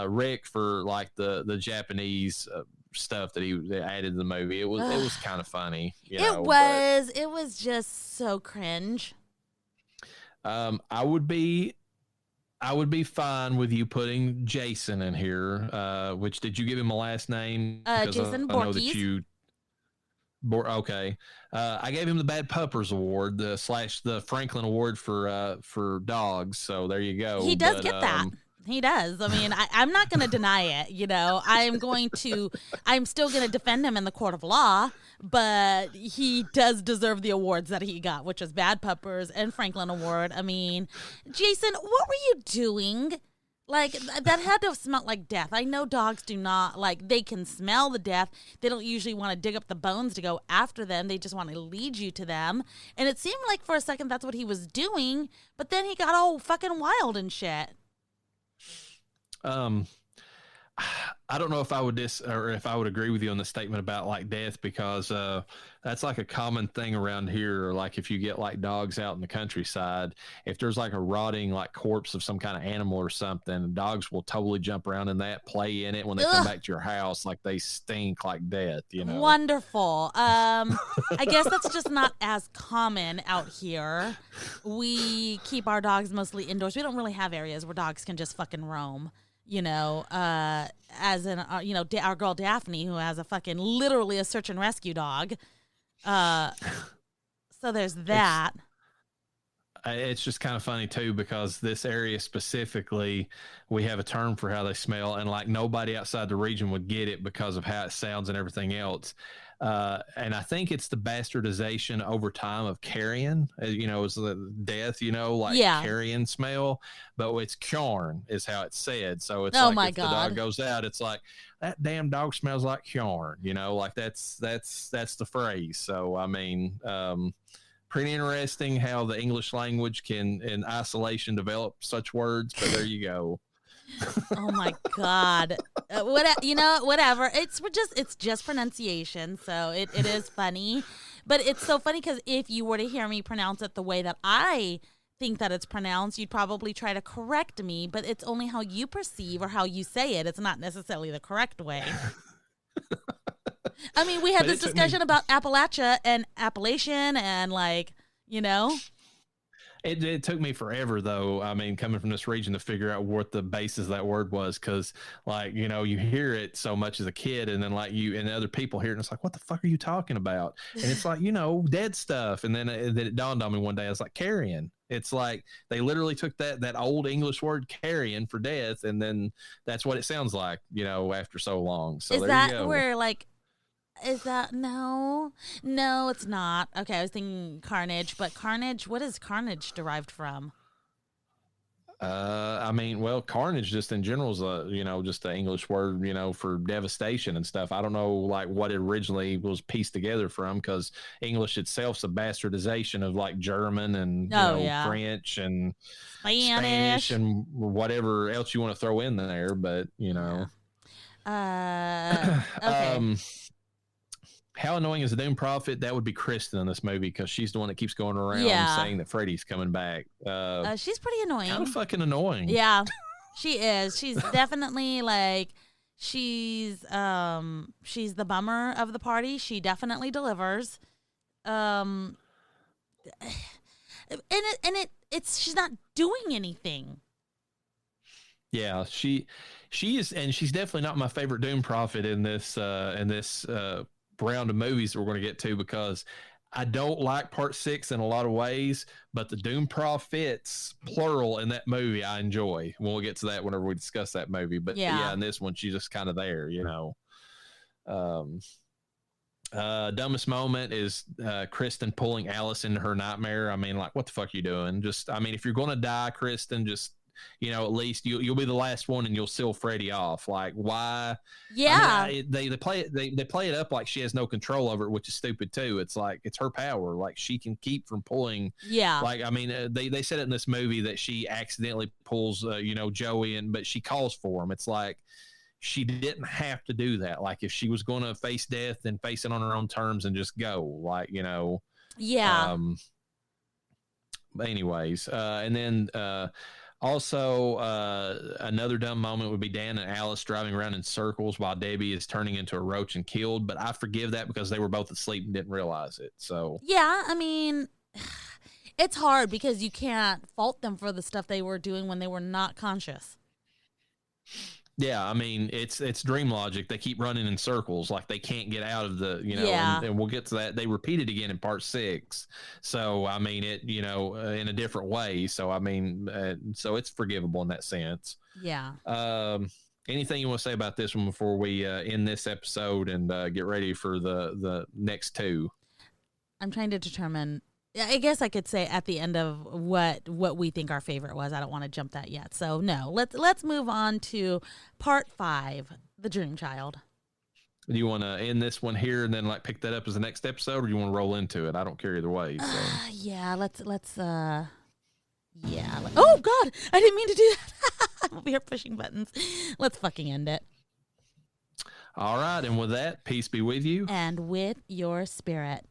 Rick for like the Japanese stuff that he added to the movie, it was kind of funny. You know, it was just so cringe. I would be fine with you putting Jason in here. Which did you give him a last name? Jason Voorhees. I know that you. Okay, I gave him the Bad Puppers Award, the Franklin Award for dogs. So there you go. He does get that. He does. I mean, I'm not going to deny it. You know, I'm still going to defend him in the court of law, but he does deserve the awards that he got, which is Bad Puppers and Franklin Award. I mean, Jason, what were you doing? Like, that had to have smelled like death. I know dogs do not, like, they can smell the death. They don't usually want to dig up the bones to go after them. They just want to lead you to them. And it seemed like for a second that's what he was doing, but then he got all fucking wild and shit. I don't know if I would if I would agree with you on the statement about like death, because that's like a common thing around here. Like if you get like dogs out in the countryside, if there's like a rotting like corpse of some kind of animal or something, dogs will totally jump around in that, play in it when they come back to your house. Like they stink like death, you know. Wonderful. I guess that's just not as common out here. We keep our dogs mostly indoors. We don't really have areas where dogs can just fucking roam. You know, as in, you know, our girl Daphne, who has literally a search and rescue dog. So there's that. It's just kind of funny too, because this area specifically, we have a term for how they smell, and like nobody outside the region would get it because of how it sounds and everything else. And I think it's the bastardization over time of carrion, you know, is the death, you know, like carrion smell, but it's Kjorn is how it's said. So it's the dog goes out, it's like, that damn dog smells like Kjorn, you know, like that's the phrase. So, I mean, pretty interesting how the English language can in isolation develop such words, but there you go. Oh my God. Whatever. It's just pronunciation. So it is funny, but it's so funny because if you were to hear me pronounce it the way that I think that it's pronounced, you'd probably try to correct me, but it's only how you perceive or how you say it. It's not necessarily the correct way. I mean, we had this discussion about Appalachia and Appalachian and like, you know. It took me forever, though. I mean, coming from this region to figure out what the basis of that word was, because, like, you know, you hear it so much as a kid, and then like you and other people hear it, and it's like, what the fuck are you talking about? And it's like, you know, dead stuff. And then it dawned on me one day, I was like, carrion. It's like they literally took that old English word carrion for death, and then that's what it sounds like, you know, after so long. So is there that you go. where like? Is that no, it's not. Okay, I was thinking carnage, but carnage, what is carnage derived from? I mean, well, carnage just in general is just an English word, you know, for devastation and stuff. I don't know like what it originally was pieced together from, because English itself's a bastardization of like German and French and Spanish and whatever else you want to throw in there. But you know, okay. How annoying is the Doom Prophet? That would be Kristen in this movie, because she's the one that keeps going around saying that Freddy's coming back. She's pretty annoying. Kind of fucking annoying. Yeah, she is. She's definitely like she's the bummer of the party. She definitely delivers. And it's she's not doing anything. Yeah, she is, and she's definitely not my favorite Doom Prophet in this round of movies that we're going to get to, because I don't like part 6 in a lot of ways, but the Doom Prophets plural in that movie I enjoy. We'll get to that whenever we discuss that movie. But yeah, in this one she's just kind of there, you know. Dumbest moment is Kristen pulling Alice into her nightmare. I mean, like, what the fuck are you doing? Just, I mean, if you're going to die, Kristen, just, you know, at least you'll be the last one and you'll seal Freddy off. Like, why? Yeah. I mean, they play it up like she has no control over it, which is stupid too. It's like, it's her power. Like, she can keep from pulling. Yeah. Like, I mean, they said it in this movie that she accidentally pulls, Joey in, but she calls for him. It's like, she didn't have to do that. Like if she was going to face death, then face it on her own terms and just go. Like, you know. Yeah. But anyways, and then also another dumb moment would be Dan and Alice driving around in circles while Debbie is turning into a roach and killed. But I forgive that because they were both asleep and didn't realize it. So Yeah, I mean, it's hard because you can't fault them for the stuff they were doing when they were not conscious. yeah, I mean it's dream logic. They keep running in circles, like they can't get out of the, you know. Yeah. And we'll get to that. They repeat it again in part 6. So I mean it, you know, in a different way. So I mean, so it's forgivable in that sense. Yeah. Anything you want to say about this one before we end this episode and get ready for the next 2? I'm trying to determine. I guess I could say at the end of what we think our favorite was. I don't want to jump that yet. So no, let's move on to part 5, The Dream Child. Do you want to end this one here and then like pick that up as the next episode, or do you want to roll into it? I don't care either way. So. Yeah, let's yeah. Oh God, I didn't mean to do that. I'm over here pushing buttons. Let's fucking end it. All right, and with that, peace be with you. And with your spirit.